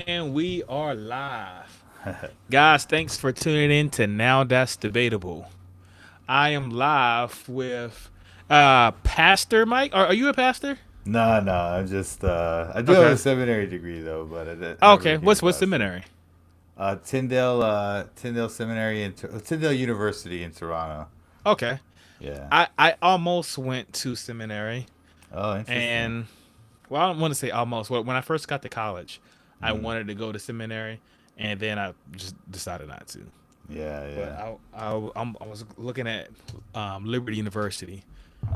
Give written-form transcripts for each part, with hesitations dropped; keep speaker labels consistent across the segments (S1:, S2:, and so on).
S1: And we are live. Guys, thanks for tuning in to Now That's Debatable. I am live with Pastor Mike. Are you a pastor?
S2: No, no, I'm just I do have
S1: Okay.
S2: a seminary degree though, but I never
S1: Okay.
S2: became a
S1: What's
S2: pastor.
S1: seminary?
S2: Tyndale Seminary in Tyndale University in Toronto.
S1: Okay.
S2: Yeah.
S1: I almost went to seminary
S2: Oh, interesting.
S1: and well, I don't want to say almost. Well, when I first got to college, I
S2: Mm.
S1: wanted to go to seminary and then I just decided not to.
S2: Yeah,
S1: But
S2: yeah.
S1: I was looking at Liberty University,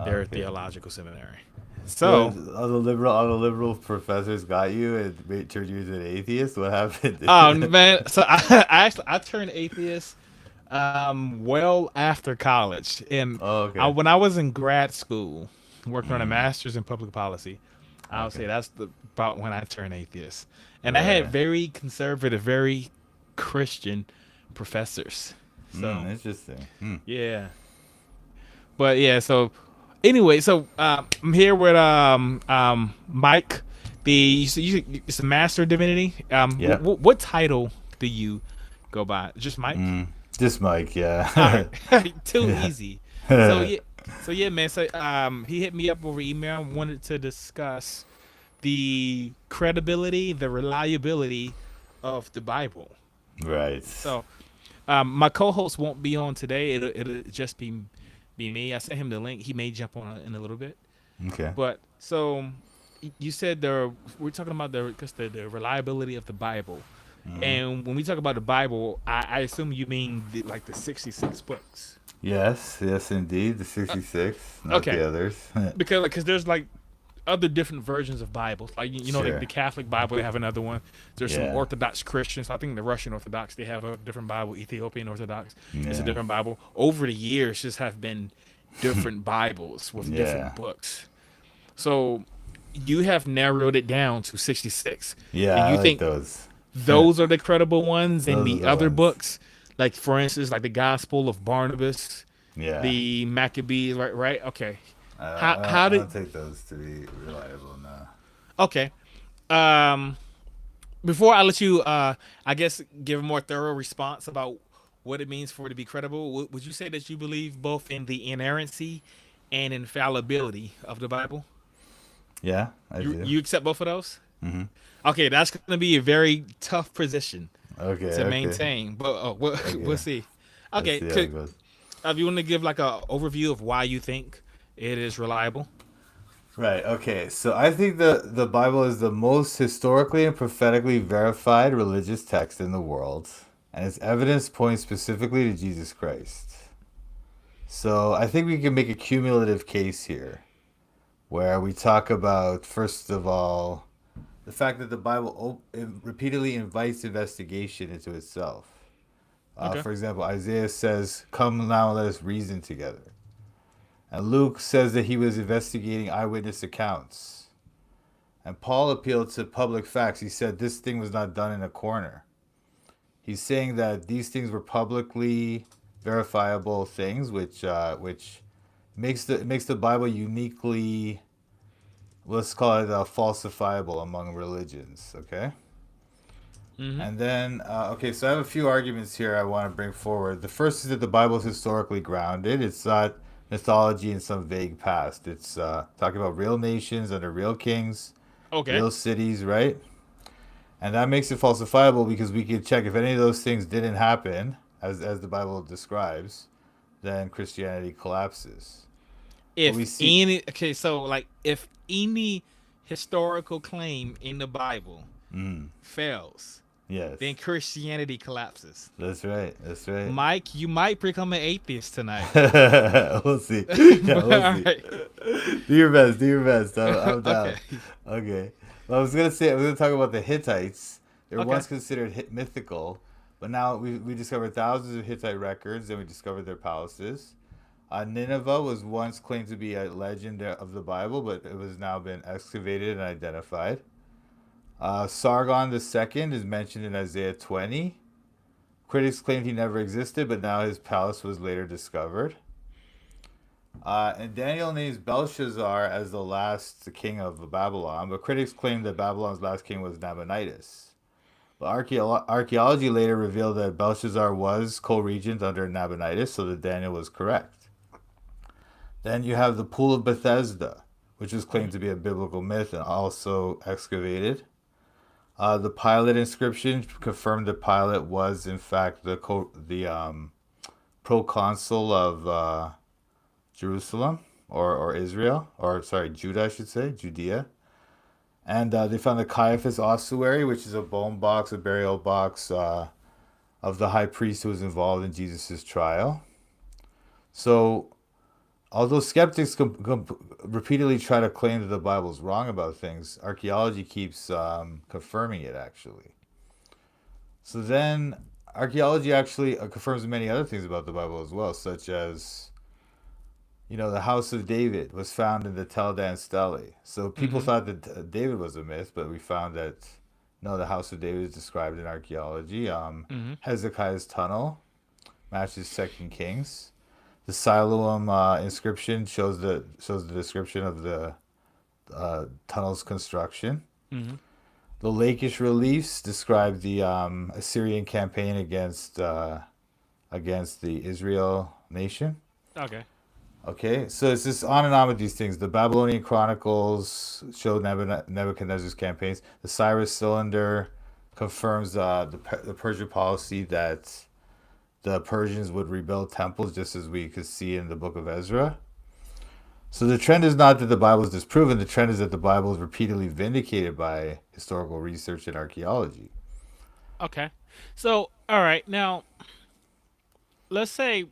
S1: their
S2: Okay.
S1: theological seminary.
S2: What
S1: So,
S2: all the liberal professors got you and turned you into an atheist? What happened?
S1: man, so I turned atheist well after college, and
S2: Oh, okay.
S1: when I was in grad school working on a
S2: Mm.
S1: master's in public policy, I would
S2: Okay.
S1: say that's about when I turned atheist, and I had
S2: Right.
S1: very conservative, very Christian professors. So
S2: Interesting. Mm.
S1: yeah, but yeah, so anyway, so I'm here with Mike. It's a master of divinity.
S2: Yep.
S1: What title do you go by? Just Mike?
S2: Mm. Just Mike,
S1: All
S2: yeah.
S1: right, too
S2: Yeah.
S1: easy. So yeah, man. So he hit me up over email. Wanted to discuss the credibility, the reliability of the Bible.
S2: Right.
S1: So my co-host won't be on today. It'll just be me. I sent him the link. He may jump on in a little bit.
S2: Okay.
S1: But so you said we're talking about the reliability of the Bible.
S2: Mm-hmm.
S1: And when we talk about the Bible, I assume you mean like the 66 books.
S2: Yes, yes, indeed. The
S1: Uh,
S2: 66, not
S1: okay,
S2: the others.
S1: because there's like other different versions of Bibles. Like the
S2: Sure.
S1: Catholic Bible, they have another one. There's some
S2: Yeah.
S1: Orthodox Christians. I think the Russian Orthodox, they have a different Bible. Ethiopian Orthodox, it's a
S2: Yeah.
S1: different Bible. Over the years, just have been different Bibles with
S2: Yeah.
S1: different books. So you have narrowed it down to 66,
S2: Yeah,
S1: and
S2: I
S1: you
S2: like
S1: think
S2: those.
S1: those are the credible ones, and
S2: Those are
S1: the
S2: the
S1: other
S2: ones.
S1: books, like for instance, like the Gospel of Barnabas,
S2: Yeah.
S1: the Maccabees, right? Right? Okay.
S2: I,
S1: How
S2: I
S1: did?
S2: don't take those to be reliable now.
S1: Okay. Um, before I let you, I guess, give a more thorough response about what it means for it to be credible, would you say that you believe both in the inerrancy and infallibility of the Bible?
S2: Yeah, I
S1: You
S2: do.
S1: you accept both of those?
S2: Mm-hmm.
S1: Okay, that's going to be a very tough position
S2: Okay,
S1: to
S2: okay.
S1: maintain, but we'll
S2: Okay.
S1: see.
S2: Let's
S1: Okay,
S2: see how it goes.
S1: if you want to give like a overview of why you think it is reliable.
S2: Right, okay. So I think the Bible is the most historically and prophetically verified religious text in the world, and its evidence points specifically to Jesus Christ. So I think we can make a cumulative case here where we talk about, first of all, the fact that the Bible repeatedly invites investigation into itself.
S1: Okay.
S2: For example, Isaiah says, "Come now, let us reason together." And Luke says that he was investigating eyewitness accounts. And Paul appealed to public facts. He said this thing was not done in a corner. He's saying that these things were publicly verifiable things, which makes the Bible uniquely, let's call it, falsifiable among religions. Okay.
S1: Mm-hmm.
S2: And then, okay, so I have a few arguments here I want to bring forward. The first is that the Bible is historically grounded. It's not mythology in some vague past. It's talking about real nations under real kings,
S1: Okay.
S2: real cities, right? And that makes it falsifiable because we can check if any of those things didn't happen, as the Bible describes, then Christianity collapses. But we
S1: If
S2: see,
S1: any, okay, so like if any historical claim in the Bible
S2: mm,
S1: fails, then
S2: yes,
S1: Christianity collapses.
S2: that's right, that's right.
S1: Mike, you might become an atheist tonight.
S2: We'll see. Yeah, we'll
S1: All
S2: see.
S1: right.
S2: Do your best. Do your best. I'm
S1: Okay.
S2: down. Okay. Well, I was gonna talk about the Hittites. They were
S1: Okay.
S2: once considered mythical, but now we discovered thousands of Hittite records, and we discovered their palaces. Nineveh was once claimed to be a legend of the Bible, but it has now been excavated and identified. Sargon II is mentioned in Isaiah 20. Critics claimed he never existed, but now his palace was later discovered. And Daniel names Belshazzar as the last king of Babylon, but critics claim that Babylon's last king was Nabonidus. But archaeology later revealed that Belshazzar was co-regent under Nabonidus, so that Daniel was correct. Then you have the Pool of Bethesda, which was claimed to be a biblical myth and also excavated. The Pilate inscription confirmed that Pilate was, in fact, the proconsul of Jerusalem or Israel, or sorry, Judah, I should say, Judea. And they found the Caiaphas ossuary, which is a bone box, a burial box of the high priest who was involved in Jesus' trial. So, although skeptics repeatedly try to claim that the Bible is wrong about things, archaeology keeps confirming it, actually. So then, archaeology actually confirms many other things about the Bible as well, such as, the House of David was found in the Tel Dan Stele. So people
S1: Mm-hmm.
S2: thought that David was a myth, but we found that no, the House of David is described in archaeology.
S1: Mm-hmm.
S2: Hezekiah's tunnel matches Second Kings. The Siloam inscription shows the description of the tunnel's construction.
S1: Mm-hmm.
S2: The Lakish reliefs describe the Assyrian campaign against the Israel nation.
S1: Okay.
S2: Okay, so it's just on and on with these things. The Babylonian Chronicles show Nebuchadnezzar's campaigns. The Cyrus cylinder confirms the Persian policy that the Persians would rebuild temples, just as we could see in the book of Ezra. So the trend is not that the Bible is disproven. The trend is that the Bible is repeatedly vindicated by historical research and archaeology.
S1: Okay. So, all right. Now, let's say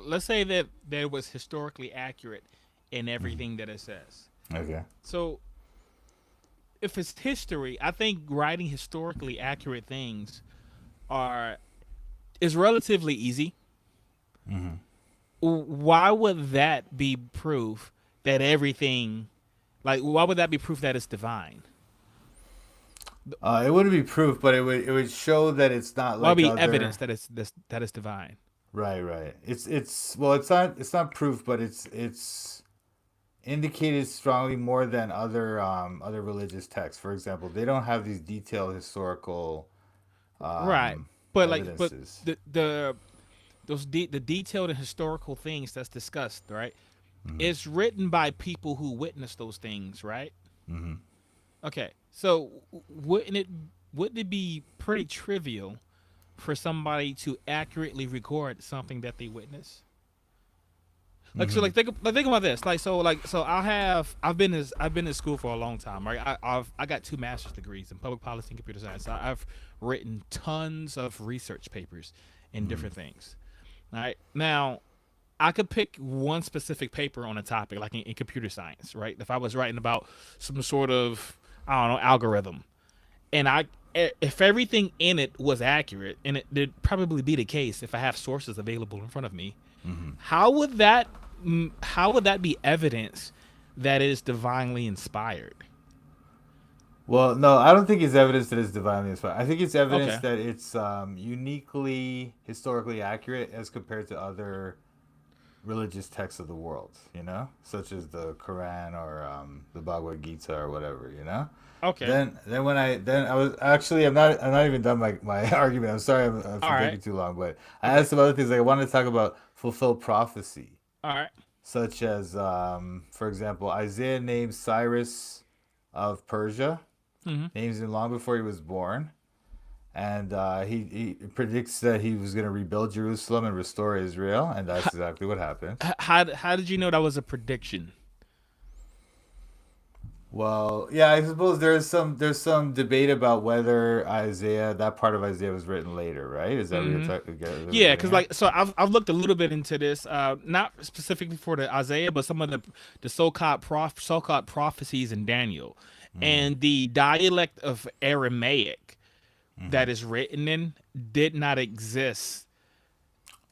S1: let's say that it was historically accurate in everything that it says.
S2: Okay.
S1: So, if it's history, I think writing historically accurate things are is relatively easy. Why would that be proof that everything, like, why would that be proof that it's divine?
S2: It wouldn't be proof, but it would show that it's not
S1: Why would
S2: like
S1: be evidence
S2: other.
S1: that it's divine?
S2: Right, right. It's well, it's not proof, but it's indicated strongly more than other religious texts. For example, they don't have these detailed historical
S1: Right. But like, but
S2: evidences.
S1: the the detailed and historical things that's discussed, right? It's written by people who witnessed those things, right? Okay. So wouldn't it be pretty trivial for somebody to accurately record something that they witnessed? Like, so, like think about this. So I've been in school for a long time, right? I got 2 master's degrees in public policy and computer science. I've written tons of research papers in different things. All right. Now, I could pick one specific paper on a topic, like in computer science, right? If I was writing about some sort of, I don't know, algorithm, and if everything in it was accurate, and it'd probably be the case if I have sources available in front of me, how would that how would that be evidence that it is divinely inspired?
S2: Well, no, I don't think it's evidence that it's divinely inspired. I think it's evidence
S1: Okay.
S2: that it's uniquely historically accurate as compared to other religious texts of the world. Such as the Quran or the Bhagavad Gita or whatever.
S1: Okay.
S2: Then I was actually I'm not even done my argument. I'm sorry I'm
S1: All
S2: for
S1: right.
S2: taking too long, but I
S1: Okay.
S2: had some other things. Like I wanted to talk about fulfilled prophecy,
S1: All right.
S2: such as for example, Isaiah names Cyrus of Persia,
S1: Mm-hmm.
S2: names him long before he was born, and he predicts that he was going to rebuild Jerusalem and restore Israel, and that's exactly what happened.
S1: How did you know that was a prediction?
S2: Well, yeah, I suppose there's some debate about whether that part of Isaiah was written later, right? Is that what
S1: Mm-hmm.
S2: you're
S1: Yeah,
S2: getting
S1: because
S2: at?
S1: like, so I've looked a little bit into this, not specifically for the Isaiah, but some of the so-called prophecies in Daniel, and the dialect of Aramaic that is written in did not exist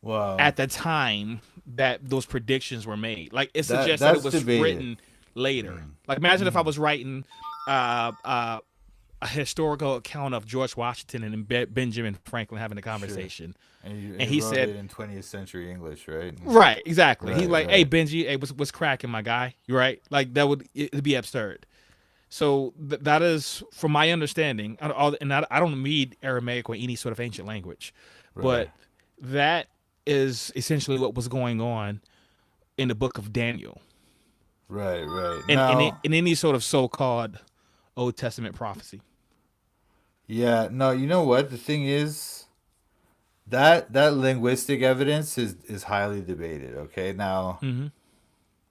S2: Well,
S1: at the time that those predictions were made. Like, it
S2: that
S1: suggests that it
S2: that's
S1: was
S2: debated.
S1: written later. Like, imagine if I was writing uh, uh, a historical account of George Washington and Benjamin Franklin having a
S2: Sure.
S1: conversation,
S2: And
S1: and
S2: you
S1: he
S2: wrote
S1: said,
S2: it in 20th century English, right?
S1: right, exactly. He's
S2: Right,
S1: like, "Hey,
S2: right.
S1: Benji, hey, what's cracking, my guy? You right?" Like, that would it'd be absurd. So that is, from my understanding, and I don't read Aramaic or any sort of ancient language,
S2: Right.
S1: but that is essentially what was going on in the book of Daniel,
S2: Right. Right.
S1: and
S2: Now,
S1: in any sort of so-called Old Testament prophecy.
S2: yeah, no, you know what? The thing is that linguistic evidence is highly debated, okay? Now,
S1: Hmm.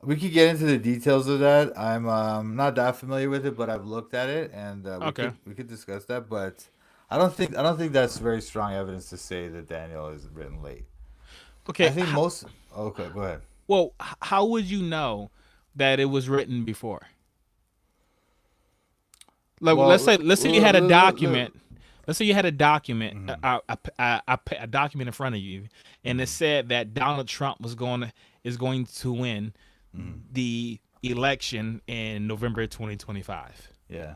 S2: we could get into the details of that. I'm not that familiar with it, but I've looked at it, and
S1: Okay.
S2: we could discuss that. But I don't think that's very strong evidence to say that Daniel is written late. I
S1: Okay.
S2: think most. Okay, go ahead.
S1: Well, how would you know that it was written before? Like,
S2: Well,
S1: let's say you had a
S2: look,
S1: document. Let's say you had a document,
S2: mhm,
S1: a document in front of you, and it
S2: mhm,
S1: said that Donald Trump is going to win
S2: mhm.
S1: the election in November 2025.
S2: Yeah.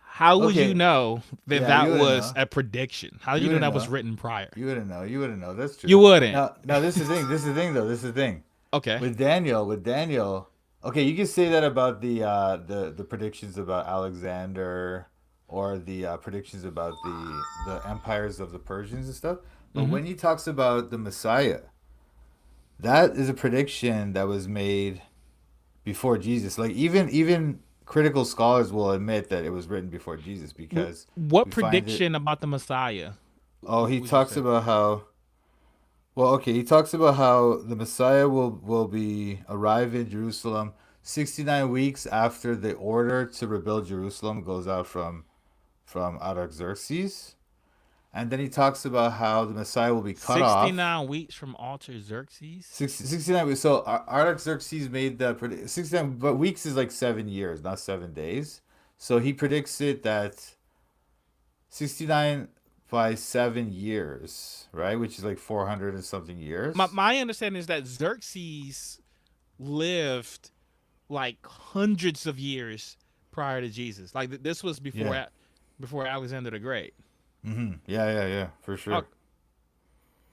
S1: How would you
S2: Okay.
S1: know that
S2: Yeah, you
S1: that
S2: wouldn't
S1: was
S2: know.
S1: a prediction? How did
S2: You
S1: you know
S2: wouldn't
S1: that was
S2: know.
S1: written prior?
S2: You wouldn't know. You wouldn't know. That's
S1: You
S2: true.
S1: wouldn't.
S2: Now, this is the thing. This is the thing, though. This is the thing.
S1: Okay.
S2: With Daniel, okay, you can say that about the predictions about Alexander or the predictions about the empires of the Persians and stuff. But
S1: Hmm.
S2: when he talks about the Messiah, that is a prediction that was made before Jesus. Like even critical scholars will admit that it was written before Jesus because
S1: What
S2: we find it.
S1: prediction about the Messiah
S2: Oh, he
S1: would you
S2: talks
S1: say?
S2: about how. Well, okay, he talks about how the Messiah will be arrive in Jerusalem 69 weeks after the order to rebuild Jerusalem goes out from Artaxerxes. And then he talks about how the Messiah will be cut off
S1: 69 weeks from Artaxerxes.
S2: 69 weeks. So Artaxerxes made the 69, but weeks is like 7 years, not 7 days. So he predicts it that 69 by 7 years, right? Which is like 400 and something years.
S1: My understanding is that Xerxes lived like hundreds of years prior to Jesus. Like this was
S2: Yeah.
S1: before Alexander the Great.
S2: Yeah, yeah, yeah, for
S1: Oh,
S2: sure.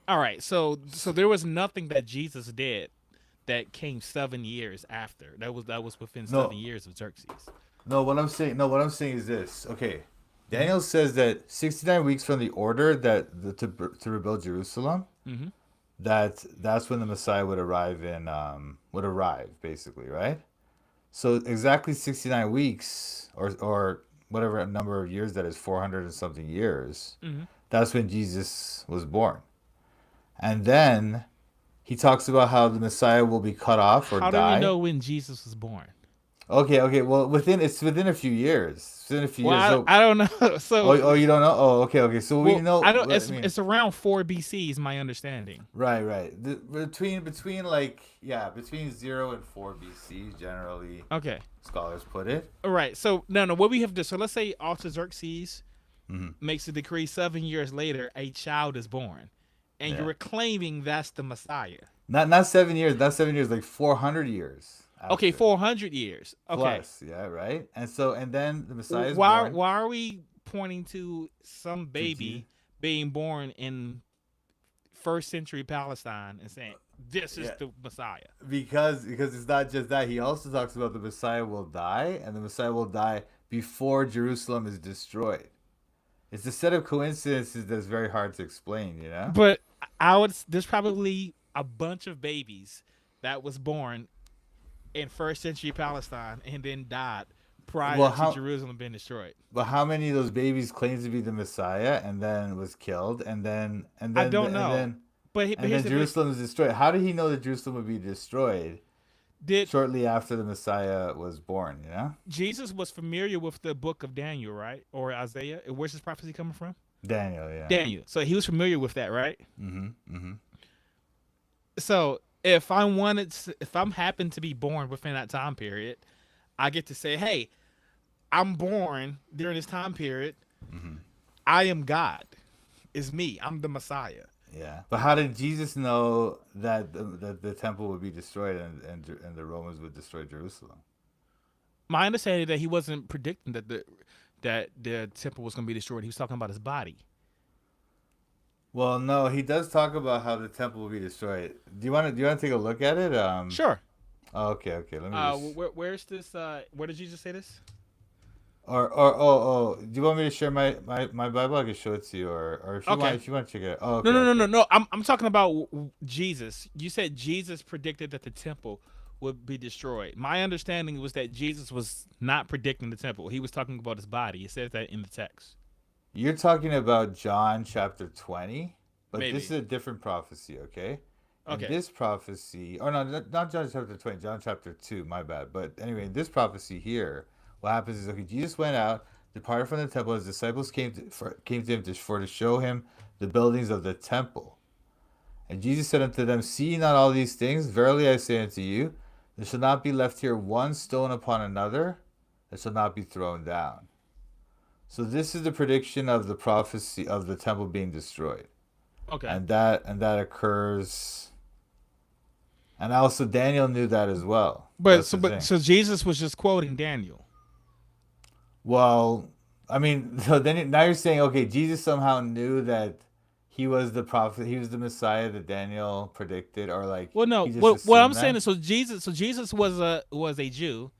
S1: all right, so there was nothing that Jesus did that came 7 years after. That was within seven
S2: No,
S1: years of Xerxes.
S2: no, what I'm saying is this. Okay,
S1: Hmm.
S2: Daniel says that 69 weeks from the order to rebuild Jerusalem,
S1: Hmm.
S2: that's when the Messiah would arrive basically, right? So exactly 69 weeks or whatever number of years that is, 400 and something years.
S1: Hmm.
S2: That's when Jesus was born. And then he talks about how the Messiah will be cut off or
S1: How do we
S2: die.
S1: know when Jesus was born?
S2: Okay, okay. Well, within a few years. It's within a few
S1: Well,
S2: years. So,
S1: I don't know. So,
S2: oh, you don't know? Oh, okay, okay. So we
S1: well,
S2: know.
S1: I don't.
S2: What I mean,
S1: It's around 4 BC is my understanding.
S2: right, right. Between like yeah, between 0 and 4 BC, generally
S1: Okay.
S2: scholars put it.
S1: All right. So no. What we have to. So let's say Artaxerxes
S2: Hmm.
S1: makes a decree. 7 years later, a child is born, and
S2: Yeah.
S1: you're claiming that's the Messiah.
S2: Not 7 years. Not 7 years. Like 400 years
S1: Okay,
S2: after
S1: 400 years. Okay.
S2: plus. Yeah, right. And then the Messiah is
S1: Why
S2: born
S1: why are we pointing to some
S2: to Jesus.
S1: baby being born in first century Palestine and saying this is
S2: Yeah.
S1: the Messiah?
S2: Because it's not just that. He also talks about the Messiah will die, and the Messiah will die before Jerusalem is destroyed. It's a set of coincidences that's very hard to explain, you know?
S1: But I would. There's probably a bunch of babies that was born in first century Palestine and then died prior
S2: Well,
S1: to
S2: how
S1: Jerusalem being destroyed.
S2: but how many of those babies claims to be the Messiah and then was killed
S1: I don't know. But
S2: and
S1: here's
S2: then
S1: the thing:
S2: Jerusalem is destroyed? How did he know that Jerusalem would be destroyed
S1: did
S2: shortly after the Messiah was born, you know?
S1: Jesus was familiar with the book of Daniel, right, or Isaiah? Where's this prophecy coming from?
S2: Daniel, yeah.
S1: Daniel. So he was familiar with that, right?
S2: Mhm. Mhm.
S1: So if I'm happen to be born within that time period, I get to say, hey, I'm born during this time period.
S2: Mhm.
S1: I am God. It's me. I'm the Messiah.
S2: Yeah, but how did Jesus know that the temple would be destroyed and the Romans would destroy Jerusalem?
S1: My understanding is that he wasn't predicting that the temple was going to be destroyed. He was talking about his body.
S2: Well, no, he does talk about how the temple will be destroyed. Do you want to take a look at it?
S1: Sure.
S2: Oh, okay, okay. Let me just.
S1: Where's this? Where did Jesus say this?
S2: oh, do you want me to share my Bible? I can show it to you, or
S1: Okay.
S2: if you want to check it out. Oh,
S1: No,
S2: okay,
S1: no, no, no,
S2: okay.
S1: no. I'm talking about Jesus. You said Jesus predicted that the temple would be destroyed. My understanding was that Jesus was not predicting the temple. He was talking about his body. It says that in the text.
S2: You're talking about John chapter 20, but this is
S1: Maybe.
S2: a different prophecy, okay? And
S1: Okay.
S2: this prophecy, or no, not John chapter 20, John chapter 2, my bad. But anyway, in this prophecy here, what happens is, okay, Jesus went out, departed from the temple. His disciples came to him to show him the buildings of the temple. And Jesus said unto them, see ye not all these things? Verily I say unto you, there shall not be left here one stone upon another that shall not be thrown down. So this is the prediction of the prophecy of the temple being destroyed,
S1: Okay.
S2: and that occurs. And also Daniel knew that as well.
S1: But
S2: That's
S1: so
S2: the
S1: but
S2: thing.
S1: so Jesus was just quoting Daniel.
S2: Well, I mean, so then now you're saying, okay, Jesus somehow knew that he was the prophet, he was the Messiah that Daniel predicted, or like
S1: Well, no.
S2: he just
S1: What I'm
S2: assumed
S1: saying
S2: that.
S1: is, so Jesus was a Jew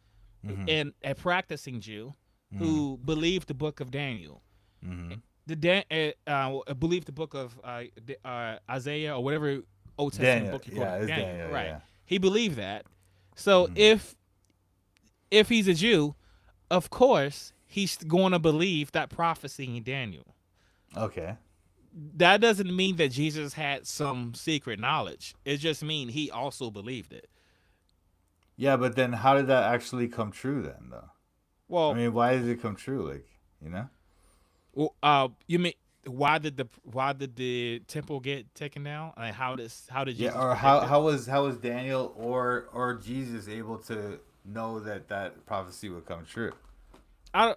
S2: Mm-hmm.
S1: and a practicing Jew
S2: Mm-hmm.
S1: who believed the book of Daniel.
S2: Mm-hmm.
S1: Believed the book of Isaiah or whatever Old Testament
S2: Daniel,
S1: book you
S2: yeah,
S1: quoted.
S2: it's
S1: Daniel,
S2: Daniel,
S1: right?
S2: yeah.
S1: He believed that. So
S2: Mm-hmm.
S1: if he's a Jew, of course he's going to believe that prophecy in Daniel.
S2: Okay.
S1: That doesn't mean that Jesus had some secret knowledge. It just means he also believed it.
S2: Yeah, but then how did that actually come true then, though? I
S1: Well,
S2: mean, why did it come true? Like, you know?
S1: you mean why did the temple get taken down? Like how did
S2: Yeah,
S1: Jesus
S2: or
S1: predict it?
S2: how was Daniel or Jesus able to know that that prophecy would come true?
S1: I,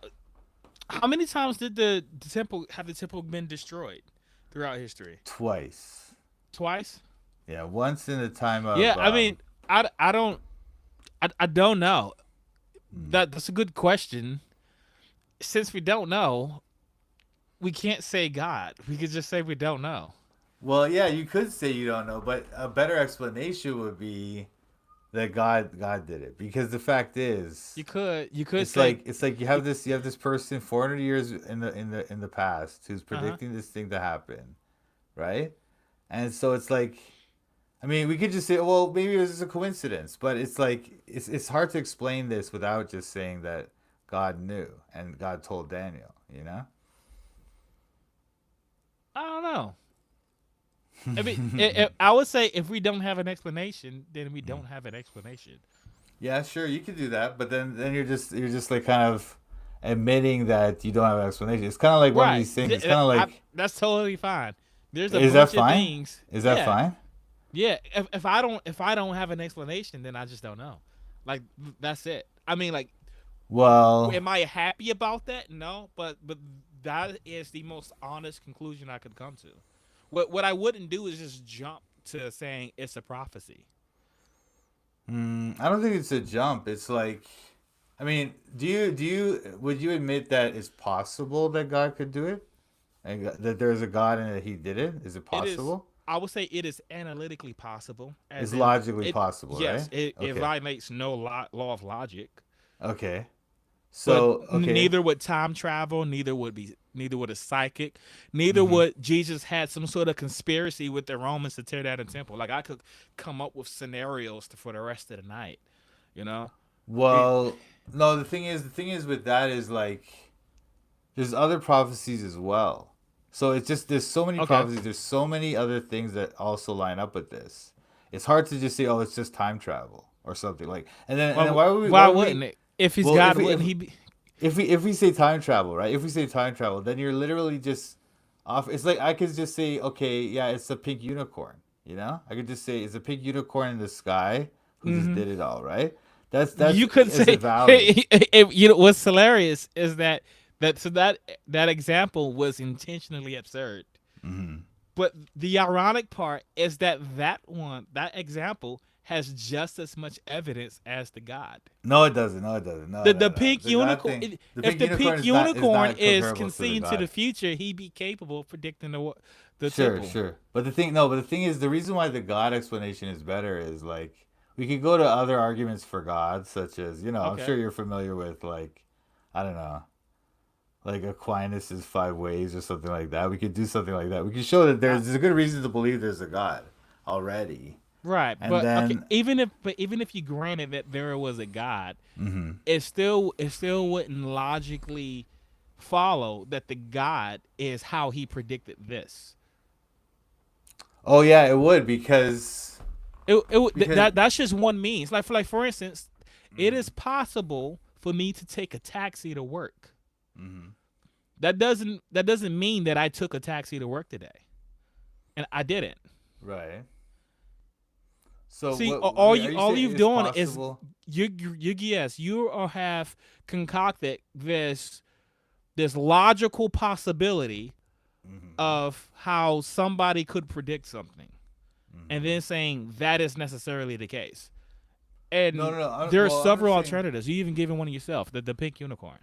S1: how many times did the temple been destroyed throughout history?
S2: Twice.
S1: Twice.
S2: Yeah, once in the time
S1: Yeah,
S2: of
S1: I mean, I don't know.
S2: hmm.
S1: That's a good question. Since we don't know, we can't say God. We could just say we don't know.
S2: Well, yeah, you could say you don't know, but a better explanation would be that God did it, because the fact is,
S1: You could say,
S2: it's like you have this person 400 years in the past who's
S1: uh huh.
S2: predicting this thing to happen, right? And so it's like, I mean, we could just say, well, maybe it was just a coincidence, but it's like it's hard to explain this without just saying that God knew and God told Daniel, you know?
S1: I don't know. I mean, I would say if we don't have an explanation, then we don't have an explanation.
S2: Yeah, sure, you could do that, but then you're just like kind of admitting that you don't have an explanation. It's kind of like one of
S1: Right.
S2: these things. It's kind of like,
S1: That's totally fine. There's a
S2: is that
S1: bunch of
S2: fine?
S1: things.
S2: Is that
S1: Yeah.
S2: fine?
S1: Yeah. If I don't have an explanation, then I just don't know. Like that's it. I mean, like,
S2: Well,
S1: am I happy about that? No, but that is the most honest conclusion I could come to. What I wouldn't do is just jump to saying it's a prophecy.
S2: I don't think it's a jump. It's like, I mean, would you admit that it's possible that God could do it, and that there's a God and that He did it? Is it
S1: It is.
S2: possible?
S1: I would say it is analytically possible,
S2: It's
S1: as in
S2: logically
S1: it.
S2: possible,
S1: Yes,
S2: right?
S1: it
S2: Okay.
S1: violates no law of logic.
S2: Okay.
S1: But
S2: So, okay.
S1: neither would time travel. Neither would a psychic. Neither
S2: hmm
S1: would Jesus had some sort of conspiracy with the Romans to tear down the temple. Like I could come up with scenarios for the rest of the night. You know. It,
S2: Well, no, the thing is with that is like there's other prophecies as well. So it's just there's so many
S1: okay.
S2: prophecies, there's so many other things that also line up with this. It's hard to just say, oh, it's just time travel or something like. And then
S1: Well, why
S2: why would we
S1: wouldn't it? If he's
S2: well
S1: God, wouldn't he be?
S2: if we say time travel, right? If we say time travel, then you're literally just off. It's like I could just say, okay, yeah, it's a pink unicorn. You know, I could just say it's a pink unicorn in the sky who just
S1: Hmm.
S2: did it all, right? That's
S1: You could
S2: is it
S1: say,
S2: valid?
S1: what's hilarious is that example was intentionally absurd.
S2: hmm
S1: But the ironic part is that example has just as much evidence as the God.
S2: No, it doesn't. No, it doesn't. No,
S1: The
S2: no,
S1: the
S2: no.
S1: pink
S2: The God
S1: unicorn.
S2: thing, the
S1: If
S2: pink
S1: the
S2: unicorn
S1: pink
S2: is
S1: unicorn
S2: not
S1: is
S2: comparable
S1: can
S2: to the
S1: see into the
S2: God.
S1: future, he be capable of predicting the
S2: Sure,
S1: temple.
S2: sure. But the thing, no, but the thing is, the reason why the God explanation is better is like we could go to other arguments for God, such as I'm
S1: Okay.
S2: sure you're familiar with like, I don't know. like Aquinas' five ways or something like that. We could do something like that. We could show that there's a good reason to believe there's a God already.
S1: Right,
S2: And
S1: but okay,
S2: then
S1: even if you granted that there was a God,
S2: mhm.
S1: it still wouldn't logically follow that the God is how he predicted this.
S2: Oh yeah, it would because
S1: That's just one means. For instance, it is
S2: mhm.
S1: possible for me to take a taxi to work.
S2: Mhm.
S1: That doesn't mean that I took a taxi to work today, and I didn't.
S2: Right. So
S1: See,
S2: what
S1: all
S2: are
S1: you
S2: you
S1: all
S2: saying
S1: you've
S2: it's
S1: done is
S2: possible?
S1: you yes you all have concocted this logical possibility
S2: Mhm.
S1: of how somebody could predict something, and then
S2: Mhm.
S1: saying that is necessarily the case.
S2: No,
S1: And
S2: no, no.
S1: there are
S2: Well, I'm
S1: several
S2: just saying.
S1: alternatives. You even given one of yourself, the pink unicorn.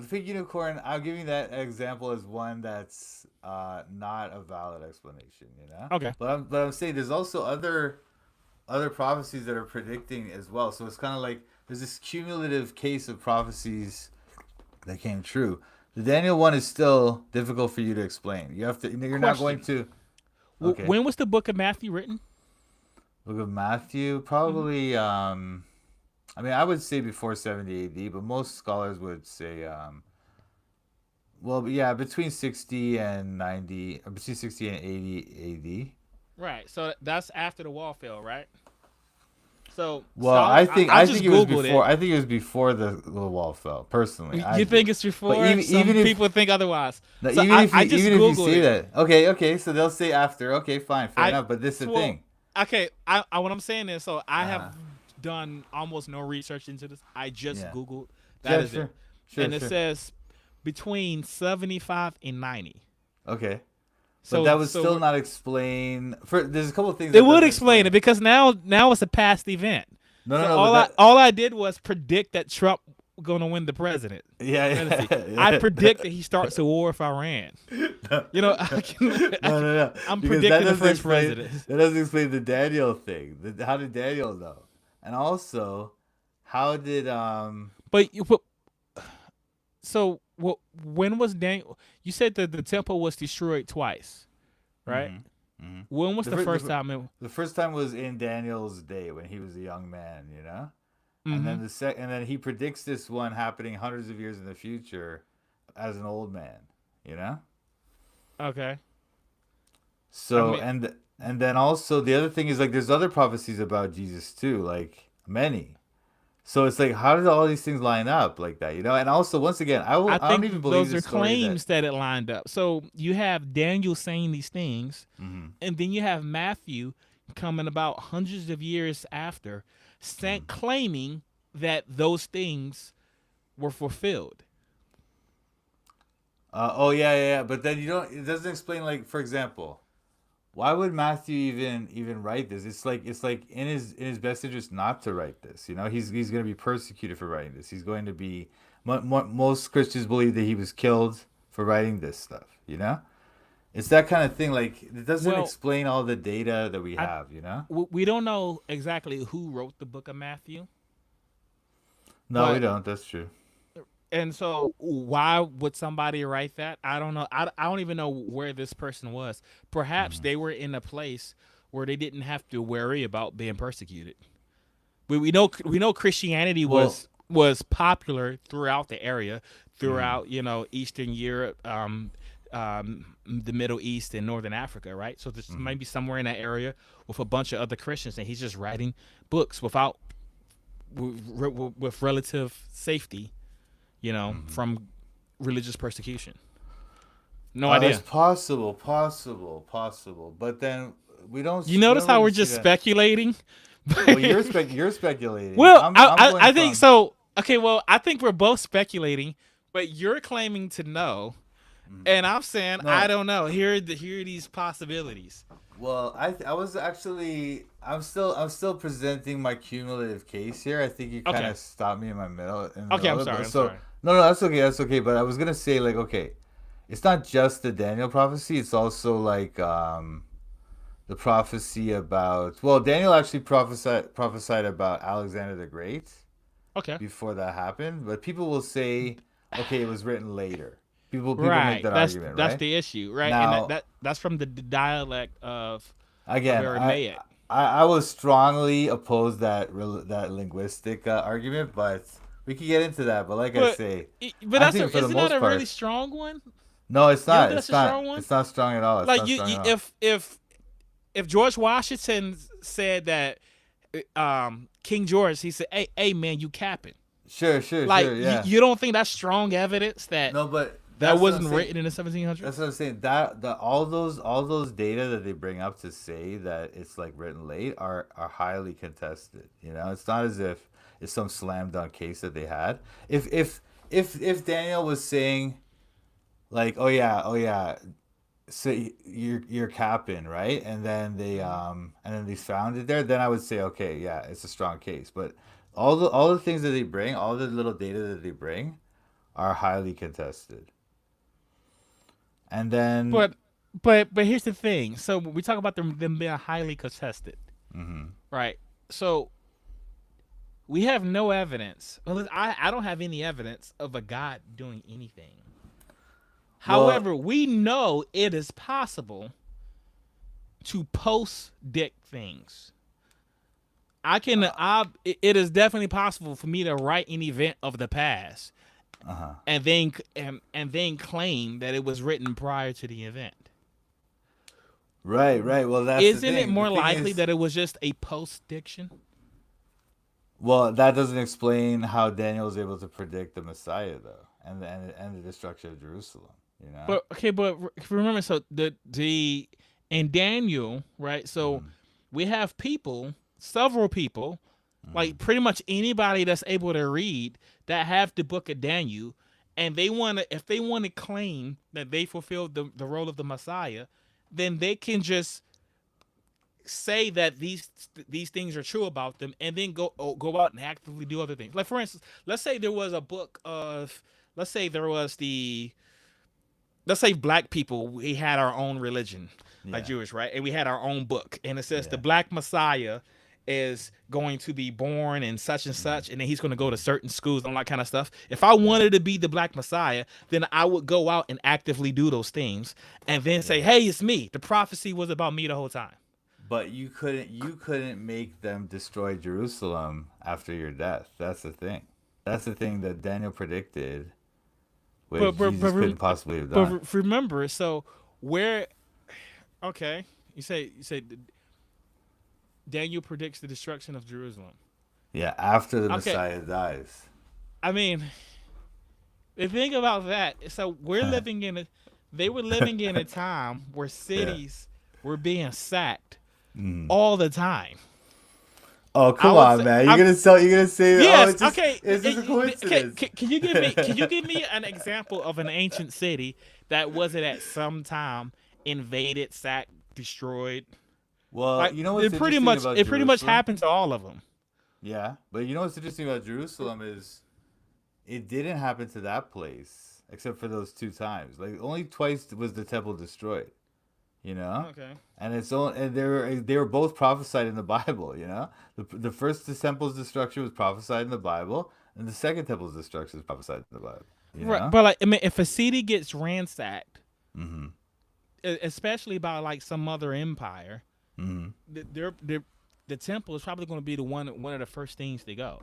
S2: The pink unicorn. I'm giving that example as one that's not a valid explanation. You know,
S1: Okay.
S2: but I'm saying there's also other prophecies that are predicting as well. So it's kind of like there's this cumulative case of prophecies that came true. The Daniel one is still difficult for you to explain. You have to. You're not going
S1: Question:
S2: to. Okay.
S1: When was the book of Matthew written?
S2: Book of Matthew,
S1: Hmm.
S2: probably. I mean, I would say before 70 AD, but most scholars would say, well, yeah, between 60 and 90, or between 60 and 80 AD.
S1: Right. So that's after the wall fell, right? So
S2: Well,
S1: scholar, I
S2: I think
S1: just
S2: it was
S1: googled
S2: before.
S1: it.
S2: I think it was before the wall fell. Personally, I
S1: You
S2: do.
S1: think it's
S2: But
S1: before? Some
S2: even
S1: people
S2: if
S1: think otherwise.
S2: no,
S1: So I just
S2: even if you
S1: googled
S2: say
S1: it.
S2: that, okay, so they'll say after. Okay, fine, fair
S1: I
S2: enough. But this is the
S1: well,
S2: thing.
S1: okay. I what I'm saying is, so I have
S2: Uh huh.
S1: done almost no research into this. I just
S2: Yeah.
S1: googled. That
S2: Yeah.
S1: is it,
S2: Sure. Sure.
S1: and it
S2: Sure.
S1: says between 75 and 90.
S2: Okay. But
S1: So
S2: that would
S1: so
S2: still
S1: we're,
S2: not explain. For there's a couple of things
S1: it
S2: that
S1: would
S2: doesn't
S1: explain
S2: explain.
S1: it because now it's a past event.
S2: No, no,
S1: So
S2: no. But that.
S1: all I did was predict that Trump going to win the president
S2: Yeah,
S1: presidency. I
S2: yeah,
S1: predict that he starts a war with Iran.
S2: no,
S1: You know,
S2: no, no, no,
S1: I'm
S2: because that
S1: predicting the
S2: doesn't
S1: French
S2: explain
S1: president.
S2: the Daniel thing. How did Daniel know? And also, how did
S1: But so when was Daniel? You said that the temple was destroyed twice, right?
S2: hmm hmm
S1: When was
S2: the
S1: the
S2: first
S1: first time?
S2: the first time was in Daniel's day when he was a young man, you know, and
S1: Mm-hmm.
S2: then and then he predicts this one happening hundreds of years in the future as an old man, you know.
S1: Okay. I
S2: So
S1: mean,
S2: and then also the other thing is like there's other prophecies about Jesus too, like many. So it's like how did all these things line up like that, you know? And also once again,
S1: I
S2: I don't
S1: think
S2: even believe
S1: those
S2: the
S1: are
S2: story that
S1: claims that it lined up. So you have Daniel saying these things,
S2: hmm
S1: and then you have Matthew coming about hundreds of years after,
S2: hmm
S1: claiming that those things were fulfilled.
S2: oh yeah, yeah, yeah, but then you don't it doesn't explain like for example, why would Matthew even write this? It's like in his best interest not to write this. You know, he's going to be persecuted for writing this. He's going to be most Christians believe that he was killed for writing this stuff. You know, it's that kind of thing. Like it doesn't
S1: Well,
S2: explain all the data that we
S1: I
S2: have. You know,
S1: we don't know exactly who wrote the book of Matthew,
S2: no, we
S1: but
S2: don't. That's true.
S1: and so why would somebody write that? I don't know. I don't even know where this person was. Perhaps
S2: hmm
S1: they were in a place where they didn't have to worry about being persecuted. We know Christianity
S2: Well,
S1: was popular throughout the area,
S2: mm,
S1: throughout Eastern Europe, the Middle East, and Northern Africa, right? So this
S2: hmm
S1: maybe somewhere in that area with a bunch of other Christians, and he's just writing books without with relative safety,
S2: hmm
S1: from religious persecution. No
S2: it's
S1: idea.
S2: possible. But then
S1: You
S2: we
S1: notice
S2: don't
S1: how
S2: really
S1: we're
S2: see
S1: just
S2: that.
S1: speculating?
S2: Well, you're speculating.
S1: Well,
S2: I'm going
S1: I think
S2: from.
S1: so. Okay, well, I think we're both speculating, but you're claiming to know,
S2: Mhm.
S1: and I'm saying I
S2: No,
S1: don't know. Here are these possibilities.
S2: well, I was actually I'm still presenting my cumulative case here. I think you kind
S1: Okay,
S2: of stopped me in my middle in the
S1: okay,
S2: middle
S1: I'm
S2: of it.
S1: sorry.
S2: But
S1: I'm
S2: so
S1: sorry.
S2: no, no, that's okay. But I was gonna say like okay, it's not just the Daniel prophecy. It's also like the prophecy about well, Daniel actually prophesied about Alexander the Great
S1: Okay.
S2: before that happened. But people will say okay, it was written later. People make
S1: Right.
S2: that
S1: That's
S2: argument,
S1: that's
S2: right?
S1: the issue, right? And
S2: Now,
S1: that's from the dialect of
S2: again,
S1: Aramaic.
S2: I would strongly oppose that linguistic argument, but we could get into that. But like I
S1: But
S2: say,
S1: but
S2: I
S1: that's
S2: think for the
S1: isn't that
S2: most
S1: a really
S2: part,
S1: strong one?
S2: no, it's
S1: You don't
S2: not.
S1: think that's a strong one?
S2: It's not strong at all. It's
S1: Like
S2: not strong
S1: you
S2: at all.
S1: if George Washington said that King George, he said, "Hey man, you capping." Like
S2: Sure, yeah.
S1: you don't think that's strong evidence that
S2: No, but
S1: that
S2: that's what I'm
S1: wasn't
S2: saying.
S1: written in the 1700s?
S2: That's what I'm saying. That the all those data that they bring up to say that it's like written late are highly contested. You know, it's not as if it's some slam dunk case that they had. If Daniel was saying like, oh yeah, so you're capping, right? And then they found it there, then I would say okay, yeah, it's a strong case. But all the things that they bring, all the little data that they bring are highly contested. And then
S1: But but here's the thing. So we talk about them being highly contested, right? So we have no evidence. Well, I don't have any evidence of a God doing anything.
S2: well,
S1: However, we know it is possible to post dick things. It is definitely possible for me to write an event of the past and then claim that it was written prior to the event.
S2: right. Well, that's the
S1: Isn't it
S2: thing. The
S1: more
S2: thing
S1: likely
S2: is,
S1: that it was just a post diction?
S2: well, that doesn't explain how Daniel was able to predict the Messiah, though, and the destruction of Jerusalem. You know.
S1: But okay, but remember, so the in Daniel, right? So we have people, several people, like pretty much anybody that's able to read that have the book of Daniel, and they want to, if they want to claim that they fulfilled the role of the Messiah, then they can just say that these things are true about them, and then go out and actively do other things. Like for instance, let's say there was a book of, let's say there was the let's say black people, we had our own religion like
S2: Yeah.
S1: Jewish, right? And we had our own book, and it says the
S2: Yeah.
S1: black Messiah is going to be born in such and such, and then he's going to go to certain schools and all that kind of stuff. If I
S2: Yeah.
S1: wanted to be the black Messiah, then I would go out and actively do those things and then say,
S2: Yeah.
S1: hey, it's me. The prophecy was about me the whole time.
S2: But you couldn't make them destroy Jerusalem after your death. That's the thing. That's the thing that Daniel predicted,
S1: but
S2: which
S1: but
S2: Jesus
S1: but,
S2: couldn't possibly have
S1: but
S2: done.
S1: remember, so where, okay, you say Daniel predicts the destruction of Jerusalem.
S2: Yeah, after the
S1: Okay,
S2: Messiah dies.
S1: I mean, the thing about that, so we're living in a, they were living in a time where
S2: Yeah.
S1: cities were being sacked
S2: Mm.
S1: all the time.
S2: Oh,
S1: I
S2: come
S1: would
S2: on,
S1: say,
S2: man! You're gonna say that? Oh,
S1: yes, okay.
S2: it's just a coincidence.
S1: Can you give me an example of an ancient city that wasn't at some time invaded, sacked, destroyed?
S2: Well,
S1: Like
S2: you know what's interesting about
S1: it pretty much
S2: Jerusalem?
S1: happened to all of them.
S2: Yeah, but you know what's interesting about Jerusalem is it didn't happen to that place except for those two times. Like only twice was the temple destroyed. You know,
S1: Okay.
S2: and it's all and they were both prophesied in the Bible. You know, the first temple's destruction was prophesied in the Bible, and the second temple's destruction was prophesied in the Bible. You
S1: Right,
S2: know.
S1: but like I mean, if a city gets ransacked,
S2: Mm-hmm.
S1: especially by like some other empire,
S2: Mm-hmm.
S1: the temple is probably going to be the one of the first things to go,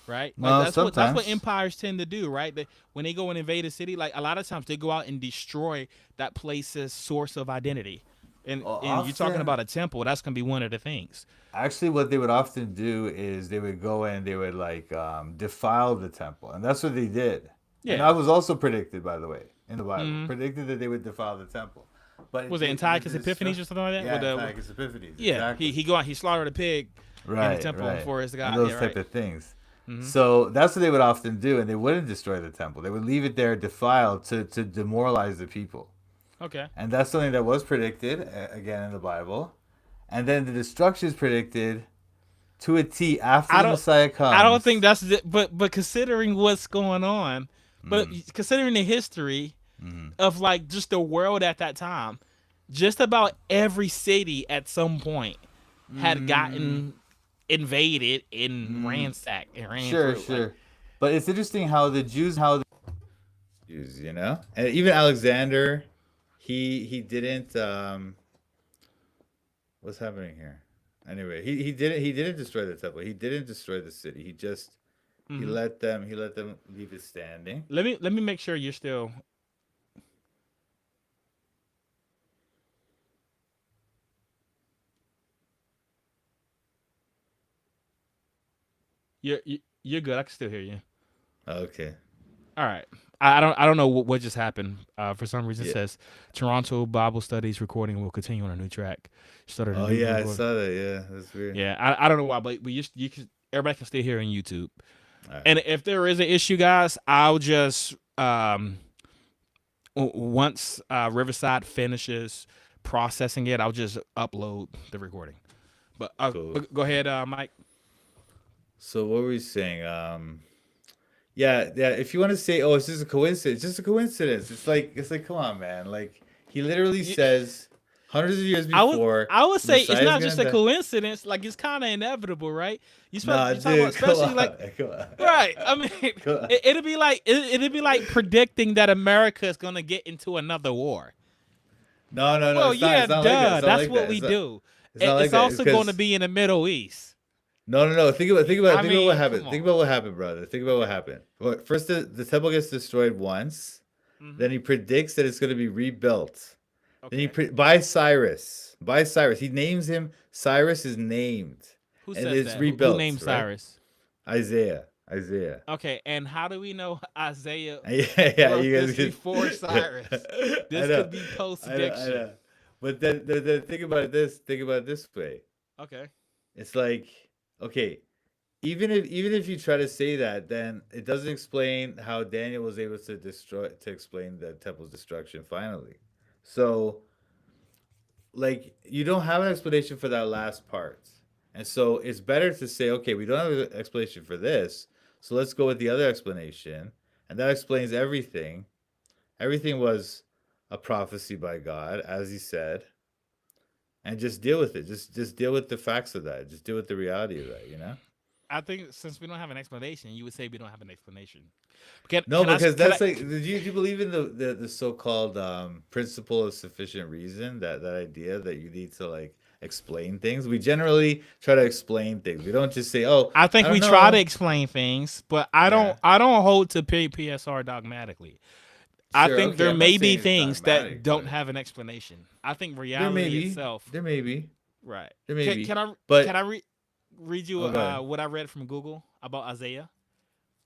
S1: right? Like
S2: Well,
S1: that's what
S2: sometimes.
S1: empires tend to do, right? When they go and invade a city, like a lot of times they go out and destroy that place's source of identity.
S2: Well,
S1: And you're talking
S2: often,
S1: about a temple, that's going to be one of the things.
S2: actually, what they would often do is they would go and they would like defile the temple, and that's what they did. And
S1: Yeah.
S2: that was also predicted, by the way, in the Bible.
S1: hmm
S2: Predicted that they would defile the temple, but
S1: Was it
S2: with
S1: Antiochus
S2: the
S1: Epiphanes
S2: destruction.
S1: or something like that?
S2: Yeah,
S1: With the
S2: Antiochus Epiphanes,
S1: yeah,
S2: exactly.
S1: he go out, he slaughtered a pig in the
S2: Right,
S1: temple
S2: right.
S1: for his
S2: And
S1: god.
S2: those
S1: Yeah,
S2: type
S1: right.
S2: of things.
S1: hmm
S2: So that's what they would often do, and they wouldn't destroy the temple. They would leave it there defiled to demoralize the people.
S1: Okay.
S2: And that's something that was predicted, again, in the Bible. And then the destruction is predicted to a T after
S1: I
S2: the
S1: don't
S2: Messiah
S1: I don't think
S2: comes.
S1: that's the, but considering what's going on, but
S2: Mm,
S1: considering the history
S2: mm,
S1: of like just the world at that time, just about every city at some point had
S2: mm,
S1: gotten invaded and
S2: mm.
S1: ransacked and ran
S2: Sure,
S1: through. Like
S2: sure. But it's interesting how the Jews, Jews, and even Alexander, he didn't. What's happening here? Anyway, he didn't destroy the temple. He didn't destroy the city. He just
S1: Hmm.
S2: he let them leave it standing.
S1: Let me make sure you're still. You're good. I can still hear you.
S2: Okay.
S1: All right. I don't know what just happened. For some reason, it
S2: Yeah.
S1: says Toronto Bible Studies recording will continue on a new track. Started a
S2: Oh
S1: new
S2: yeah, I
S1: record.
S2: saw that. Yeah, that's weird.
S1: Yeah, I don't know why, but you can, everybody can still hear on YouTube.
S2: All right.
S1: And if there is an issue, guys, I'll just once Riverside finishes processing it, I'll just upload the recording. But
S2: Cool.
S1: go ahead, Mike.
S2: So what were we saying? Yeah, yeah. If you want to say, oh, it's just a coincidence, just a coincidence. It's like, come on, man. Like he literally
S1: You,
S2: says, hundreds of years
S1: I would
S2: before,
S1: I would
S2: the
S1: say it's
S2: Messiah's
S1: not
S2: gonna
S1: just a
S2: die.
S1: coincidence. Like it's kind of inevitable, right?
S2: Nah,
S1: You talk about
S2: dude, come
S1: especially like
S2: on, come on,
S1: right. I mean,
S2: come on.
S1: it'd be like it'd be like predicting that America is gonna get into another war.
S2: No, no, no.
S1: Well,
S2: It's not.
S1: yeah,
S2: It's not like that.
S1: duh.
S2: It's not
S1: That's
S2: like
S1: what
S2: that.
S1: we do.
S2: It's not like
S1: It's
S2: that. It's
S1: also going to
S2: because
S1: be in the Middle East.
S2: no, no, no.
S1: I
S2: Think about what
S1: mean, come
S2: happened. Think
S1: on.
S2: about what happened, brother. Think about what happened. Look, first, the temple gets destroyed once.
S1: Hmm.
S2: Then he predicts that it's going to be rebuilt. Then
S1: Okay.
S2: by Cyrus. By Cyrus. He names him. Cyrus is named,
S1: Who
S2: and
S1: says
S2: it's
S1: that? Who
S2: rebuilt,
S1: named
S2: right?
S1: Cyrus?
S2: Isaiah. Isaiah.
S1: Okay, and how do we know Isaiah
S2: Yeah, yeah.
S1: wrote
S2: You
S1: this
S2: guys could.
S1: before Cyrus?
S2: I
S1: This
S2: know.
S1: could be post
S2: I know. I
S1: diction.
S2: know. But then think about it this. Think about it this way.
S1: Okay.
S2: It's like, okay, even if you try to say that, then it doesn't explain how Daniel was able to explain the temple's destruction finally. So like you don't have an explanation for that last part. And so it's better to say, okay, we don't have an explanation for this, so let's go with the other explanation. And that explains everything. Everything was a prophecy by God, as he said, and just deal with it. Just deal with the facts of that. Just deal with the reality of that.
S1: I think since we don't have an explanation, you would say we don't have an explanation. Can
S2: No,
S1: can I
S2: because
S1: can
S2: that's
S1: I
S2: like, do you believe in the so-called principle of sufficient reason? That idea that you need to like explain things. We generally try to explain things. We don't just say, "Oh,
S1: I
S2: I
S1: think
S2: don't
S1: we try to
S2: know."
S1: explain things, but I don't
S2: Yeah,
S1: I don't hold to PSR dogmatically. I
S2: sure.
S1: think
S2: Okay,
S1: there
S2: I'm not
S1: may be
S2: saying it's
S1: things that
S2: dogmatic,
S1: don't
S2: but
S1: have an explanation. I think
S2: there may
S1: reality
S2: be,
S1: itself.
S2: there may be,
S1: Right.
S2: there may
S1: Can
S2: be.
S1: can I can
S2: But
S1: I read you
S2: oh, go ahead.
S1: what I read from Google about Isaiah?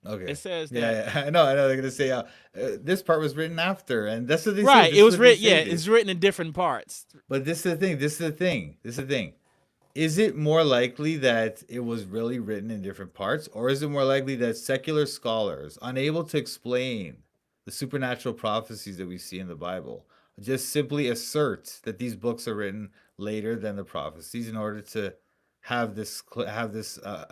S1: It
S2: Okay.
S1: says that
S2: Yeah, yeah. I know. They're gonna say, this part was written after, and that's what they say.
S1: right.
S2: This
S1: It
S2: is
S1: was
S2: what they
S1: written.
S2: say,
S1: Yeah,
S2: dude.
S1: it's written in different parts.
S2: But this is the thing. This is the thing. This is the thing. Is it more likely that it was really written in different parts, or is it more likely that secular scholars, unable to explain the supernatural prophecies that we see in the Bible, just simply assert that these books are written later than the prophecies in order to have this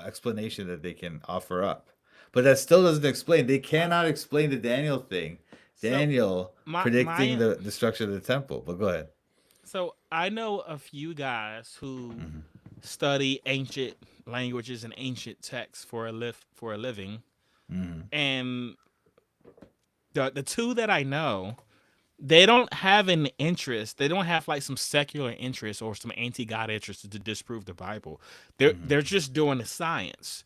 S2: explanation that they can offer up? But that still doesn't explain. They
S1: Uh,
S2: cannot explain the Daniel thing.
S1: so
S2: Daniel predicting
S1: my
S2: the destruction of the temple. But go ahead.
S1: so I know a few guys who
S2: Hmm.
S1: study ancient languages and ancient texts for a living,
S2: Hmm.
S1: and the two that I know, they don't have an interest. They don't have like some secular interest or some anti-God interest to disprove the Bible. They're
S2: Hmm.
S1: just doing the science.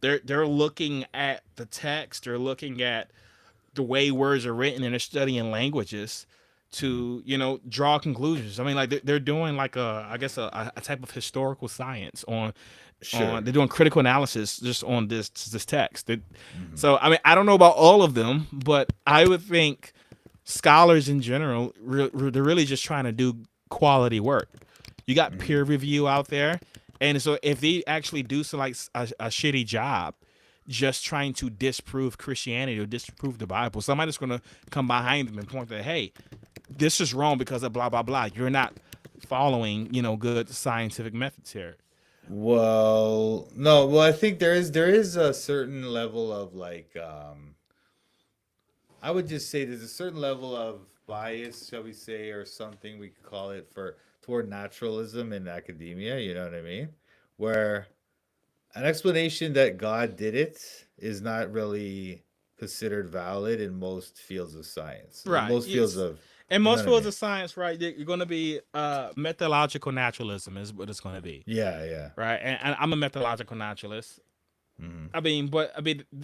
S1: They're looking at the text. They're looking at the way words are written, and they're studying languages to draw conclusions. I mean, like they're doing like I guess a type of historical science on
S2: Sure.
S1: they're doing critical analysis just on this text.
S2: Hmm.
S1: So I mean, I don't know about all of them, but I would think scholars in general, they're really just trying to do quality work. You got
S2: Hmm.
S1: peer review out there, and so if they actually do some like a shitty job, just trying to disprove Christianity or disprove the Bible, somebody's gonna come behind them and point that, hey, this is wrong because of blah blah blah. You're not following good scientific methods here.
S2: Well, no. Well, I think there is a certain level of like I would just say there's a certain level of bias, shall we say, or something we could call it for toward naturalism in academia. You know what I mean? Where an explanation that God did it is not really. considered valid in most fields of science, in
S1: Right.
S2: most fields
S1: Yes.
S2: of,
S1: In
S2: you know
S1: most
S2: what I
S1: fields
S2: mean?
S1: of science, right, you're going to be methodological naturalism is what it's going to be,
S2: Yeah, yeah.
S1: right? And I'm a methodological naturalist.
S2: Hmm.
S1: I mean,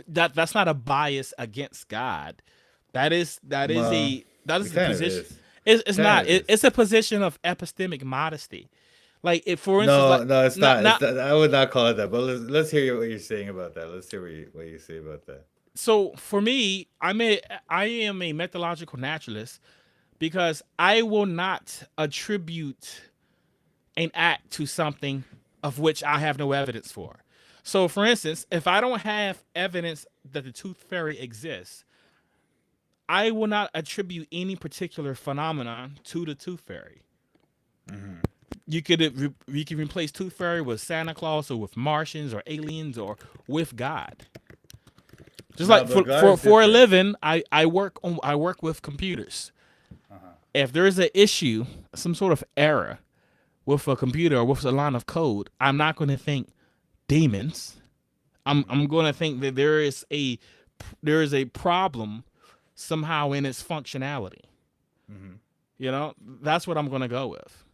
S1: that's not a bias against God.
S2: Well,
S1: That
S2: it
S1: is the
S2: kind of
S1: position.
S2: is.
S1: It's
S2: Kind
S1: not.
S2: of is.
S1: It's a position of epistemic modesty. Like, if, for instance,
S2: No,
S1: like
S2: no, it's
S1: not
S2: not. It's
S1: not
S2: not, I would not call it that. But let's hear what you're saying about that. Let's hear what you say about that.
S1: so for me, I am a methodological naturalist because I will not attribute an act to something of which I have no evidence for. So, for instance, if I don't have evidence that the tooth fairy exists, I will not attribute any particular phenomenon to the tooth fairy.
S2: Hmm.
S1: You can replace tooth fairy with Santa Claus or with Martians or aliens or with God. Just
S2: No,
S1: like
S2: but
S1: for
S2: God
S1: for,
S2: is
S1: for a
S2: different.
S1: living, I work with computers.
S2: Uh-huh.
S1: If there's an issue, some sort of error with a computer or with a line of code, I'm not going to think demons. I'm going to think that there is a problem somehow in its functionality.
S2: Hmm.
S1: You know, that's what I'm going to go with.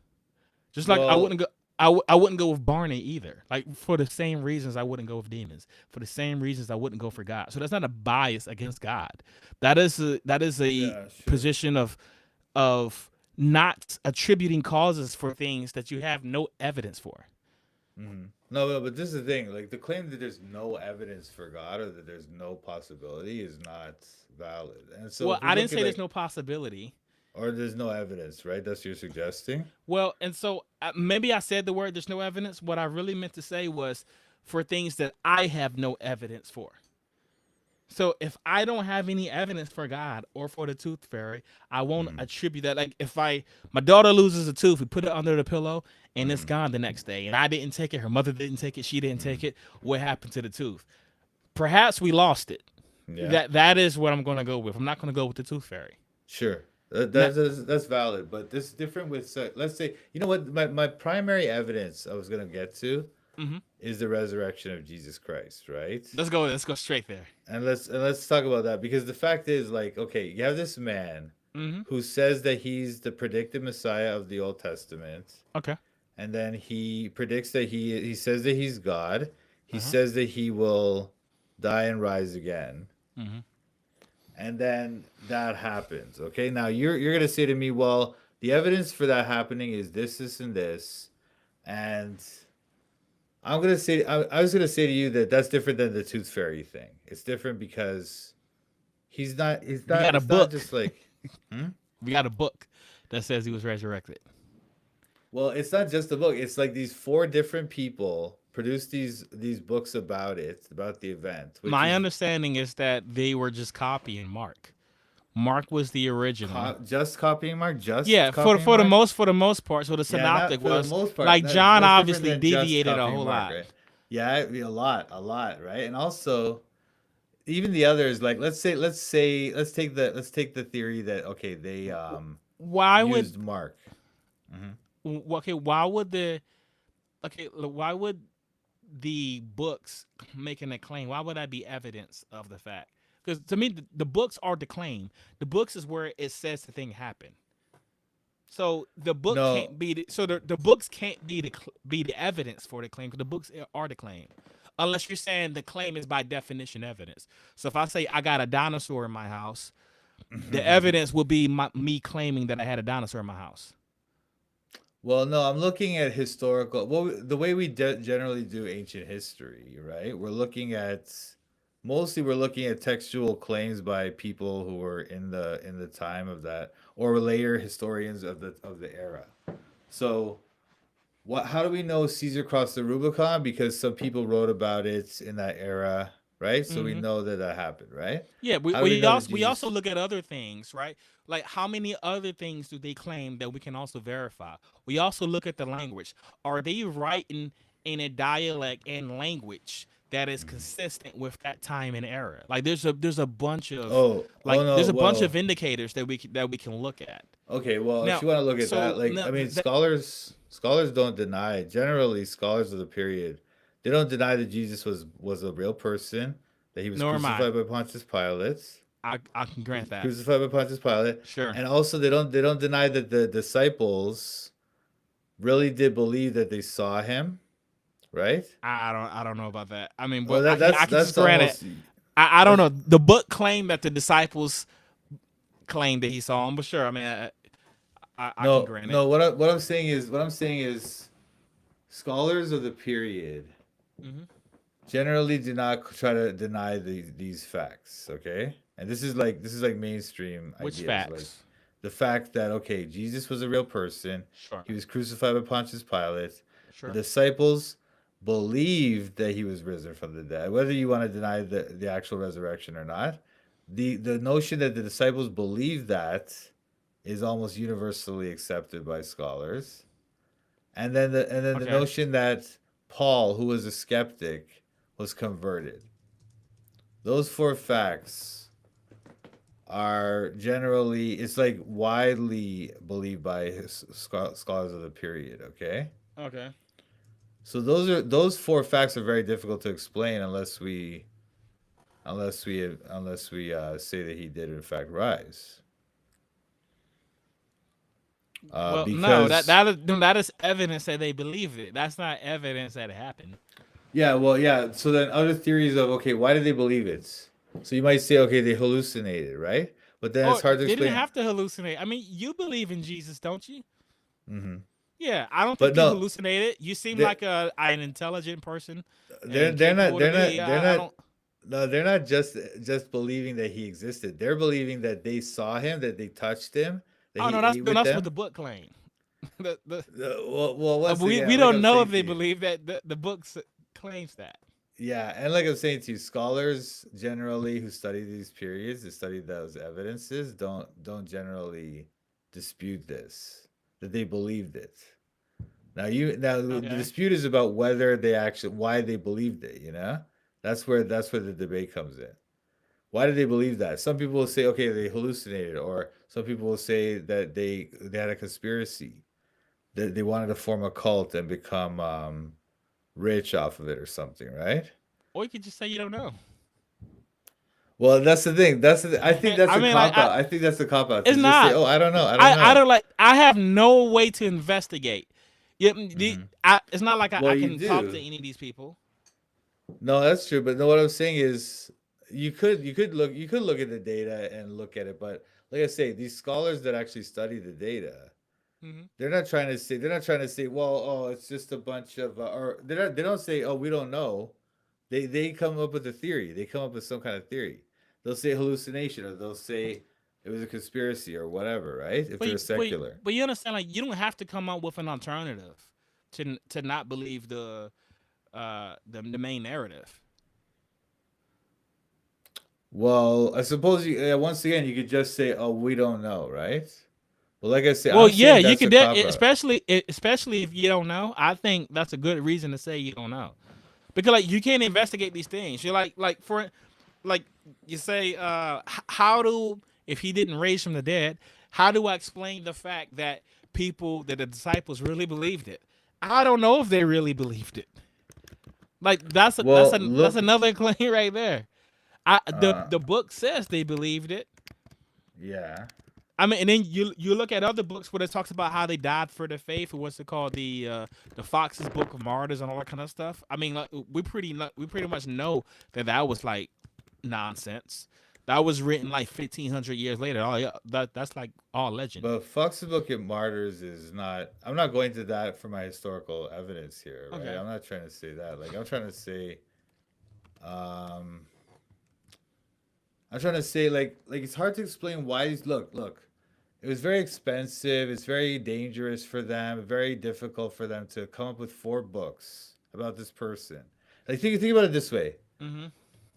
S1: Just like
S2: Well,
S1: I wouldn't go with Barney either. Like, for the same reasons I wouldn't go with demons. For the same reasons I wouldn't go for God. So that's not a bias against God. That is a
S2: yeah, sure.
S1: position of not attributing causes for things that you have no evidence for.
S2: Hmm. No, but this is the thing. Like the claim that there's no evidence for God or that there's no possibility is not valid. And so
S1: Well,
S2: if we
S1: I didn't
S2: look at
S1: say there's
S2: like,
S1: no possibility.
S2: or there's no evidence, right? That's what you're suggesting.
S1: Well, and so maybe I said the word "there's no evidence." What I really meant to say was for things that I have no evidence for. So if I don't have any evidence for God or for the tooth fairy, I won't
S2: Mm-hmm.
S1: attribute that. Like, if my daughter loses a tooth, we put it under the pillow and it's
S2: Mm-hmm.
S1: gone the next day, and I didn't take it, her mother didn't take it, she didn't
S2: Mm-hmm.
S1: take it. What happened to the tooth? Perhaps we lost it.
S2: Yeah.
S1: That is what I'm going to go with. I'm not going to go with the tooth fairy.
S2: Sure.
S1: Now,
S2: That's valid, but this is different with let's say, you know what, my primary evidence I was gonna get to
S1: mhm.
S2: is the resurrection of Jesus Christ, right?
S1: Let's go. Let's go straight there.
S2: And let's talk about that because the fact is, like, okay, you have this man
S1: Hmm.
S2: who says that he's the predicted Messiah of the Old Testament,
S1: Okay.
S2: and then he predicts that he says that he's God. He
S1: Uh-huh.
S2: says that he will die and rise again.
S1: Hmm.
S2: And then that happens. Okay, now you're gonna say to me, well, the evidence for that happening is this, and this, and I was gonna say to you that that's different than the tooth fairy thing. It's different because he's
S1: We
S2: not
S1: got a
S2: it's not
S1: book.
S2: just like, hmm?
S1: We got a book that says he was resurrected.
S2: Well, it's not just a book. It's like these four different people produced these books about it, about the event, which
S1: My
S2: is
S1: understanding is that they were just copying Mark. Mark was the original.
S2: just copying Mark,
S1: Yeah,
S2: just copying Mark.
S1: for the most part. So the
S2: Yeah, not
S1: synoptic
S2: for the
S1: was
S2: most part.
S1: like John
S2: That's different
S1: obviously
S2: than just
S1: deviated a
S2: copying
S1: whole
S2: Mark,
S1: lot.
S2: right? Yeah, a lot, right? And also, even the others, like let's take the theory that okay, they
S1: Why would
S2: used Mark. Hmm.
S1: okay? Why would why would the books making a claim? Why would that be evidence of the fact? Because to me, the books are the claim. The books is where it says the thing happened. So the book
S2: No,
S1: can't be the books can't be the evidence for the claim because the books are the claim, unless you're saying the claim is by definition evidence. So if I say I got a dinosaur in my house, the evidence will be me claiming that I had a dinosaur in my house.
S2: well, no, I'm looking at historical. Well, the way we generally do ancient history, right? We're looking at textual claims by people who were in the time of that, or later historians of the era. So, what? How do we know Caesar crossed the Rubicon? Because some people wrote about it in that era, right? So we
S1: Hmm.
S2: know that that happened, right?
S1: Yeah,
S2: How do we know that
S1: we also
S2: Jesus?
S1: look at other things, right? Like, how many other things do they claim that we can also verify? We also look at the language. Are they writing in a dialect and language that is consistent with that time and era? Like, there's a bunch of
S2: Oh no,
S1: there's a bunch of
S2: well,
S1: indicators that we can look at.
S2: okay, well, if
S1: Now,
S2: you want to look at that,
S1: so
S2: like,
S1: now
S2: I mean, scholars don't deny. Generally, scholars of the period, they don't deny that Jesus was a real person, that he was
S1: Nor am I.
S2: crucified by Pontius Pilate.
S1: I can grant that.
S2: Crucified by Pontius Pilate.
S1: Sure.
S2: And also they don't deny that the disciples really did believe that they saw him, right?
S1: I don't know about that. I mean,
S2: Well,
S1: but I can just
S2: that's
S1: grant it.
S2: almost
S1: I don't
S2: that's
S1: know. The book claimed that the disciples claimed that he saw him, but sure. I mean, I can
S2: no
S1: grant it.
S2: no. What I'm saying is scholars of the period
S1: Hmm.
S2: generally do not try to deny these facts. Okay, and this is like mainstream
S1: Which
S2: ideas, like
S1: facts?
S2: the fact that okay, Jesus was a real person.
S1: Sure.
S2: He was crucified by Pontius Pilate. The
S1: Sure.
S2: disciples believed that he was risen from the dead. Whether you want to deny the actual resurrection or not, the notion that the disciples believed that is almost universally accepted by scholars. And then the
S1: Okay.
S2: notion that Paul, who was a skeptic, was converted. Those four facts are generally, it's like widely believed by scholars of the period. Okay,
S1: Okay.
S2: so those four facts are very difficult to explain unless we say that he did in fact rise.
S1: Well, no,
S2: Because
S1: that is evidence that they believe it. That's not evidence that it happened.
S2: yeah, well, yeah. So then other theories of okay, why did they believe it? So you might say okay, they hallucinated, right? But then it's
S1: Or
S2: hard to
S1: they didn't
S2: explain.
S1: have to hallucinate. I mean, you believe in Jesus, don't you?
S2: Hmm.
S1: Yeah, I don't
S2: But
S1: think you
S2: no,
S1: hallucinated. You seem
S2: they
S1: like an intelligent person
S2: they're
S1: and
S2: they're not
S1: capable to
S2: they're
S1: be.
S2: not they're
S1: I
S2: not
S1: don't.
S2: no, they're not just believing that he existed. They're believing that they saw him, that they touched him, that
S1: Oh
S2: he
S1: no,
S2: ate with
S1: that's what
S2: them.
S1: the book claimed. the
S2: Well, once
S1: we
S2: again, like
S1: don't
S2: I'm
S1: know
S2: saying
S1: if
S2: to
S1: they
S2: you,
S1: believe that the book claims that.
S2: yeah, and like I'm saying to you, scholars generally who study these periods, who study those evidences, don't generally dispute this, that they believed it. Now the
S1: Okay.
S2: dispute is about whether they actually why they believed it, you know? That's where the debate comes in. Why did they believe that? Some people will say, okay, they hallucinated, or some people will say that they had a conspiracy, that they wanted to form a cult and become rich off of it or something, right?
S1: Or you could just say you don't know.
S2: Well, that's the thing. I think that's
S1: I
S2: a
S1: mean, like,
S2: cop out. I think that's a cop out to
S1: it's
S2: just say,
S1: not.
S2: "Oh, I don't know. I don't
S1: I
S2: know."
S1: don't like. I have no way to investigate. Yeah,
S2: Hmm.
S1: it's not like
S2: Well,
S1: I
S2: you
S1: can talk to
S2: do.
S1: any of these people.
S2: No, that's true. But no, what I'm saying is, you could look at the data and look at it. But like I say, these scholars that actually study the data,
S1: Hmm.
S2: they're not trying to say, well, oh, it's just a bunch of, or they don't say, oh, we don't know. They come up with a theory. They come up with some kind of theory. They'll say hallucination, or they'll say it was a conspiracy, or whatever, right? If
S1: But
S2: they're secular.
S1: but you understand, like, you don't have to come up with an alternative to not believe the main narrative.
S2: Well, I suppose once again you could just say, "Oh, we don't know," right? Well, like I say,
S1: Well,
S2: I'm
S1: yeah,
S2: saying
S1: you
S2: that's
S1: can,
S2: a cop out.
S1: especially if you don't know. I think that's a good reason to say you don't know, because like you can't investigate these things. You're like you say, how do if he didn't raise from the dead? How do I explain the fact that the disciples really believed it? I don't know if they really believed it. Like
S2: Well,
S1: that's
S2: look,
S1: another claim right there.
S2: uh,
S1: The book says they believed it.
S2: yeah.
S1: I mean, and then you look at other books where it talks about how they died for their faith, or what's it called, the Fox's Book of Martyrs and all that kind of stuff. I mean, like, we pretty much know that was like nonsense. That was written like 1,500 years later. Oh yeah, that's like all legend.
S2: But Fox's Book of Martyrs is not. I'm not going to that for my historical evidence here, right?
S1: Okay.
S2: I'm not trying to say that. Like um, I'm trying to say like it's hard to explain why these. Look. It was very expensive. It's very dangerous for them. Very difficult for them to come up with four books about this person. Like think about it this way.
S1: Mm-hmm.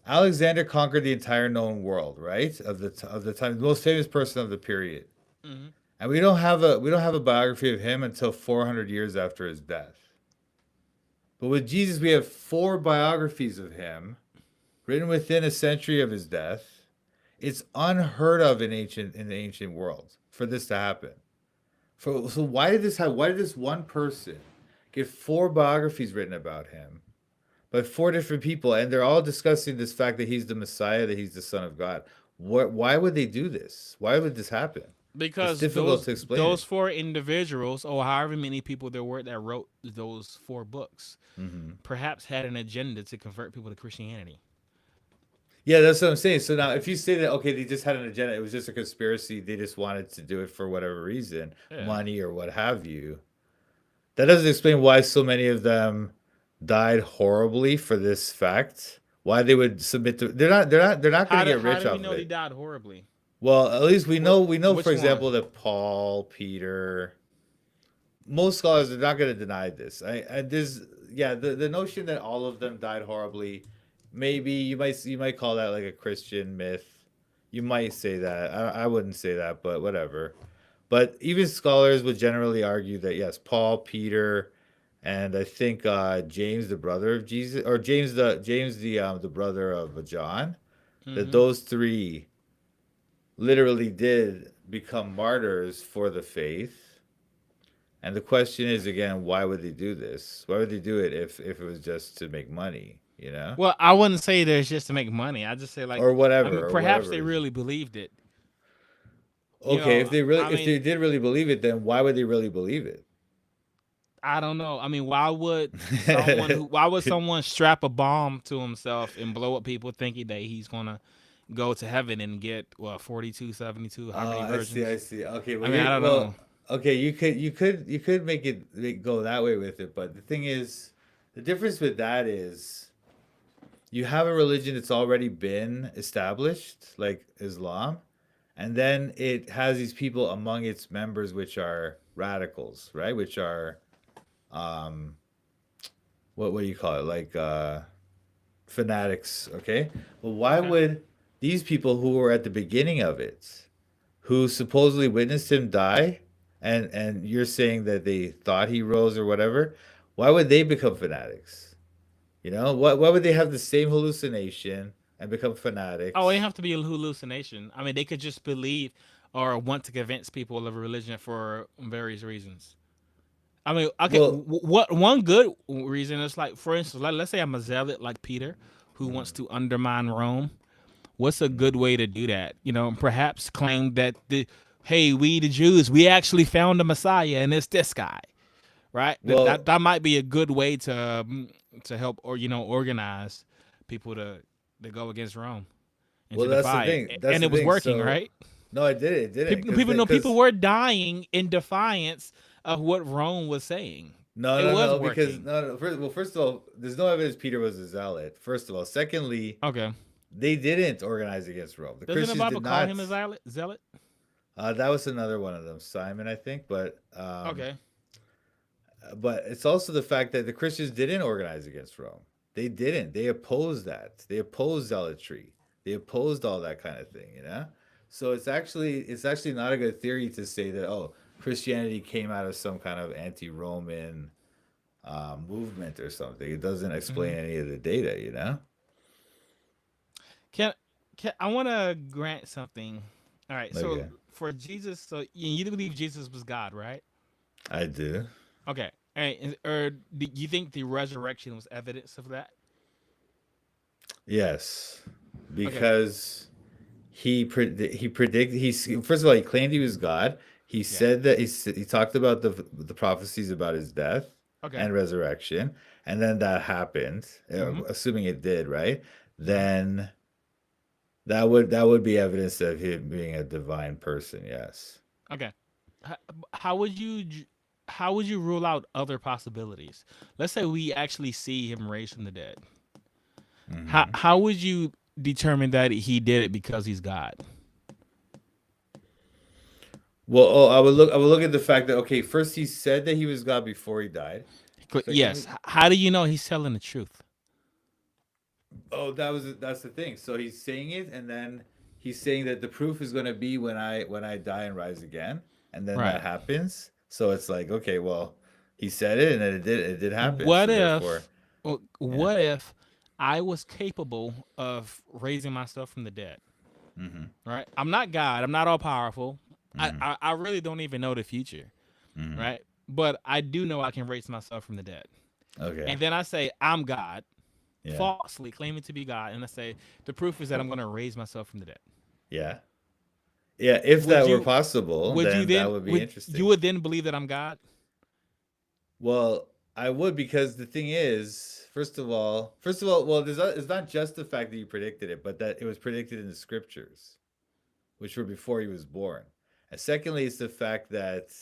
S2: Alexander conquered the entire known world, right? Of the time, the most famous person of the period.
S1: Mm-hmm.
S2: And we don't have a biography of him until 400 years after his death. But with Jesus, we have four biographies of him written within a century of his death. It's unheard of in the ancient world for this to happen. So why did this one person get four biographies written about him by four different people, and they're all discussing this fact that he's the Messiah, that he's the Son of God. What? Why would they do this? Why would this happen? It's
S1: Because
S2: difficult to explain
S1: those
S2: it.
S1: four individuals, or however many people there were that wrote those four books,
S2: Hmm.
S1: perhaps had an agenda to convert people to Christianity.
S2: Yeah, that's what I'm saying. So now, if you say that, okay, they just had an agenda, it was just a conspiracy, they just wanted to do it for whatever reason,
S1: Yeah.
S2: money or what have you. That doesn't explain why so many of them died horribly for this fact. Why they would submit to? They're not going to get
S1: How
S2: rich
S1: do we
S2: off of
S1: know they
S2: it.
S1: died horribly?
S2: Well, at least we know for
S1: Which one?
S2: example that Paul, Peter, most scholars are not going to deny this. I there's yeah the notion that all of them died horribly, maybe you might call that like a Christian myth. You might say that. I wouldn't say that, but whatever. But even scholars would generally argue that yes, Paul, Peter, and I think James, the brother of Jesus, or James the brother of John, that
S1: Hmm.
S2: those three literally did become martyrs for the faith. And the question is again, why would they do this? Why would they do it if it was just to make money, you know?
S1: Well, I wouldn't say that it's just to make money. I just say like,
S2: Or
S1: I mean,
S2: whatever, or
S1: perhaps
S2: whatever
S1: they
S2: reason.
S1: really believed it. You
S2: Okay,
S1: know,
S2: if they really
S1: I
S2: if they
S1: mean,
S2: did really believe it, then why would they really believe it?
S1: I don't know. I mean, why would someone strap a bomb to himself and blow up people thinking that he's gonna go to heaven and get what 42, 72, how
S2: Oh,
S1: many
S2: I see, I
S1: virgins?
S2: see. Okay,
S1: I
S2: well,
S1: mean, I don't know.
S2: okay, you could go that way with it, but the thing is, the difference with that is you have a religion that's already been established, like Islam, and then it has these people among its members which are radicals, right? Which are um, what do you call it? Like fanatics, okay? Well, why
S1: Okay.
S2: would these people who were at the beginning of it, who supposedly witnessed him die, and you're saying that they thought he rose or whatever, why would they become fanatics? Why would they have the same hallucination and become
S1: Oh, it
S2: fanatics?
S1: didn't have to be a hallucination. I mean, they could just believe or want to convince people of a religion for various reasons. I mean, okay,
S2: Well,
S1: what one good reason is like, for instance, let's say I'm a zealot like Peter, who wants
S2: mm,
S1: to undermine Rome. What's a good way to do that? You know, perhaps claim that hey, we the Jews, we actually found the Messiah, and it's this guy, right?
S2: well,
S1: That might be a good way to help or organize people to go against Rome and to
S2: that's the
S1: defy
S2: thing.
S1: it.
S2: That's
S1: And
S2: the
S1: it was
S2: thing.
S1: working,
S2: So
S1: right?
S2: no, I did it. It didn't
S1: People know people
S2: because
S1: were dying in defiance of what Rome was saying.
S2: no,
S1: It
S2: no,
S1: was
S2: no, because
S1: working.
S2: no, no. First of all, there's no evidence Peter was a zealot. First of all, secondly,
S1: Okay.
S2: they didn't organize against Rome. The
S1: Doesn't the
S2: Christians
S1: Bible
S2: did
S1: call
S2: not.
S1: him a zealot? Zealot?
S2: That was another one of them, Simon, I think.
S1: Okay.
S2: But it's also the fact that the Christians didn't organize against Rome. They didn't. They opposed that. They opposed zealotry. They opposed all that kind of thing. So it's actually not a good theory to say that Christianity came out of some kind of anti-Roman movement or something. It doesn't explain
S1: Hmm.
S2: any of the data.
S1: Can I want to grant something? All right. So
S2: Okay,
S1: for Jesus, so you believe Jesus was God, right?
S2: I do.
S1: Okay. All right. Or do you think the resurrection was evidence of that?
S2: Yes,
S1: Okay.
S2: because he predicted he's first of all he claimed he was God. He
S1: Yeah.
S2: said that he talked about the prophecies about his death
S1: Okay.
S2: and resurrection, and then that happened.
S1: Hmm.
S2: Assuming it did, right?
S1: Hmm.
S2: Then that would be evidence of him being a divine person. Yes.
S1: Okay. H- How would how would you rule out other possibilities? Let's say we actually see him raised from the dead.
S2: Hmm.
S1: How would you determine that he did it because he's God?
S2: Well, I would look at the fact that okay, first he said that he was God before he died.
S1: Yes.
S2: Secondly,
S1: How do you know he's telling the truth?
S2: oh, that's the thing. So he's saying it, and then he's saying that the proof is going to be when I die and rise again, and then that
S1: Right.
S2: happens. So it's like, okay, well, he said it, and then it did happen.
S1: What
S2: So therefore,
S1: if, well,
S2: yeah.
S1: what if I was capable of raising myself from the dead?
S2: Mm-hmm.
S1: Right. I'm not God. I'm not all powerful.
S2: Mm-hmm.
S1: I really don't even know the future.
S2: Mm-hmm.
S1: Right. But I do know I can raise myself from the dead.
S2: Okay.
S1: And then I say I'm God.
S3: Yeah.
S1: falsely claiming to be God, and I say the proof is that I'm going to raise myself from the dead.
S3: Yeah. Yeah. If
S1: Would
S3: that were
S1: you
S3: possible,
S1: would you
S3: then that
S1: then
S3: would be
S1: would
S3: interesting.
S1: you would then believe that I'm God?
S3: Well, I would, because the thing is, well, it's not just the fact that you predicted it, but that it was predicted in the scriptures, which were before he was born. And secondly, it's the fact that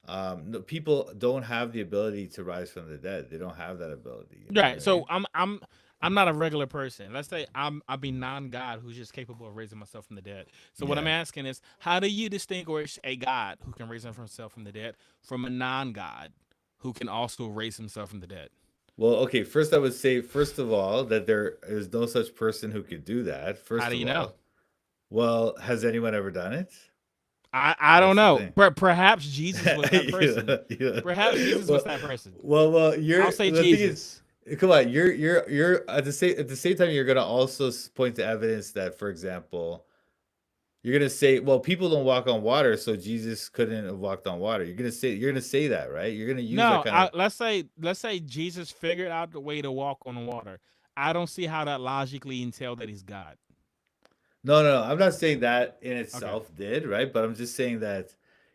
S3: no, people don't have the ability to rise from the dead. They don't have that ability. You know
S1: Right.
S3: what I
S1: So
S3: mean?
S1: I'm not a regular person. Let's say I'm a non-God who's just capable of raising myself from the dead. So what I'm
S3: Yeah.
S1: asking is, how do you distinguish a God who can raise himself from the dead from a non-God who can also raise himself from the dead?
S3: Well, okay. First, I would say, first of all, that there is no such person who could do that.
S1: How
S3: First
S1: do
S3: of
S1: you know?
S3: all, well, has anyone ever done it?
S1: I don't
S3: That's the
S1: know.
S3: thing.
S1: Perhaps Jesus was that person.
S3: Yeah.
S1: Perhaps Jesus was that person.
S3: Well,
S1: I'll say
S3: the thing is,
S1: Jesus.
S3: come on, you're at the same time, you're gonna also point to evidence that, for example, you're gonna say, well, people don't walk on water, so Jesus couldn't have walked on water. You're gonna say that, right? You're gonna use that
S1: No,
S3: kind of.
S1: let's say Jesus figured out the way to walk on water. I don't see how that logically entail that he's God.
S3: No. I'm not saying that in
S1: Okay.
S3: itself did, right? But I'm just saying that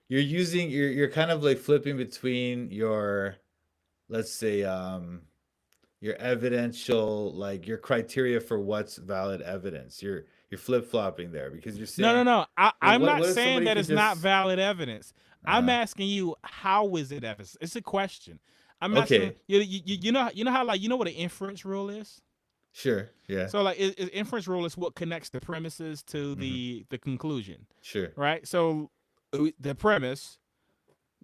S3: you're kind of like flipping between your, let's say, your evidential, like your criteria for what's valid evidence. You're flip-flopping there, because you're saying,
S1: No.
S3: well,
S1: I'm not
S3: what if
S1: saying
S3: somebody
S1: that
S3: could
S1: it's not
S3: just
S1: valid evidence. I'm
S3: uh
S1: asking you, how is it evidence? It's a question. I'm asking
S3: okay,
S1: you know how, like, you know what an inference rule is?
S3: sure, yeah,
S1: So like inference rule is what connects the premises to
S3: hmm,
S1: the conclusion,
S3: sure,
S1: right? So the premise,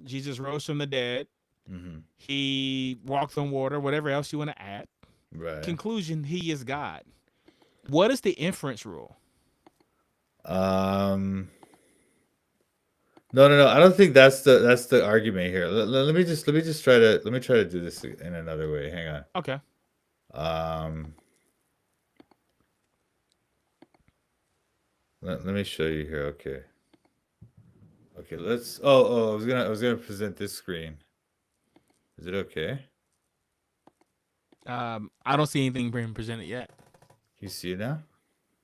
S1: Jesus rose from the dead,
S3: hmm,
S1: he walked on water, whatever else you want to add.
S3: right.
S1: Conclusion, he is God. What is the inference rule?
S3: um no, I don't think that's the argument here. Let me try to do this in another way. Hang on.
S1: Okay.
S3: um let me show you here. Okay, let's, I was gonna present this screen. Is it okay?
S1: I don't see anything being presented yet.
S3: You see it now?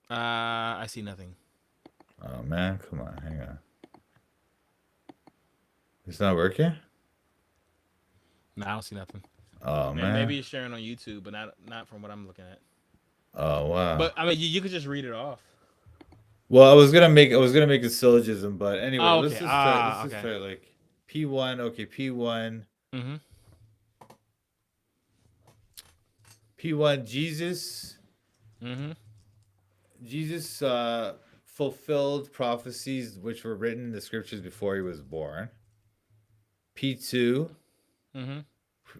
S1: I see nothing.
S3: Oh man, come on, hang on. It's not working?
S1: No, I don't see nothing.
S3: Oh
S1: Maybe
S3: man.
S1: it's sharing on YouTube, but not from what I'm looking at.
S3: Oh wow.
S1: But I mean, you could just read it off.
S3: Well, I was gonna make a syllogism, but anyway,
S1: Oh, okay.
S3: let's just
S1: Okay.
S3: try like P1, okay, P1.
S1: Mm-hmm.
S3: P1,
S1: Mm-hmm.
S3: Jesus fulfilled prophecies which were written in the scriptures before he was born. P2,
S1: Mm-hmm.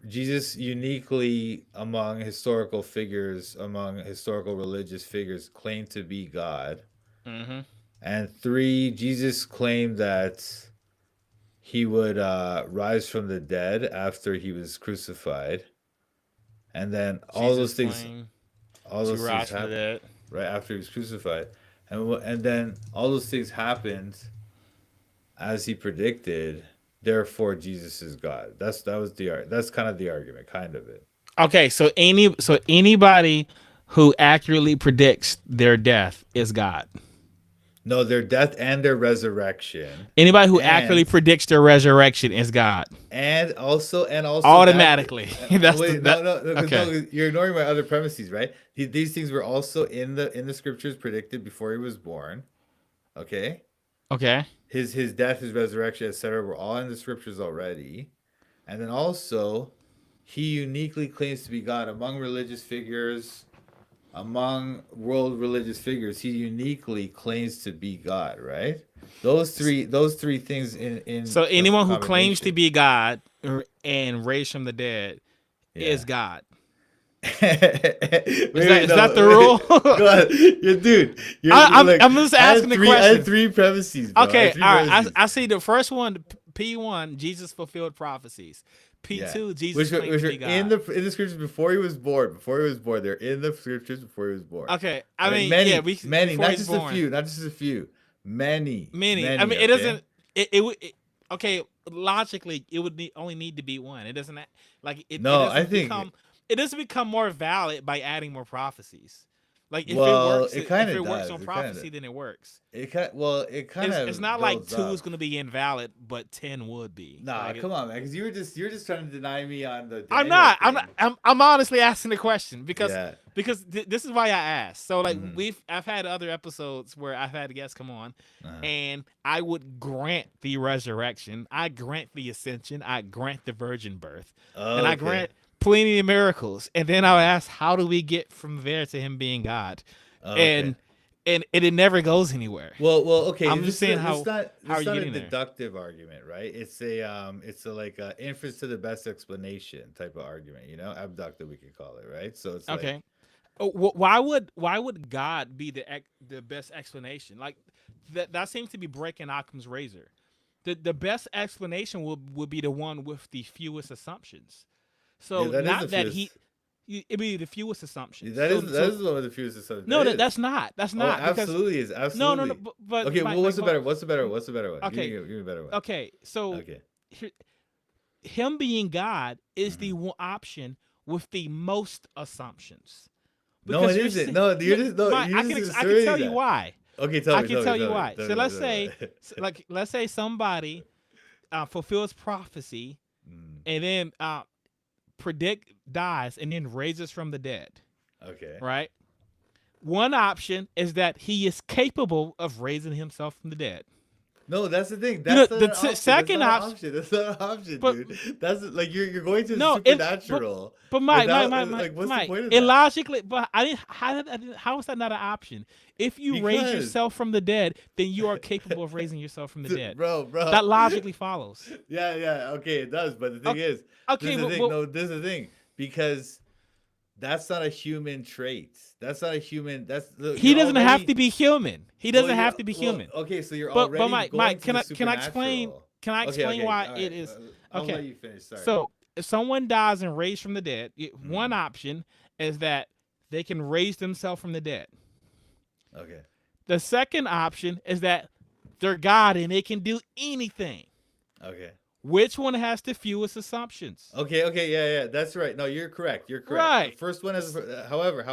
S3: Jesus uniquely among historical figures, among historical religious figures, claimed to be God.
S1: Mm-hmm.
S3: And 3, Jesus claimed that he would rise from the dead after he was crucified. And then
S1: Jesus claimed
S3: all
S1: to
S3: those things
S1: rise from the
S3: happened
S1: dead.
S3: right after he was crucified. And then all those things happened as he predicted. Therefore, Jesus is God. That's kind of the argument, kind of it.
S1: Okay, so anybody who accurately predicts their death is God.
S3: No, their death and their resurrection,
S1: Anybody who accurately
S3: and
S1: predicts their resurrection is God.
S3: and also
S1: Automatically. That's
S3: wait,
S1: that.
S3: no, 'cause
S1: Okay.
S3: no, you're ignoring my other premises, right? These things were also in the scriptures predicted before he was born. Okay,
S1: Okay.
S3: his death, his resurrection, etc., were all in the scriptures already. And then also, he uniquely claims to be God among religious figures, among world religious figures. He uniquely claims to be God, right? Those three things in
S1: So
S3: the
S1: anyone who claims to
S3: combination.
S1: be God and raised from the dead is
S3: Yeah.
S1: God.
S3: Wait,
S1: Is that
S3: no,
S1: the
S3: wait.
S1: rule?
S3: Go on, dude. You're
S1: I'm
S3: like,
S1: I'm just asking the
S3: I had
S1: question.
S3: three premises, bro. I had
S1: Okay,
S3: three
S1: all right.
S3: premises.
S1: I see the first one. P1, Jesus fulfilled prophecies.
S3: Yeah,
S1: P2, Jesus claimed
S3: which
S1: to
S3: are
S1: be God.
S3: in the scriptures before he was born. Before he was born, they're in the scriptures before he was born.
S1: Okay, I
S3: Right?
S1: mean, yeah,
S3: Many,
S1: before
S3: not
S1: he's
S3: just a
S1: born.
S3: few, not just a few. Many,
S1: Many. I
S3: many.
S1: mean, it
S3: Okay.
S1: doesn't. Okay. Logically, it would only need to be one. It doesn't like it. It
S3: No, I
S1: doesn't
S3: think
S1: become. it doesn't become more valid by adding more prophecies. Like if
S3: Well,
S1: it
S3: it kind
S1: if
S3: of
S1: it works
S3: does.
S1: on
S3: It kind
S1: prophecy,
S3: of
S1: then it works.
S3: it kind
S1: It's
S3: of
S1: not like
S3: builds
S1: 2 is
S3: up.
S1: going to be invalid, but 10 would be.
S3: Nah,
S1: Like
S3: come on, man, because you're just trying to deny me on the
S1: I'm
S3: Daniel
S1: not.
S3: thing.
S1: I'm honestly asking the question because
S3: Yeah.
S1: this is why I asked. So like
S3: Mhm.
S1: I've had other episodes where I've had guests come on,
S3: Uh-huh.
S1: and I would grant the resurrection, I grant the ascension, I grant the virgin birth, and I
S3: Okay.
S1: grant plenty of miracles, and then I would ask, how do we get from there to him being God?
S3: Okay.
S1: And it never goes anywhere.
S3: Well, okay.
S1: I'm just saying
S3: This
S1: how are you
S3: not a
S1: getting there?
S3: deductive argument, right? It's a like a inference to the best explanation type of argument, you know, abductive we could call it, right? So it's like,
S1: Okay. Why would God be the best explanation? Like that seems to be breaking Occam's razor. The best explanation would be the one with the fewest assumptions. So
S3: yeah, that is the
S1: not that
S3: fewest.
S1: it'd be the fewest assumptions.
S3: That
S1: So,
S3: is one of the fewest assumptions.
S1: no,
S3: That is.
S1: that's
S3: Oh,
S1: not because
S3: absolutely is.
S1: no,
S3: Absolutely.
S1: but
S3: Okay,
S1: my,
S3: well,
S1: my,
S3: what's the better one? What's the better one?
S1: okay,
S3: Give me a better one.
S1: okay. So
S3: Okay.
S1: here, him being God is
S3: Mhm.
S1: the one option with the most assumptions.
S3: No, it
S1: you're
S3: isn't.
S1: sa-
S3: No, you're just no.
S1: Mike,
S3: You're
S1: I
S3: just
S1: can
S3: asserting
S1: tell you
S3: that.
S1: why.
S3: Okay, tell
S1: I
S3: me.
S1: can tell you why.
S3: Tell
S1: So
S3: me,
S1: let's
S3: tell me.
S1: say, let's say somebody fulfills prophecy
S3: Mm,
S1: and then predict dies and then raises from the dead.
S3: okay.
S1: Right. One option is that he is capable of raising himself from the dead.
S3: No, that's the thing.
S1: You know,
S3: That's not
S1: the
S3: an option.
S1: second
S3: That's not an
S1: option-
S3: option. That's not an option,
S1: But-
S3: dude. That's like you're going to
S1: No,
S3: supernatural.
S1: But Mike,
S3: like, what's
S1: Mike,
S3: the point of
S1: it
S3: that?
S1: logically, but how is that not an option? If you raise
S3: Because-
S1: yourself from the dead, then you are capable of raising yourself from the dead.
S3: Bro.
S1: That logically follows.
S3: Yeah. Okay, it does. But the thing is,
S1: Okay,
S3: this is the thing.
S1: well,
S3: No, this is the thing because that's not a human trait. That's not a human.
S1: he doesn't have to be human. He doesn't
S3: Well,
S1: have to be human.
S3: Okay, so you're
S1: But
S3: already
S1: Mike,
S3: going to
S1: can
S3: the
S1: I explain?
S3: supernatural.
S1: Can I explain
S3: Okay,
S1: why
S3: all
S1: it
S3: right,
S1: is?
S3: I'll
S1: okay.
S3: let you finish. Sorry.
S1: So if someone dies and raised from the dead,
S3: Mm.
S1: one option is that they can raise themselves from the dead.
S3: Okay.
S1: The second option is that they're God and they can do anything.
S3: Okay.
S1: Which one has the fewest assumptions?
S3: Okay, yeah, that's right. No, you're correct. You're correct.
S1: Right.
S3: The first one is, however.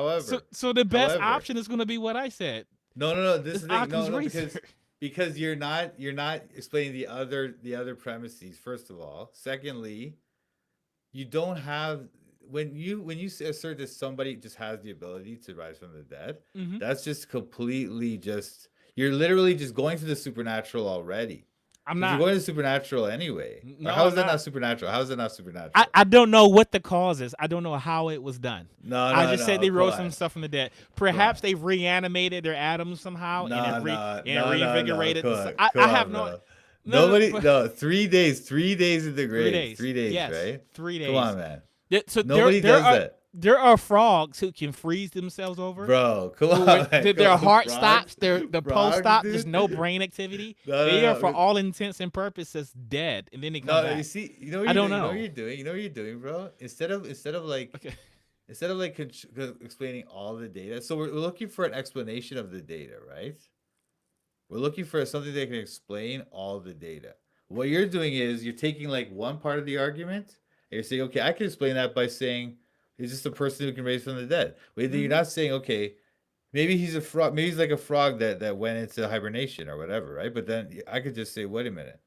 S1: So the best
S3: However-
S1: option is going to be what I said.
S3: No. This is the thing.
S1: Occam's
S3: No,
S1: razor.
S3: because you're not explaining the other premises. First of all, secondly, you don't have when you assert that somebody just has the ability to rise from the dead.
S1: Mhm.
S3: That's just completely just you're literally just going to the supernatural already.
S1: I'm
S3: You're
S1: not.
S3: going to supernatural anyway.
S1: No,
S3: Or how is
S1: I'm
S3: that
S1: not.
S3: not supernatural? How is that not supernatural?
S1: I don't know what the cause is. I don't know how it was done.
S3: no,
S1: I just said they
S3: come
S1: rose
S3: on.
S1: some stuff from the dead. Perhaps they reanimated their atoms somehow and reinvigorated.
S3: Come
S1: the-
S3: on,
S1: I
S3: come
S1: have
S3: on,
S1: no.
S3: bro.
S1: No,
S3: Nobody.
S1: but-
S3: No, 3 days. 3 days in the grave. 3 days.
S1: Yes,
S3: Right.
S1: 3 days.
S3: Come on, man.
S1: So
S3: Nobody
S1: there
S3: does
S1: are,
S3: that.
S1: There are frogs who can freeze themselves over.
S3: Bro, come on.
S1: Where
S3: man.
S1: their
S3: Come
S1: heart
S3: on,
S1: stops, the pulse
S3: Frogs,
S1: stops,
S3: dude.
S1: there's no brain activity.
S3: No,
S1: They are,
S3: no.
S1: for all intents and purposes, dead, and then they come
S3: No,
S1: back.
S3: you see, you know what
S1: I
S3: you're
S1: don't
S3: doing? You know
S1: know.
S3: what you're doing? You know what you're doing, bro? Instead of like
S1: Okay.
S3: explaining all the data, so we're looking for an explanation of the data, right? We're looking for something that can explain all the data. What you're doing is you're taking like one part of the argument and you're saying, okay, I can explain that by saying he's just a person who can raise from the dead. Wait, you're not saying, okay, maybe he's a frog, maybe he's like a frog that went into hibernation or whatever, right? But then I could just say, wait a minute.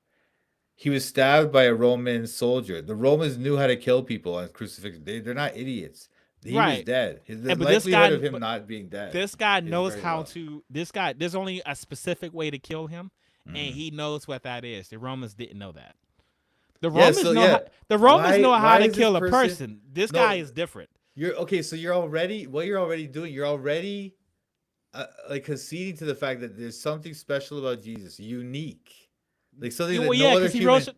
S3: He was stabbed by a Roman soldier. The Romans knew how to kill people on crucifixion. They're not idiots. He was
S1: Right.
S3: dead. The
S1: Yeah, but this
S3: likelihood
S1: guy-
S3: of him
S1: but
S3: not being dead.
S1: This guy knows
S3: very
S1: how
S3: low.
S1: to. This guy, there's only a specific way to kill him,
S3: Mhm.
S1: and he knows what that is. The Romans didn't know that. The
S3: Yeah,
S1: Romans
S3: so,
S1: know.
S3: yeah.
S1: How, the Romans
S3: Why-
S1: know how
S3: why
S1: to
S3: is this
S1: kill a
S3: person-
S1: person. This
S3: No.
S1: guy is different.
S3: You're okay, so you're already what you're already doing. You're already like conceding to the fact that there's something special about Jesus, unique, like something
S1: Yeah,
S3: that
S1: well,
S3: no
S1: yeah,
S3: other
S1: because he
S3: human.
S1: rose.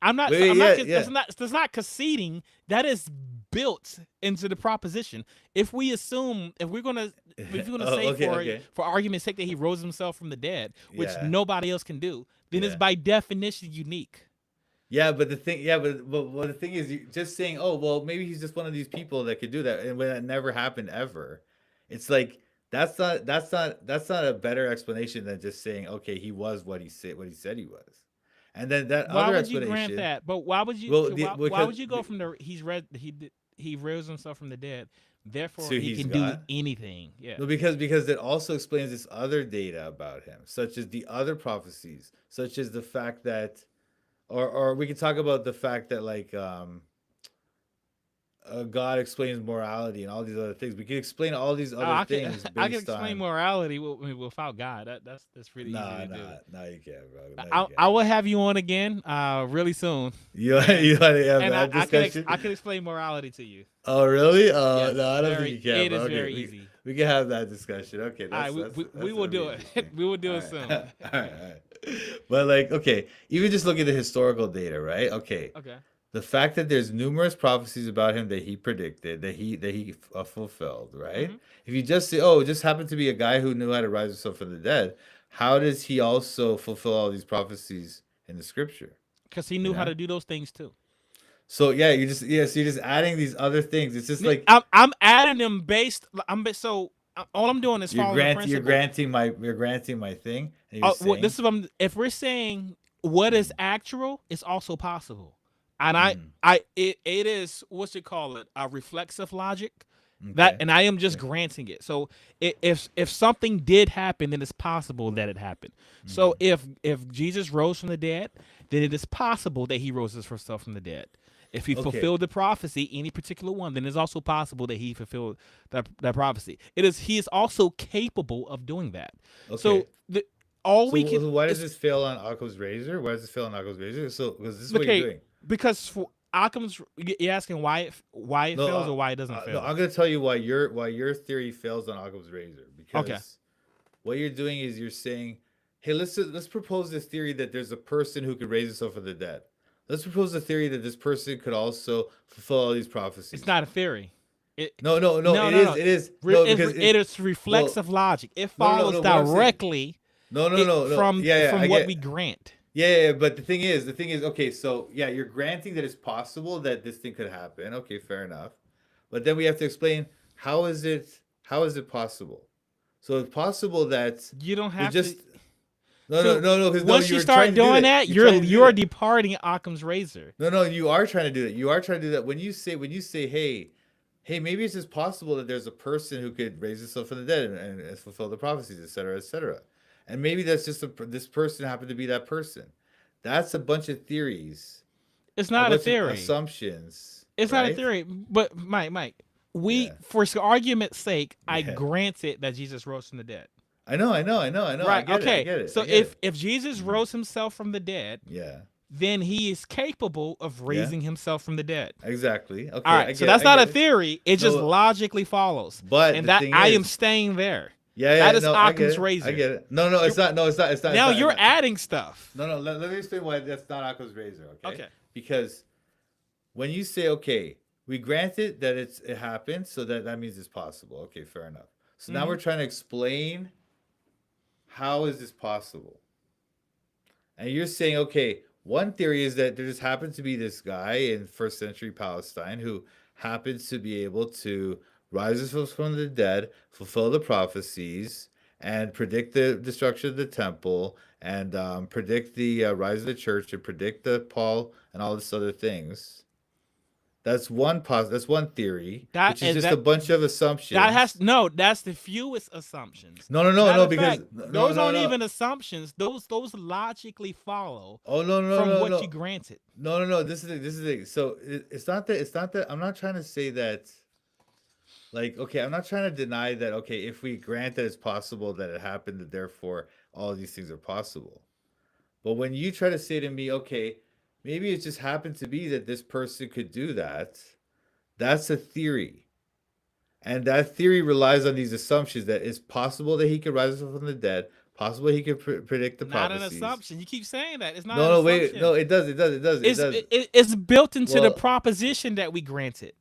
S1: I'm not.
S3: Wait,
S1: I'm not.
S3: yeah.
S1: That's not conceding. That is built into the proposition. If we assume, if we're gonna
S3: Oh,
S1: say
S3: okay.
S1: for argument's sake that he rose himself from the dead, which
S3: Yeah.
S1: nobody else can do, then it's
S3: Yeah.
S1: by definition unique.
S3: Yeah, but the thing, but the thing is, you just saying, oh well, maybe he's just one of these people that could do that, and when that never happened ever, it's like that's not a better explanation than just saying, okay, he was what he said he was, and then that
S1: Why
S3: other
S1: would you
S3: explanation.
S1: grant that? But why would you?
S3: Well,
S1: why
S3: because
S1: would you go from the he's read he did, he rose himself from the dead, therefore
S3: So
S1: he
S3: he's
S1: can do
S3: God?
S1: anything. Yeah.
S3: No, because it also explains this other data about him, such as the other prophecies, such as the fact that, or we could talk about the fact that like God explains morality and all these other things. We can explain all these other
S1: I can
S3: things
S1: I can
S3: based
S1: explain
S3: on.
S1: morality without God. That's really easy
S3: Nah,
S1: to do.
S3: nah, you can't, bro. No, you
S1: I
S3: can't.
S1: will have you on again really soon,
S3: You
S1: and
S3: you want to have
S1: and
S3: that discussion?
S1: I can explain morality to you.
S3: Oh, really?
S1: Yes,
S3: No, I don't think
S1: very
S3: you can.
S1: it
S3: But
S1: is
S3: okay,
S1: very easy.
S3: we can have that discussion. Okay,
S1: All right, we will do it.
S3: interesting.
S1: We will do
S3: All
S1: it
S3: right,
S1: soon.
S3: all right, all right. But like, okay, even just look at the historical data, right? Okay,
S1: Okay.
S3: the fact that there's numerous prophecies about him that he predicted, that he fulfilled, right?
S1: hmm
S3: If you just say, oh, it just happened to be a guy who knew how to rise himself from the dead, how does he also fulfill all these prophecies in the scripture?
S1: Because he
S3: You
S1: knew how
S3: know?
S1: to do those things too.
S3: So yeah, so you're just adding these other things. It's just like
S1: I'm adding them based. So all I'm doing is following the
S3: you're
S1: principle.
S3: granting my thing, and you're
S1: Well,
S3: saying,
S1: if we're saying what is actual, it's also possible, and
S3: mm,
S1: it is what you call it, a reflexive logic. That
S3: okay,
S1: and I am just
S3: okay,
S1: granting it. So if something did happen, then it's possible that it happened. So
S3: mm,
S1: if Jesus rose from the dead, then it is possible that he rose himself from the dead. If he
S3: okay,
S1: fulfilled the prophecy, any particular one, then it's also possible that he fulfilled that prophecy. He is also capable of doing that.
S3: okay.
S1: So all
S3: So,
S1: we can
S3: so why does
S1: is
S3: this fail on Occam's razor? Why does this fail on Occam's razor? So because this is what you're
S1: okay
S3: doing.
S1: because for Occam's, you're asking why it
S3: No,
S1: fails or why it doesn't
S3: no,
S1: fail.
S3: I'm gonna tell you why your theory fails on Occam's razor.
S1: Okay.
S3: Because what you're doing is you're saying, hey, let's propose this theory that there's a person who could raise himself from the dead. Let's propose the theory that this person could also fulfill all these
S1: It's
S3: prophecies.
S1: not a theory. It
S3: No,
S1: no
S3: it
S1: no
S3: is,
S1: no.
S3: it is. No, because
S1: It is
S3: well,
S1: reflexive logic. It
S3: no.
S1: follows
S3: What I'm saying,
S1: directly
S3: no. Yeah, I
S1: from what we
S3: get.
S1: grant.
S3: Yeah. But the thing is, okay. So yeah, you're granting that it's possible that this thing could happen. Okay, fair enough. But then we have to explain how is it possible? So it's possible that
S1: You don't
S3: we
S1: have to.
S3: just
S1: So
S3: no, because no,
S1: once
S3: you
S1: you
S3: were trying
S1: start
S3: to do
S1: doing
S3: that.
S1: that,
S3: You're trying to do
S1: you're
S3: that.
S1: departing Occam's razor.
S3: No, you are trying to do that. You are trying to do that. When you say, hey, maybe it's just possible that there's a person who could raise himself from the dead and fulfill the prophecies, etc., etc. And maybe that's just this person happened to be that person. That's a bunch of theories,
S1: It's
S3: a
S1: not a
S3: bunch of
S1: theory.
S3: assumptions,
S1: It's not a
S3: right?
S1: theory. But Mike,
S3: Yeah,
S1: for argument's sake, I
S3: yeah.
S1: granted that Jesus rose from the dead.
S3: I know. I
S1: Right.
S3: get it. I
S1: Okay.
S3: get it.
S1: So
S3: I get it.
S1: if Jesus
S3: Mhm.
S1: rose himself from the dead,
S3: Yeah,
S1: then he is capable of
S3: yeah.
S1: raising himself from the dead.
S3: Exactly.
S1: All
S3: Okay,
S1: right. So that's
S3: I
S1: not
S3: get
S1: a
S3: it.
S1: theory. It just
S3: No,
S1: logically follows.
S3: but
S1: And
S3: the
S1: that
S3: thing
S1: I am
S3: is,
S1: staying there.
S3: yeah,
S1: That is
S3: no, I get
S1: Occam's
S3: it. I
S1: razor.
S3: get it. No, it's
S1: You
S3: not. No, it's not. It's not.
S1: Now
S3: It's
S1: you're
S3: not.
S1: adding stuff.
S3: No. Let me explain why that's not Occam's razor. Okay.
S1: Okay.
S3: Because when you say, okay, we granted that it happened, so that means it's possible. Okay, fair enough. So now
S1: Mhm.
S3: we're trying to explain how is this possible, and you're saying, okay, one theory is that there just happens to be this guy in first century Palestine who happens to be able to rise himself from the dead, fulfill the prophecies, and predict the destruction of the temple, and predict the rise of the church, and predict the Paul and all this other things. That's that's one theory,
S1: That
S3: which is
S1: is
S3: just a
S1: that
S3: bunch of assumptions.
S1: that's the fewest assumptions.
S3: No,
S1: Matter of
S3: because
S1: fact, those aren't
S3: no.
S1: even assumptions. Those logically follow
S3: Oh
S1: from what you
S3: no.
S1: granted.
S3: No. This is the thing. So it's not that I'm not trying to say that. Like, okay, I'm not trying to deny that. Okay, if we grant that it's possible that it happened, that therefore all of these things are possible. But when you try to say to me, okay, maybe it just happened to be that this person could do that, that's a theory. And that theory relies on these assumptions that it's possible that he could rise from the dead, possible he could predict the
S1: Not an
S3: prophecies.
S1: assumption. You keep saying that. It's not
S3: No,
S1: an
S3: no,
S1: assumption.
S3: wait, no, it does.
S1: It's built into the
S3: Well,
S1: proposition that we granted.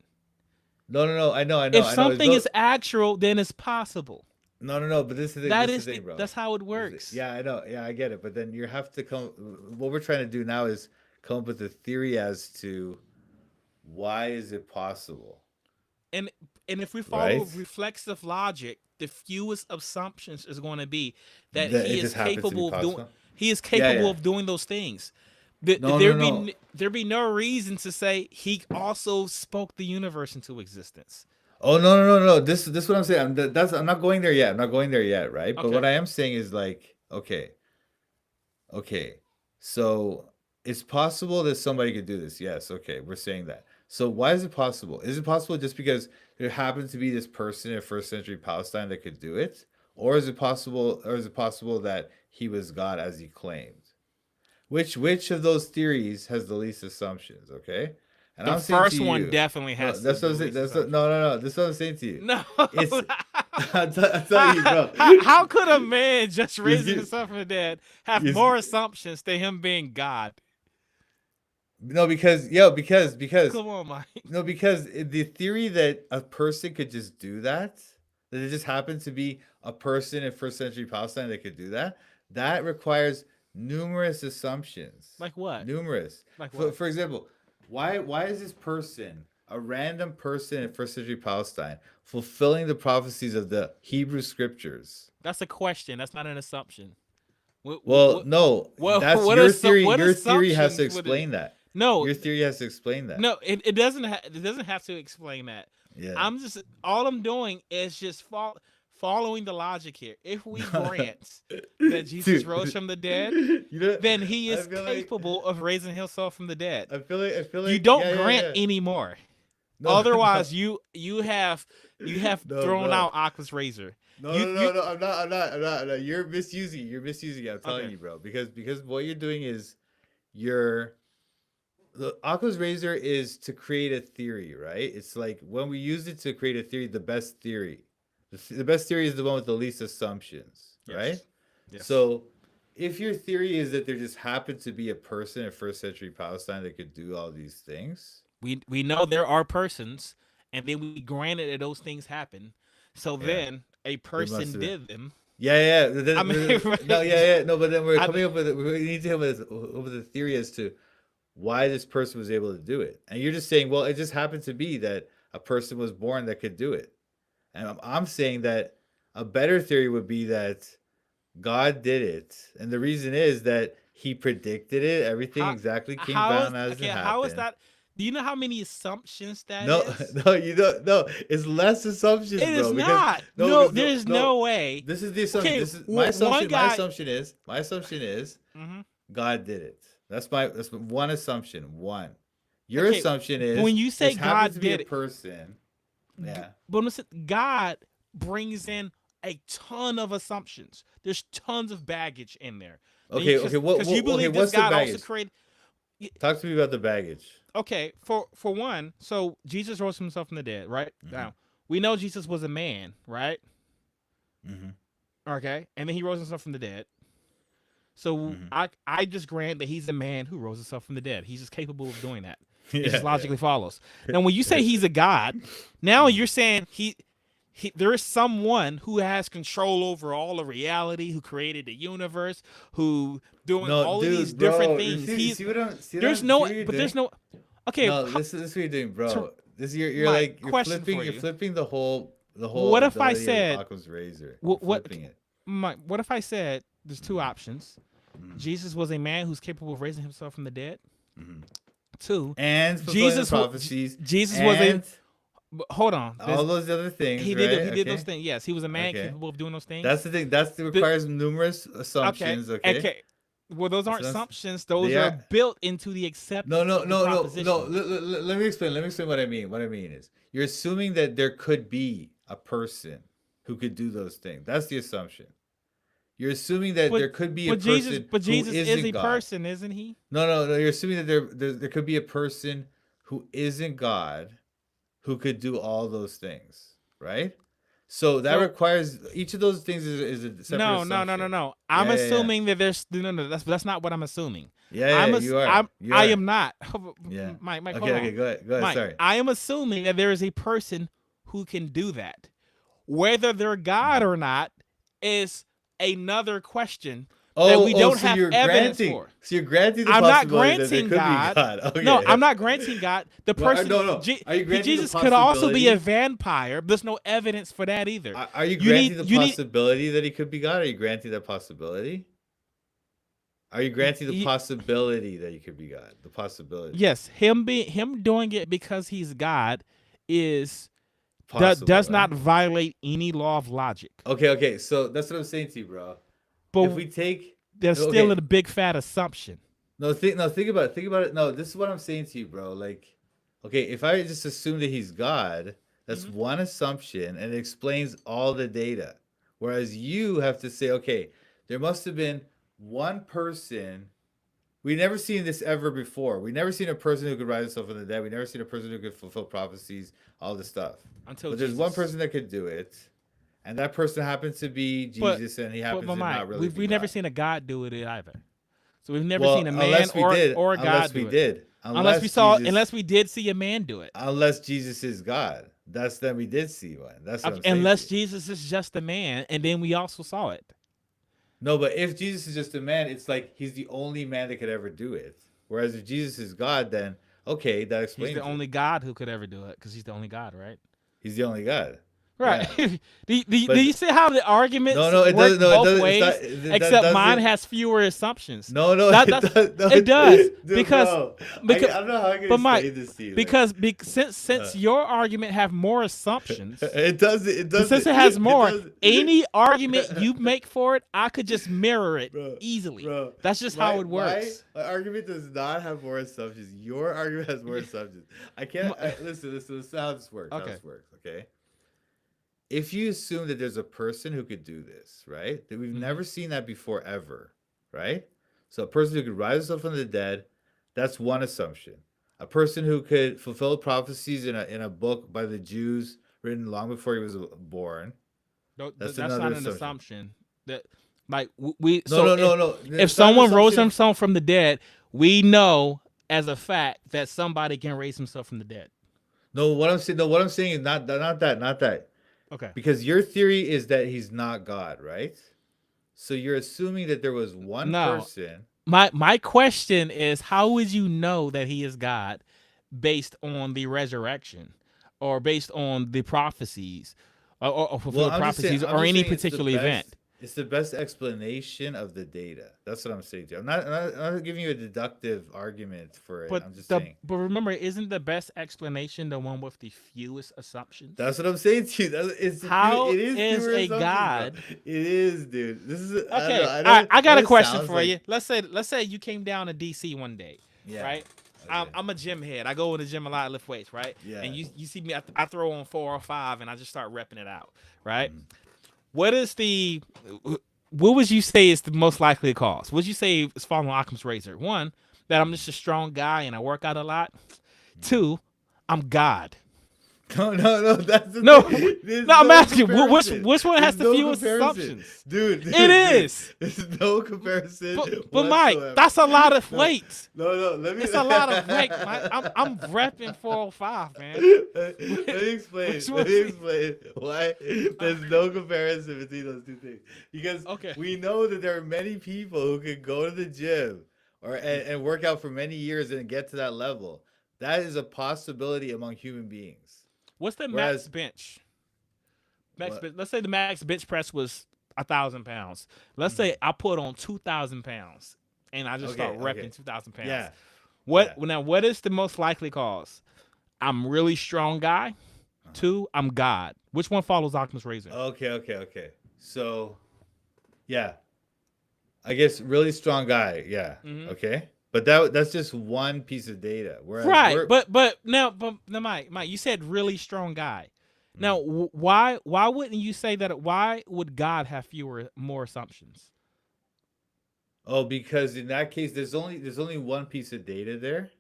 S3: no, I know,
S1: If
S3: It's
S1: something
S3: built.
S1: is actual, then it's possible.
S3: No, but this is the,
S1: That
S3: this
S1: is
S3: the thing, bro.
S1: that's how it
S3: This is
S1: works.
S3: yeah, I know. Yeah, I get it. But then you have to come. What we're trying to do now is come up with a theory as to why is it possible,
S1: And if we follow
S3: right?
S1: reflexive logic, the fewest assumptions is going to be that
S3: That it
S1: he is
S3: just happens to be
S1: capable of doing
S3: possible.
S1: he is
S3: Yeah,
S1: capable
S3: yeah.
S1: of doing those things.
S3: No,
S1: There'd
S3: no,
S1: be
S3: no.
S1: there'd be no reason to say he also spoke the universe into existence.
S3: Oh, no, no, no, no. This what I'm saying. I'm not going there yet. I'm not going there yet, right? But what
S1: Okay.
S3: I am saying is like, okay. So it's possible that somebody could do this. Yes, okay, we're saying that. So why is it possible? Is it possible just because there happened to be this person in first century Palestine that could do it? Or is it possible that he was God as he claimed? Which of those theories has the least assumptions? Okay, and
S1: The
S3: I'm saying to
S1: first one
S3: you,
S1: definitely
S3: no,
S1: has to
S3: that's
S1: be
S3: what
S1: the
S3: I'm saying.
S1: least assumption.
S3: No, no, no. This is what I'm saying to you.
S1: No.
S3: It's I'm telling you, bro.
S1: How could a man just
S3: You
S1: raising
S3: see-
S1: himself from the dead have
S3: you
S1: more
S3: see-
S1: assumptions than him being God?
S3: No, because
S1: Come on, Mike.
S3: no, because the theory that a person could just do that it just happened to be a person in first century Palestine that could do that, that requires numerous assumptions.
S1: Like what?
S3: Numerous.
S1: Like
S3: For,
S1: what?
S3: for example, why is this person, a random person in first century Palestine, fulfilling the prophecies of the Hebrew scriptures?
S1: That's a question. That's not an assumption.
S3: Well, no, that's
S1: what
S3: your
S1: assu-
S3: theory.
S1: what
S3: Your theory has to
S1: assumptions would it-
S3: explain that.
S1: No,
S3: Your theory has to explain that.
S1: no, it doesn't. It doesn't have to explain that.
S3: Yeah.
S1: All I'm doing is just following the logic here. If we grant that Jesus
S3: Dude.
S1: rose from the dead,
S3: You know,
S1: then he
S3: I
S1: is
S3: feel like-
S1: capable of raising himself from the dead.
S3: I feel like
S1: You don't
S3: yeah,
S1: grant
S3: yeah.
S1: anymore.
S3: No,
S1: Otherwise, you have
S3: No,
S1: thrown
S3: no.
S1: out Occam's razor.
S3: No,
S1: You-
S3: no,
S1: you-
S3: no, I'm not. You're misusing. You're misusing it. I'm telling
S1: Okay.
S3: you, bro. Because what you're doing is the Occam's razor is to create a theory, right? It's like when we use it to create a theory, the best theory. The best theory is the one with the least assumptions,
S1: Yes.
S3: right?
S1: Yes.
S3: So if your theory is that there just happened to be a person in first century Palestine that could do all these things,
S1: We know there are persons, and then we granted that those things happen. So
S3: Yeah.
S1: then a
S3: have
S1: person
S3: been.
S1: did them.
S3: yeah.
S1: I mean,
S3: No, yeah. No, but then we're
S1: I-
S3: coming up with we need to come up with a theory as to why this person was able to do it. And you're just saying, well, it just happened to be that a person was born that could do it. And I'm saying that a better theory would be that God did it, and the reason is that He predicted it. Everything
S1: How-
S3: exactly came
S1: How
S3: down
S1: is,
S3: as
S1: okay,
S3: it happened.
S1: how is that? Do you know how many assumptions that
S3: No,
S1: is?
S3: no, you don't. No, it's less assumptions,
S1: It is
S3: bro. because-
S1: not.
S3: no,
S1: No,
S3: because
S1: there's no way.
S3: This is the assumption.
S1: Okay,
S3: This is
S1: one
S3: my assumption.
S1: guy-
S3: My assumption is
S1: Mhm.
S3: God did it. That's one assumption. One. Your
S1: Okay,
S3: assumption is
S1: when you say
S3: this happens
S1: God
S3: to be
S1: did
S3: a
S1: it-
S3: person. Yeah.
S1: But listen, God brings in a ton of assumptions. There's tons of baggage in there. And
S3: Okay.
S1: you
S3: Okay. What?
S1: Because you believe
S3: okay, what's
S1: this God
S3: the
S1: also
S3: baggage?
S1: created.
S3: Talk to me about the baggage.
S1: Okay, for one, so Jesus rose himself from the dead, right?
S3: Mhm.
S1: Now we know Jesus was a man, right?
S3: Mm-hmm.
S1: Okay, and then he rose himself from the dead. So
S3: Mhm.
S1: I just grant that he's a man who rose himself from the dead. He's just capable of doing that. It
S3: Yeah,
S1: just logically follows. Now, when you say he's a god, now you're saying he there is someone who has control over all of reality, who created the universe, who doing
S3: No,
S1: all
S3: dude,
S1: of these
S3: bro,
S1: different
S3: you
S1: things.
S3: See,
S1: He's
S3: see what I'm, see what
S1: there's
S3: I'm,
S1: no,
S3: see what you're
S1: but there's
S3: doing?
S1: no. Okay,
S3: No, this is what you're doing, bro.
S1: So-
S3: This you're
S1: Mike,
S3: like you're
S1: question
S3: flipping.
S1: for
S3: You're
S1: you.
S3: flipping the whole.
S1: What if I
S3: ability of
S1: said-
S3: Occam's razor?
S1: What-
S3: You're
S1: what-
S3: flipping it?
S1: Mike, what if I said there's two options?
S3: Mhm.
S1: Jesus was a man who's capable of raising himself from the dead.
S3: Mhm.
S1: Two,
S3: And fulfilling
S1: Jesus
S3: the
S1: wa-
S3: prophecies.
S1: Jesus was a.
S3: and
S1: But hold on, there's-
S3: all those other things.
S1: he
S3: right?
S1: did. He did
S3: Okay.
S1: those things. Yes, he was a man
S3: Okay.
S1: capable of doing those things.
S3: That's the thing. That's the requires numerous assumptions. Okay.
S1: Well, those aren't
S3: So that's-
S1: assumptions. Those
S3: they
S1: are
S3: are-
S1: built into the acceptance.
S3: No,
S1: of the proposition.
S3: Let me explain. Let me explain what I mean. What I mean is, you're assuming that there could be a person who could do those things. That's the assumption. You're assuming that
S1: But-
S3: there could be a
S1: But
S3: person
S1: Jesus, but
S3: who
S1: Jesus is
S3: isn't
S1: a
S3: God.
S1: person, isn't he?
S3: No. You're assuming that there could be a person who isn't God who could do all those things, right? So that
S1: So-
S3: requires each of those things is a separate
S1: No.
S3: assumption.
S1: I'm
S3: Yeah, yeah.
S1: assuming that there's no. That's not what I'm assuming.
S3: Yeah,
S1: You are.
S3: You
S1: I
S3: are.
S1: am not.
S3: Yeah.
S1: Mike,
S3: Okay,
S1: hold on.
S3: okay, go ahead.
S1: Mike,
S3: Sorry.
S1: I am assuming that there is a person who can do that. Whether they're God or not is another question that we don't have
S3: you're
S1: evidence
S3: granting,
S1: for.
S3: So you're granting the
S1: I'm not
S3: possibility that there
S1: granting
S3: could
S1: God.
S3: be God. Okay.
S1: No, I'm not granting God. The
S3: Well,
S1: person,
S3: no. Are you granting the
S1: Jesus could also be a
S3: possibility?
S1: vampire. But there's no evidence for that either.
S3: Are you
S1: You
S3: granting
S1: need-
S3: the
S1: you need-
S3: possibility that he could be God? Are you granting that possibility? Are you granting the
S1: Ye-
S3: possibility that you could be God? The possibility.
S1: Yes, him doing it because he's God is
S3: Possible,
S1: does
S3: right?
S1: not violate any law of logic.
S3: Okay. So that's what I'm saying to you, bro.
S1: But
S3: If we take
S1: there's
S3: okay,
S1: still a big fat assumption.
S3: think about it. Think about it. No, this is what I'm saying to you, bro. Like, okay, if I just assume that he's God, that's one assumption and it explains all the data. Whereas you have to say, okay, there must have been one person. We never seen this ever before. We never seen a person who could rise himself from the dead. We never seen a person who could fulfill prophecies, all this stuff.
S1: Until
S3: But there's one
S1: Jesus.
S3: person that could do it, and that person happens to be
S1: But-
S3: Jesus, and he happens to
S1: Mike,
S3: not really.
S1: we've never
S3: God.
S1: seen a God do it either. So we've never
S3: Well,
S1: seen a man
S3: unless we did,
S1: or a God
S3: unless
S1: do
S3: we
S1: it.
S3: did,
S1: Unless we did see a man do it.
S3: unless Jesus is God, that's then we did see one. That's what I'm saying.
S1: Unless
S3: to you.
S1: Jesus is just a man, and then we also saw it.
S3: No, but if Jesus is just a man, it's like he's the only man that could ever do it. Whereas if Jesus is God, then okay, that explains.
S1: He's the
S3: it.
S1: only God who could ever do it because he's the only God, right?
S3: He's the only God.
S1: Right.
S3: Yeah.
S1: do
S3: But-
S1: you see how the arguments
S3: No, it
S1: work
S3: doesn't. No, it
S1: both
S3: doesn't.
S1: ways?
S3: That
S1: Except mine
S3: doesn't-
S1: has fewer assumptions.
S3: No,
S1: That-
S3: it
S1: that's-
S3: does. No,
S1: it does,
S3: Dude,
S1: because-
S3: bro,
S1: because-
S3: I don't know how I can
S1: but
S3: explain
S1: Mike,
S3: this to you.
S1: Because since your argument have more assumptions,
S3: it doesn't. It doesn't.
S1: since it has more,
S3: doesn't.
S1: any argument you make for it, I could just mirror it
S3: Bro,
S1: easily.
S3: bro,
S1: That's just how it works.
S3: My argument does not have more assumptions. Your argument has more assumptions. I can't. Listen. This is how this works. How
S1: Okay.
S3: this works. Okay. If you assume that there's a person who could do this, right? That we've
S1: Mhm.
S3: never seen that before ever, right? So a person who could rise himself from the dead, that's one assumption. A person who could fulfill prophecies in a book by the Jews written long before he was born.
S1: That's
S3: another
S1: not an
S3: assumption.
S1: assumption. That like we.
S3: No,
S1: so
S3: no.
S1: If
S3: It's not an
S1: someone rose
S3: assumption.
S1: himself from the dead, we know as a fact that somebody can raise himself from the dead.
S3: No, what I'm saying is not that.
S1: Okay.
S3: Because your theory is that he's not God, right? So you're assuming that there was one
S1: No.
S3: person.
S1: My question is, how would you know that he is God based on the resurrection or based on the prophecies or fulfilled
S3: I'm just saying-
S1: prophecies
S3: I'm
S1: or
S3: just
S1: any
S3: saying it's the
S1: particular
S3: best-
S1: event?
S3: It's the best explanation of the data. That's what I'm saying to you. I'm not giving you a deductive argument for it. I'm just saying.
S1: But remember, isn't the best explanation the one with the fewest assumptions?
S3: That's what I'm saying to you.
S1: How
S3: it
S1: is
S3: fewer
S1: a
S3: assumptions, bro.
S1: God-
S3: It is, dude. This is
S1: Okay,
S3: I
S1: got a
S3: know it
S1: question
S3: sounds
S1: for
S3: like-
S1: you. Let's say you came down to DC one day,
S3: Yeah.
S1: right?
S3: Okay.
S1: I'm a gym head. I go in the gym a lot, lift weights, right?
S3: Yeah.
S1: And you see me, I throw on 4 or 5, and I just start repping it out, right?
S3: Mm.
S1: What would you say is the most likely cause? Would you say it's falling on Occam's razor? One, that I'm just a strong guy and I work out a lot. 2, I'm God.
S3: No. That's the
S1: No,
S3: thing. There's
S1: no, I'm asking,
S3: comparison.
S1: which one has
S3: There's
S1: the
S3: no
S1: fewest
S3: comparison.
S1: assumptions?
S3: Dude,
S1: It is.
S3: There's no comparison.
S1: But Mike,
S3: whatsoever.
S1: that's a lot of
S3: No.
S1: weight.
S3: No, let me.
S1: It's a lot of weight. Mike. I'm repping 405, man.
S3: Let me explain.
S1: Which
S3: Let me
S1: one's-
S3: explain why there's no comparison between those two things. Because
S1: Okay.
S3: we know that there are many people who can go to the gym and work out for many years and get to that level. That is a possibility among human beings.
S1: What's the max
S3: Whereas-
S1: bench?
S3: What?
S1: Let's say the max bench press was 1,000 pounds. Let's say I put on 2,000 pounds and I just start
S3: Okay,
S1: repping
S3: okay.
S1: 2,000 pounds.
S3: Yeah.
S1: Now what is the most likely cause? I'm really strong guy.
S3: Uh-huh.
S1: 2, I'm God. Which one follows Occam's razor?
S3: Okay. So, yeah. I guess really strong guy. Yeah.
S1: Mhm.
S3: Okay. But that's just one piece of data. Whereas
S1: Right,
S3: we're-
S1: but now, Mike, you said really strong guy. Now,
S3: Mm.
S1: why wouldn't you say that? Why would God have more assumptions?
S3: Oh, because in that case, there's only one piece of data there.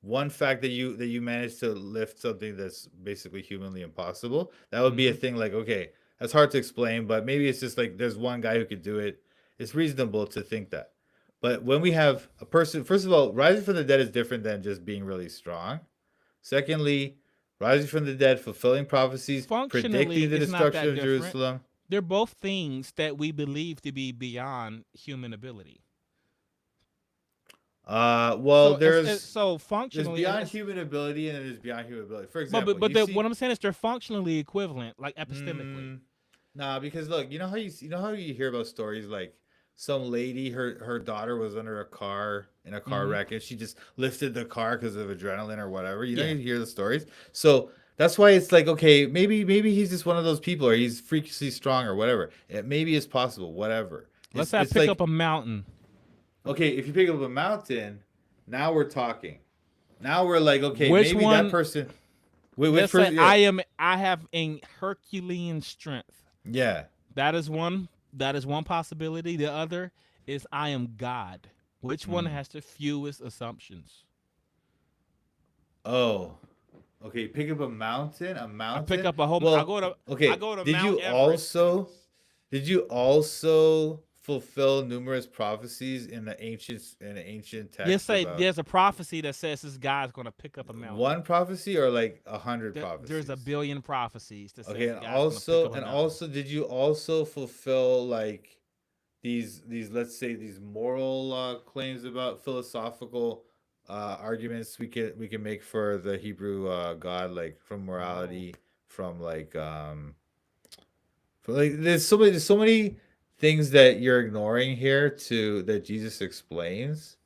S3: One fact that you managed to lift something that's basically humanly impossible. That would be a thing like, okay, that's hard to explain, but maybe it's just like there's one guy who could do it. It's reasonable to think that. But when we have a person, first of all, rising from the dead is different than just being really strong. Secondly, rising from the dead, fulfilling prophecies,
S1: Functionally,
S3: predicting the
S1: it's not that
S3: destruction of
S1: different.
S3: Jerusalem.
S1: They're both things that we believe to be beyond human ability.
S3: Well, there's
S1: functionally,
S3: beyond
S1: it's-
S3: human ability and there's beyond human ability. For
S1: but
S3: example,
S1: what I'm saying is they're functionally equivalent, like epistemically.
S3: Nah, because look, you know how you hear about stories like some lady, her daughter was under a car in a car wreck, and she just lifted the car because of adrenaline or whatever. You know,
S1: Yeah.
S3: you hear the stories. So that's why it's like, okay, maybe he's just one of those people, or he's freakishly strong or whatever. It maybe is possible, whatever.
S1: Let's say I
S3: It's
S1: pick
S3: like,
S1: up a mountain.
S3: okay, if you pick up a mountain, now we're talking. Now we're like, okay,
S1: Which
S3: maybe
S1: one-
S3: that person. Which
S1: Let's
S3: person?
S1: say I have a Herculean strength.
S3: Yeah.
S1: That is one possibility. The other is I am God. Which one has the fewest assumptions?
S3: Oh. Okay, pick up a mountain. A mountain.
S1: I pick up a whole.
S3: Well,
S1: I go to.
S3: okay.
S1: I go to
S3: did
S1: Mount
S3: you
S1: Everest.
S3: also fulfill numerous prophecies in the ancient text?
S1: Yes, say
S3: about
S1: there's a prophecy that says this guy's going to pick up a mountain.
S3: one prophecy or like 100 prophecies?
S1: There's a billion prophecies that says
S3: Okay,
S1: this
S3: and
S1: guy's gonna
S3: also
S1: pick up a mountain.
S3: did you also fulfill like these let's say these moral claims about philosophical arguments we can make for the Hebrew God, like from morality, from like there's so many things that you're ignoring here to that Jesus explains,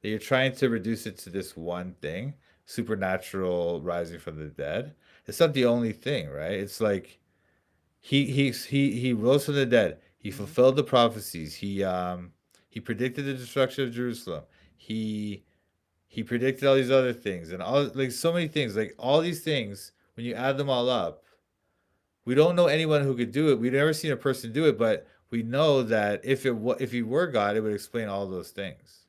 S3: that you're trying to reduce it to this one thing, supernatural rising from the dead. It's not the only thing, right? It's like he rose from the dead. He fulfilled the prophecies. He predicted the destruction of Jerusalem. He predicted all these other things, and all like so many things. Like all these things, when you add them all up, we don't know anyone who could do it. We've never seen a person do it, but we know that if he were God, it would explain all those things.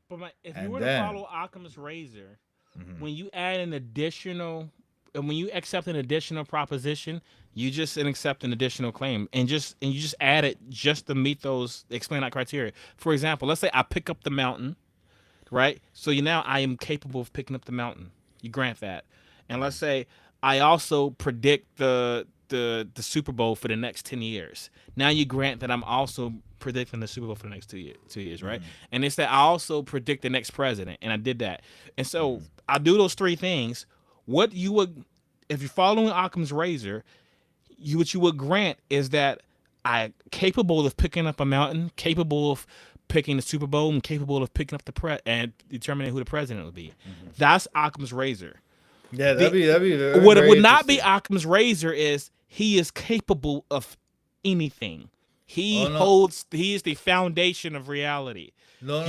S1: But if you
S3: And
S1: were
S3: then-
S1: to follow Occam's razor,
S3: Mhm.
S1: when you add an additional, and when you accept an additional proposition, you just accept an additional claim, and you just add it just to meet those explain that criteria. For example, let's say I pick up the mountain, right? So now I am capable of picking up the mountain. You grant that, and let's say I also predict the Super Bowl for the next 10 years. Now you grant that I'm also predicting the Super Bowl for the next 2 years, right? And it's that I also predict the next president, and I did that. And so I do those three things. What you would, if you're following Occam's razor, what you would grant is that I'm capable of picking up a mountain, capable of picking the Super Bowl, and capable of picking up and determining who the president would be. That's Occam's razor.
S3: Yeah, that'd be
S1: What it
S3: very
S1: would not be
S3: interesting.
S1: Occam's razor is he is capable of anything. He
S3: Oh, no.
S1: he is the foundation of reality.
S3: No.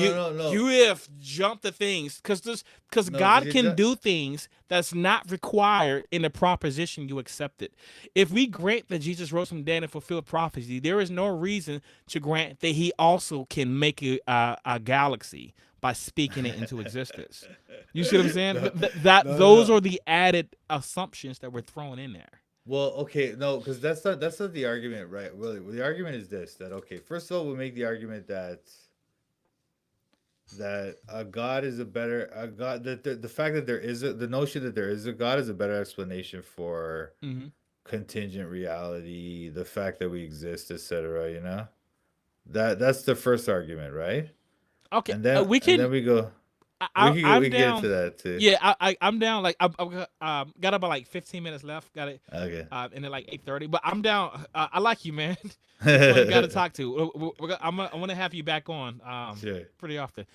S1: You have jumped the things because
S3: No,
S1: God
S3: you
S1: can
S3: ju-
S1: do things that's not required in the proposition you accept it. If we grant that Jesus rose from the dead and fulfilled prophecy, there is no reason to grant that he also can make a galaxy by speaking it into existence. You see what I'm saying? Those are the added assumptions that we're throwing in there.
S3: Well, okay, no, because that's not the argument, right? Really, the argument is this: that okay, first of all, we make the argument that a God is a God, that the fact that the notion that there is a God is a better explanation for contingent reality, the fact that we exist, etc. You know, that's the first argument, right?
S1: Okay,
S3: And then
S1: we can.
S3: and then we go.
S1: I'm
S3: we can get
S1: down.
S3: into that too.
S1: Yeah, I'm down. Like I got about like 15 minutes left. Got it.
S3: Okay.
S1: And then like 8:30. But I'm down. I like you, man. That's what you got to talk to. I want to have you back on.
S3: Sure.
S1: Pretty often.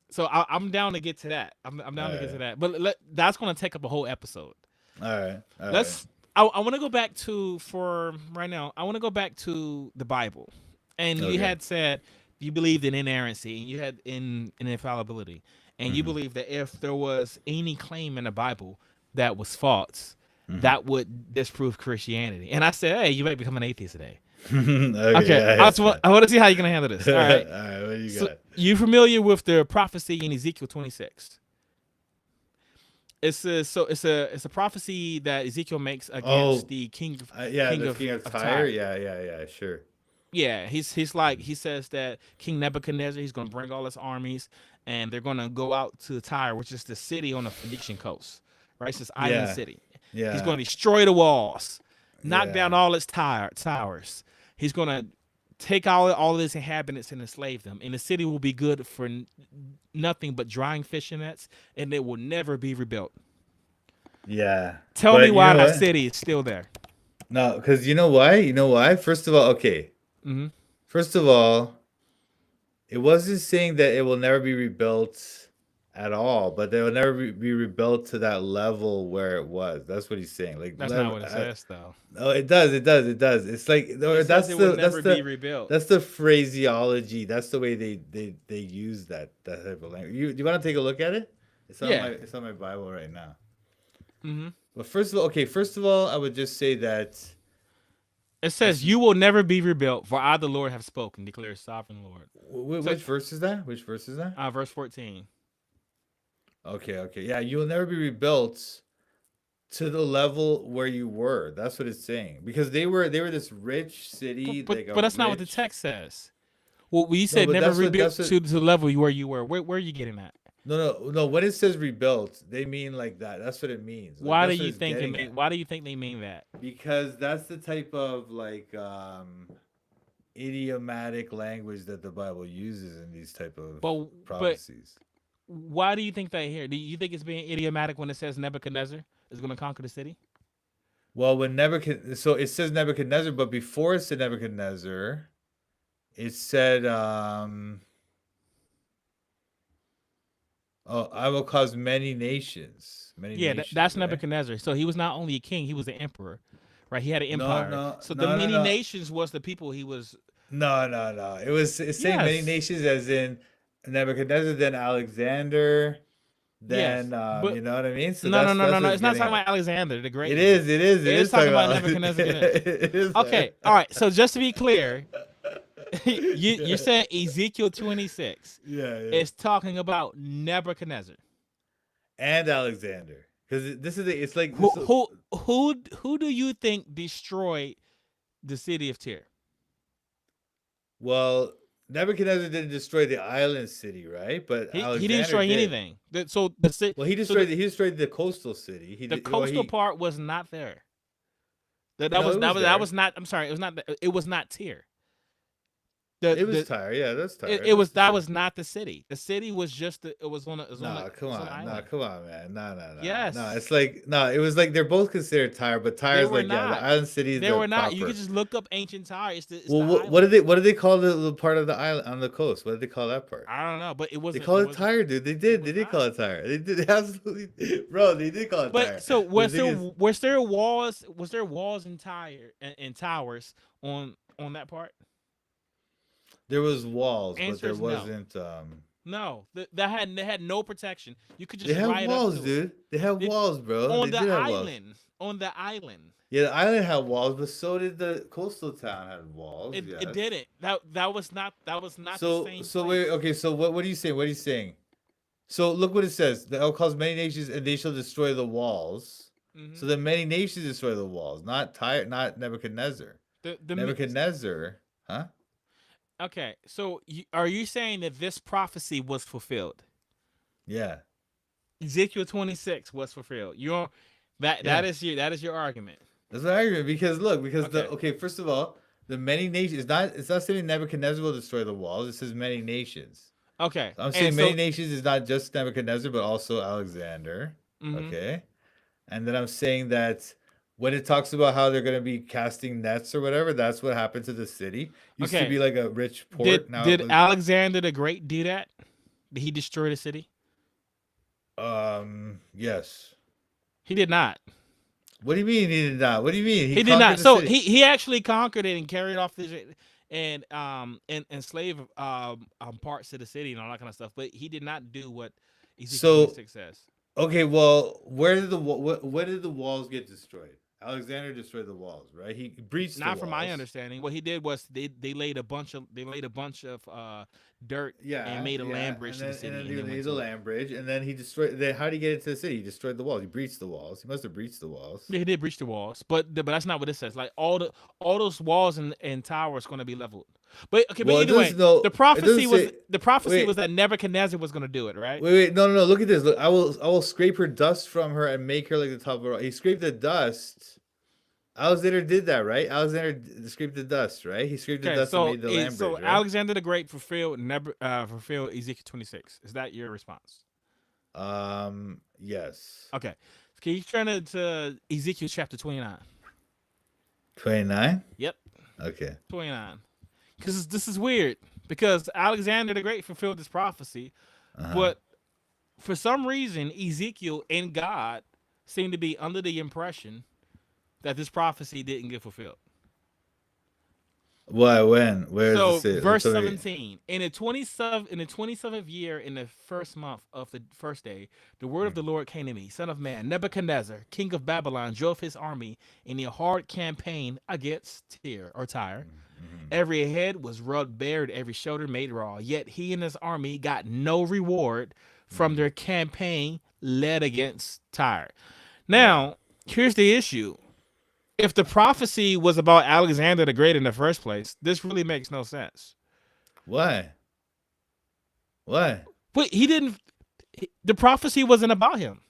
S1: So I'm down to get to that. I'm down to get to that. But that's going to take up a whole episode.
S3: All right.
S1: Let's. I want to go back to for right now. I want to go back to the Bible, and you
S3: Okay.
S1: had said you believed in inerrancy, and you had in infallibility, and you believe that if there was any claim in the Bible that was false, that would disprove Christianity. And I said, hey, you might become an atheist today. Okay, I want to see how you're gonna handle this. All right.
S3: All right. What do you
S1: So,
S3: got?
S1: you familiar with the prophecy in Ezekiel 26? It's a prophecy that Ezekiel makes against the king of
S3: The king of Tyre. Yeah. Sure.
S1: Yeah, he says that King Nebuchadnezzar, he's going to bring all his armies, and they're going to go out to Tyre, which is the city on the Phoenician coast, right? It's this island
S3: Yeah.
S1: city.
S3: Yeah.
S1: He's going to destroy the walls, knock
S3: Yeah.
S1: down all its towers. He's going to take all of his inhabitants and enslave them, and the city will be good for nothing but drying fishing nets, and it will never be rebuilt.
S3: Yeah.
S1: Tell
S3: But
S1: me
S3: you
S1: why
S3: know
S1: that
S3: what?
S1: city is still there.
S3: No, because you know why? First of all, okay.
S1: Mm-hmm.
S3: First of all, it wasn't saying that it will never be rebuilt at all, but they will never be rebuilt to that level where it was. That's what he's saying. Like,
S1: That's not what it says, though.
S3: no, it does. It does. It does. It's like
S1: It
S3: that's
S1: says it will
S3: the
S1: never be rebuilt.
S3: that's the phraseology. That's the way they use that type of language. Do you want to take a look at it? It's on my Bible right now.
S1: Mm-hmm.
S3: But first of all, I would just say that
S1: It says, "You will never be rebuilt, for I, the Lord, have spoken," declares sovereign Lord.
S3: which verse is that? Which verse is that?
S1: Verse 14.
S3: Okay. Yeah, you will never be rebuilt to the level where you were. That's what it's saying. Because they were this rich city.
S1: But that's not what the text says. Well, we said
S3: but
S1: never
S3: that's what-
S1: rebuilt
S3: that's what-
S1: to the level where you were. Where are you getting at?
S3: No. When it says rebuilt, they mean like that. That's what it means. Like,
S1: Why do
S3: that's what
S1: you
S3: it's
S1: think
S3: getting at.
S1: Why do you think they mean that?
S3: Because that's the type of like idiomatic language that the Bible uses in these type of
S1: But
S3: prophecies.
S1: why do you think that here? Do you think it's being idiomatic when it says Nebuchadnezzar is going to conquer the city?
S3: Well, when so it says Nebuchadnezzar, but before it said Nebuchadnezzar, it said I will cause many nations.
S1: That's
S3: right?
S1: Nebuchadnezzar. So he was not only a king, he was an emperor, right? He had an empire.
S3: no,
S1: so
S3: no,
S1: the
S3: no,
S1: many
S3: no.
S1: nations was the people he was.
S3: No. It's saying many
S1: Yes.
S3: nations as in Nebuchadnezzar, then Alexander, then
S1: but-
S3: you know what I mean? So
S1: No.
S3: that's what
S1: It's not
S3: getting
S1: talking
S3: at.
S1: about Alexander the Great.
S3: It is.
S1: It is talking about Nebuchadnezzar.
S3: It is.
S1: Okay, all right. So just to be clear, you're saying Ezekiel 26
S3: Yeah.
S1: is talking about Nebuchadnezzar.
S3: And Alexander, because this is it's like
S1: Who do you think destroyed the city of Tyre?
S3: well, Nebuchadnezzar didn't destroy the island city, right? But
S1: He
S3: Alexander
S1: didn't destroy
S3: did.
S1: anything. So the city.
S3: Well, he destroyed the coastal city.
S1: The coastal part was not there. That
S3: No,
S1: was
S3: it
S1: that
S3: was
S1: was that
S3: there.
S1: was not. I'm sorry. It was not Tyre.
S3: It was Tyre. Yeah, that's Tyre.
S1: It was that was not the city. The city was just it was on a. It was on
S3: No,
S1: a,
S3: come
S1: it was
S3: on,
S1: an
S3: no,
S1: island.
S3: come on, man, no.
S1: Yes.
S3: No, it's like it was like they're both considered Tyre, but Tyre's
S1: were
S3: like the
S1: not.
S3: island city.
S1: They were not. You
S3: proper.
S1: could just look up ancient Tyre. It's
S3: Well,
S1: the
S3: what did they call the part of the island on the coast? What did they call that part?
S1: I don't know, but it was.
S3: They call it Tyre, dude. They did. They did
S1: not.
S3: call it Tyre. They did absolutely, bro. They did call it Tyre.
S1: But so was
S3: The thing
S1: there was there walls and and towers on that part?
S3: There was walls,
S1: Answer
S3: but
S1: is
S3: there
S1: no.
S3: wasn't.
S1: No, they had no protection. You could just
S3: They have
S1: ride
S3: walls,
S1: up to it.
S3: dude. They have
S1: They-
S3: walls, bro.
S1: on
S3: They
S1: the
S3: did have walls.
S1: island. On the island.
S3: Yeah, the island had walls, but so did the coastal town had walls.
S1: It
S3: yes.
S1: didn't. That was not the
S3: So
S1: same.
S3: so
S1: place.
S3: wait, okay. So what are you saying? What are you saying? So look what it says. The will cause many nations, and they shall destroy the walls.
S1: Mhm.
S3: So the many nations destroy the walls, not Tyre, not Nebuchadnezzar.
S1: The
S3: Nebuchadnezzar, huh?
S1: Okay, so are you saying that this prophecy was fulfilled?
S3: Yeah.
S1: Ezekiel 26 was fulfilled. That is your argument.
S3: That's my argument because look, because
S1: Okay.
S3: first of all, the many nations it's not saying Nebuchadnezzar will destroy the walls. It says many nations.
S1: Okay,
S3: I'm saying
S1: and
S3: many
S1: so-
S3: nations is not just Nebuchadnezzar, but also Alexander.
S1: Mhm.
S3: Okay. And then I'm saying that when it talks about how they're going to be casting nets or whatever, that's what happened to the city. Used to
S1: Okay.
S3: be like a rich port.
S1: Did
S3: now
S1: did
S3: it
S1: Alexander the Great do that? Did he destroy the city?
S3: yes.
S1: He did not.
S3: What do you mean he did not? What do you mean
S1: He did
S3: conquered
S1: not.
S3: the
S1: So
S3: city?
S1: he actually conquered it and carried off and enslaved parts of the city and all that kind of stuff. But he did not do what Ezekiel
S3: So-
S1: 26 says.
S3: Okay, well, where did the walls get destroyed? Alexander destroyed the walls, right? He breached the
S1: Not from my
S3: walls.
S1: understanding. What he did was they laid a bunch of dirt
S3: Yeah,
S1: and made a land bridge to the
S3: and
S1: city.
S3: then
S1: and
S3: he
S1: then went
S3: made
S1: to
S3: the
S1: it.
S3: land bridge, and then he destroyed. Then how did he get into the city? He destroyed the walls. He breached the walls. He must have breached the walls.
S1: Yeah, he did breach the walls, but that's not what it says. Like all those walls and towers going to be leveled. But okay, but
S3: Well, it
S1: either way,
S3: doesn't- no,
S1: the
S3: it
S1: prophecy
S3: doesn't
S1: was
S3: say- wait.
S1: that Nebuchadnezzar was going to do it, right?
S3: Wait, no. Look at this. Look, I will scrape her dust from her and make her like the top of her. He scraped the dust. Alexander did that, right? Alexander scraped the dust, right? He scraped the
S1: Okay,
S3: dust
S1: so
S3: and made the land
S1: so
S3: bridge, right?
S1: Alexander the Great fulfilled Ezekiel 26. Is that your response?
S3: Yes.
S1: Okay, can you turn it to Ezekiel chapter 29?
S3: 29.
S1: Yep,
S3: Okay.
S1: 29. because this is weird. Because Alexander the Great fulfilled this prophecy, but for some reason, Ezekiel and God seem to be under the impression that this prophecy didn't get fulfilled.
S3: Why? When? Where
S1: So,
S3: is it?
S1: verse 17: in the 27th year, in the first month of the first day, the word of the Lord came to me, son of man. Nebuchadnezzar, king of Babylon, drove his army in a hard campaign against Tyre. Every head was rubbed bare, and every shoulder made raw. Yet he and his army got no reward from their campaign led against Tyre. Now, here's the issue. If the prophecy was about Alexander the Great in the first place, this really makes no sense.
S3: Why? Why?
S1: But he didn't. The prophecy wasn't about him.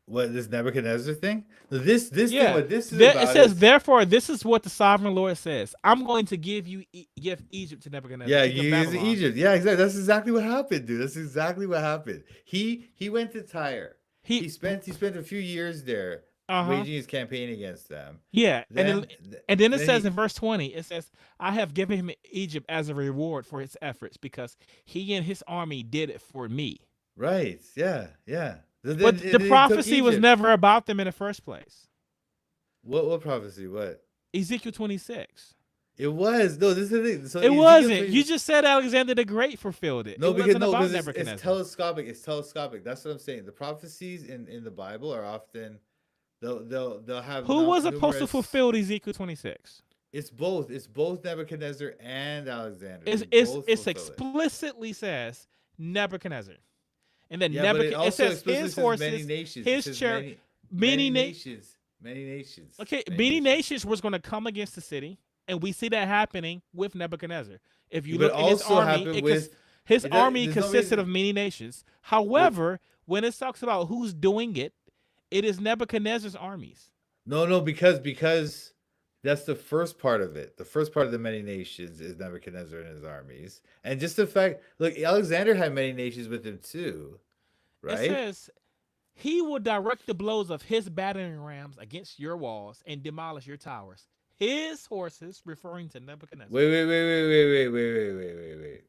S3: What, this Nebuchadnezzar thing? This
S1: Yeah.
S3: thing, what this is
S1: It
S3: about
S1: says,
S3: is-
S1: therefore, this is what the sovereign Lord says: I'm going to give Egypt to Nebuchadnezzar.
S3: yeah,
S1: king of
S3: you use
S1: Babylon.
S3: Egypt. Yeah, exactly. That's exactly what happened, dude. That's exactly what happened. He went to Tyre. He spent a few years there waging his campaign against them.
S1: Yeah, and then it says
S3: he-
S1: in verse 20, it says, I have given him Egypt as a reward for his efforts because he and his army did it for me.
S3: Right. Yeah. Yeah.
S1: But
S3: Then
S1: the
S3: he
S1: prophecy
S3: took
S1: was
S3: Egypt.
S1: never about them in the first place.
S3: What prophecy? What?
S1: Ezekiel 26.
S3: It was. No, this is the thing. So
S1: It
S3: Ezekiel
S1: wasn't.
S3: 20
S1: You just said Alexander the Great fulfilled it.
S3: No,
S1: it
S3: because
S1: wasn't
S3: no,
S1: about
S3: because
S1: Nebuchadnezzar.
S3: it's telescopic. It's telescopic. That's what I'm saying. The prophecies in the Bible are often they'll have
S1: Who was supposed to
S3: numerous-
S1: fulfill Ezekiel 26?
S3: It's both. It's both Nebuchadnezzar and Alexander.
S1: It's
S3: They both
S1: it's
S3: fulfill it.
S1: explicitly says Nebuchadnezzar. And then
S3: Yeah, but it
S1: Nebuchadnezzar, it
S3: also
S1: says
S3: explicitly
S1: his
S3: says
S1: horses,
S3: many nations.
S1: his
S3: It says
S1: chariot,
S3: many
S1: many nations.
S3: nations. Many nations.
S1: Okay, many nations was going to come against the city, and we see that happening with Nebuchadnezzar. If you
S3: But
S1: look at his
S3: also
S1: army,
S3: happened with-
S1: his
S3: it does-
S1: army
S3: there's no
S1: consisted
S3: reason-
S1: of many nations. However, when it talks about who's doing it, it is Nebuchadnezzar's armies.
S3: No, because that's the first part of it. The first part of the many nations is Nebuchadnezzar and his armies, and just the fact, look, Alexander had many nations with him too,
S1: It
S3: right?
S1: says, he will direct the blows of his battering rams against your walls and demolish your towers. His horses, referring to Nebuchadnezzar.
S3: Wait.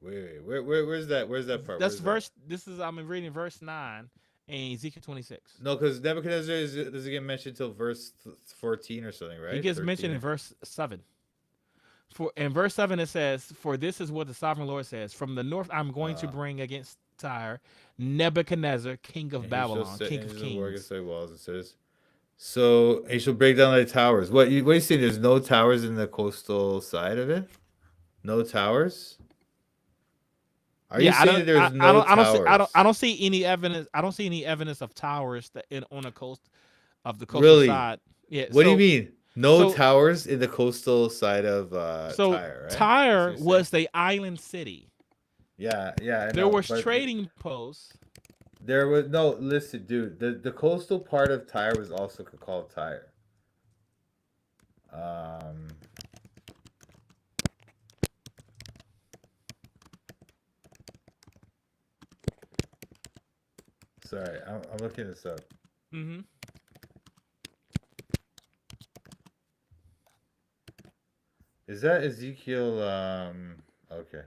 S3: Where's that? Where's that part?
S1: That's
S3: Where's
S1: verse. This is I'm reading verse 9 in Ezekiel 26.
S3: that? No, because Nebuchadnezzar doesn't get mentioned until verse 14 or something, right?
S1: He gets mentioned in verse 7. In verse 7 it says, "For this is what the sovereign Lord says: From the north I'm going to bring against Tyre Nebuchadnezzar, king of Babylon, king of kings."
S3: Walls. It says, so he shall break down thy towers. What are you saying? There's no towers in the coastal side of it? No towers? Are you saying that there's no towers?
S1: I don't see any evidence. I don't see any evidence of towers on the coast of the coastal
S3: Really?
S1: side. Yeah.
S3: What do you mean? No
S1: so-
S3: towers in the coastal side of
S1: So
S3: Tyre, right?
S1: Tyre
S3: That's what you're
S1: was the island city.
S3: Yeah. I
S1: There
S3: know,
S1: was
S3: but
S1: trading posts.
S3: There was no. Listen, dude. The coastal part of Tyre was also called Tyre. Sorry, I'm looking this up.
S1: Mm-hmm.
S3: Is that Ezekiel? Okay.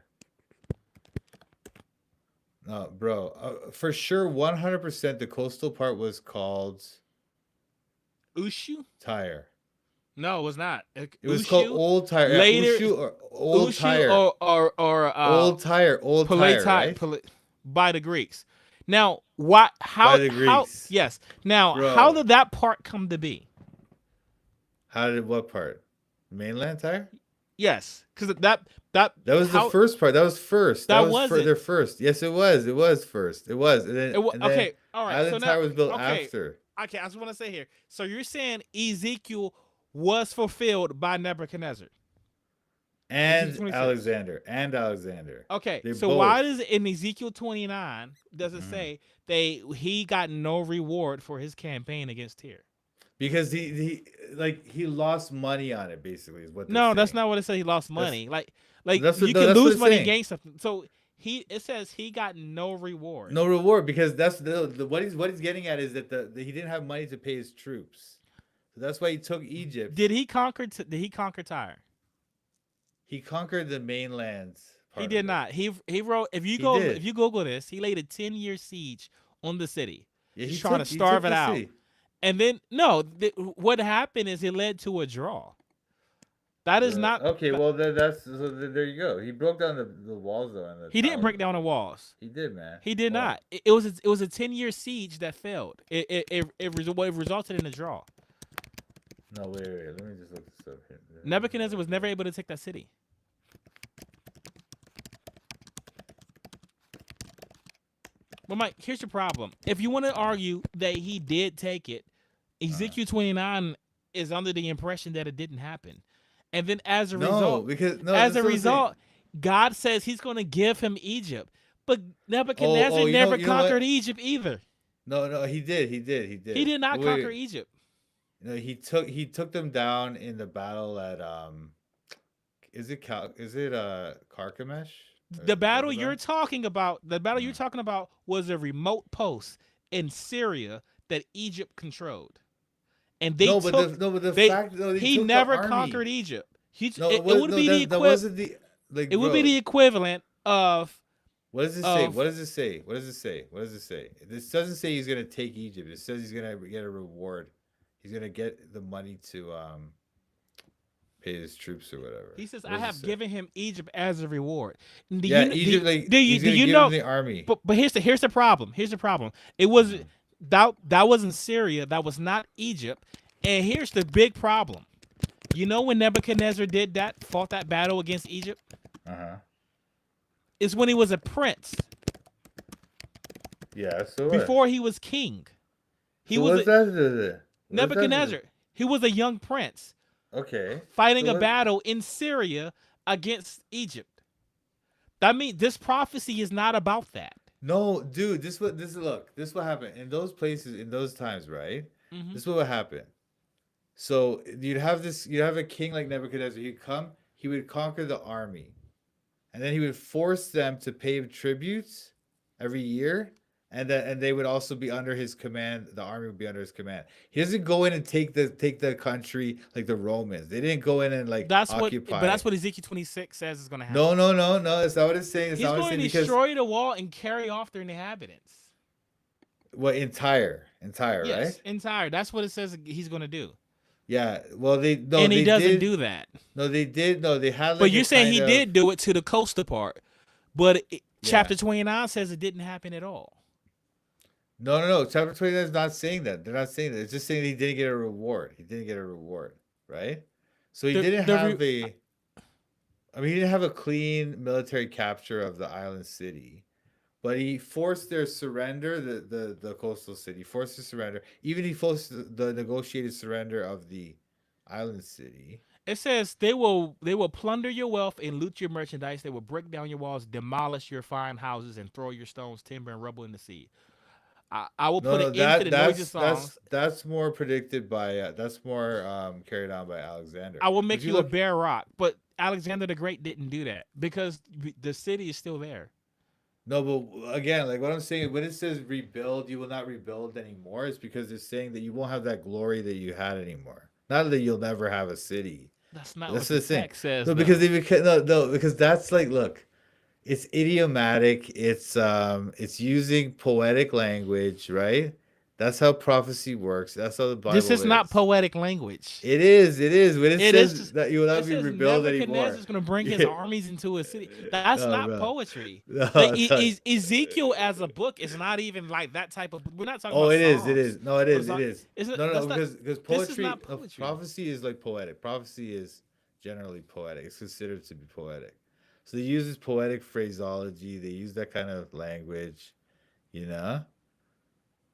S3: No, bro. For sure, 100%. The coastal part was called
S1: Ushu?
S3: Tyre.
S1: No, it was not.
S3: It was called Old Tyre.
S1: Later-
S3: Ushu or Old
S1: Ushu
S3: Tyre.
S1: or
S3: Old Tyre. Old Tyre. Right?
S1: By the Greeks. Now, why? How?
S3: By the
S1: How?
S3: Greeks.
S1: Yes. Now,
S3: Bro.
S1: how did that part come to be?
S3: How did what part? Mainland Tyre?
S1: Yes, because that
S3: That was the first part. That was first.
S1: That
S3: was
S1: wasn't.
S3: their first. Yes, it was. It was first. It was. And then, and then
S1: okay. All right.
S3: Island
S1: So now,
S3: Tyre was built
S1: okay.
S3: after.
S1: Okay, I just want to say here. So you're saying Ezekiel was fulfilled by Nebuchadnezzar?
S3: And
S1: Ezekiel 26.
S3: Alexander.
S1: Okay,
S3: They
S1: so
S3: both.
S1: why does it in Ezekiel 29 does
S3: Mm-hmm.
S1: it say he got no reward for his campaign against Tyre?
S3: Because he lost money on it. Basically, is what.
S1: No, that's not what it said. He lost money. Like
S3: that's
S1: you
S3: what-
S1: can
S3: that's what
S1: lose
S3: it's
S1: money
S3: saying.
S1: and gain something. So it says he got no reward.
S3: No reward because that's what he's getting at is that he didn't have money to pay his troops, so that's why he took Egypt.
S1: Did he conquer Tyre?
S3: He conquered the mainland.
S1: He did not. He wrote. If you
S3: He
S1: go,
S3: did.
S1: if you Google this, he laid a 10-year siege on the city.
S3: Yeah,
S1: He's trying to starve it out. And then no, what happened is it led to a draw. That is not
S3: okay. Well, that's so there you go. He broke down the walls though. And the
S1: He didn't
S3: towers.
S1: break down the walls.
S3: He did, man.
S1: He did
S3: Well,
S1: not. It was a 10-year siege that failed. It resulted in a draw.
S3: No, wait. Let me just look this up here.
S1: Nebuchadnezzar was never able to take that city. But Mike, here's the problem. If you want to argue that he did take it, Ezekiel 29 is under the impression that it didn't happen. And then as a result, God says he's going to give him Egypt. But Nebuchadnezzar never conquered Egypt either.
S3: No, he did. He
S1: did not conquer Egypt.
S3: No, he took them down in the battle at is it Carchemish?
S1: The battle you're talking about, was a remote post in Syria that Egypt controlled. And they he never conquered Egypt. It would be the equivalent. It would be the equivalent of.
S3: What does it say? What does it say? This doesn't say he's gonna take Egypt. It says he's gonna get a reward. He's gonna get the money to pay his troops or whatever.
S1: He says, "I have given him Egypt as a reward."
S3: Do you know the army?
S1: But here's the problem. It was that wasn't Syria. That was not Egypt. And here's the big problem. You know when Nebuchadnezzar fought that battle against Egypt? It's when he was a prince.
S3: Yeah. So
S1: before he was king. Nebuchadnezzar. He was a young prince.
S3: Okay.
S1: Fighting a battle in Syria against Egypt. That means this prophecy is not about that.
S3: No, dude, this is what happened in those places in those times, right?
S1: Mm-hmm.
S3: This is what would happen. So you'd have a king like Nebuchadnezzar. He would conquer the army, and then he would force them to pay tributes every year. And they would also be under his command. The army would be under his command. He doesn't go in and take the country like the Romans. They didn't go in and occupy.
S1: But that's what Ezekiel 26 says is going to happen.
S3: No. That's not what it's saying.
S1: He's going to destroy the wall and carry off their inhabitants.
S3: What entire,
S1: yes,
S3: right?
S1: Entire. That's what it says he's going to do.
S3: Yeah. Well, he
S1: doesn't do that.
S3: No, they did. No, they had.
S1: But you're saying he did do it to the coastal part, but chapter 29 says it didn't happen at all.
S3: No. Chapter 29 is not saying that. They're not saying that. It's just saying he didn't get a reward. Right? So he didn't have a clean military capture of the island city, but he forced their surrender, the coastal city, forced to surrender. Even he forced the negotiated surrender of the island city.
S1: It says they will plunder your wealth and loot your merchandise. They will break down your walls, demolish your fine houses, and throw your stones, timber, and rubble in the sea. I will put it into the noisy songs.
S3: That's more predicted by. That's more carried on by Alexander.
S1: I will make you a bare rock, but Alexander the Great didn't do that because the city is still there.
S3: No, but again, like what I'm saying, when it says rebuild, you will not rebuild anymore. It's because it's saying that you won't have that glory that you had anymore. Not that you'll never have a city.
S1: That's not what the text says.
S3: No, because because that's like, look. It's idiomatic. It's using poetic language, right? That's how prophecy works. That's how the Bible is.
S1: This is not poetic language.
S3: It is. When it says that you will not be rebuilt anymore.
S1: Nebuchadnezzar's going to bring his armies into a city. That's not poetry.
S3: No,
S1: Ezekiel as a book is not even like that type of. We're not talking about.
S3: It is. No, it is. Because poetry,
S1: poetry.
S3: Prophecy is like poetic. Prophecy is generally poetic. It's considered to be poetic. So they use this poetic phraseology. They use that kind of language,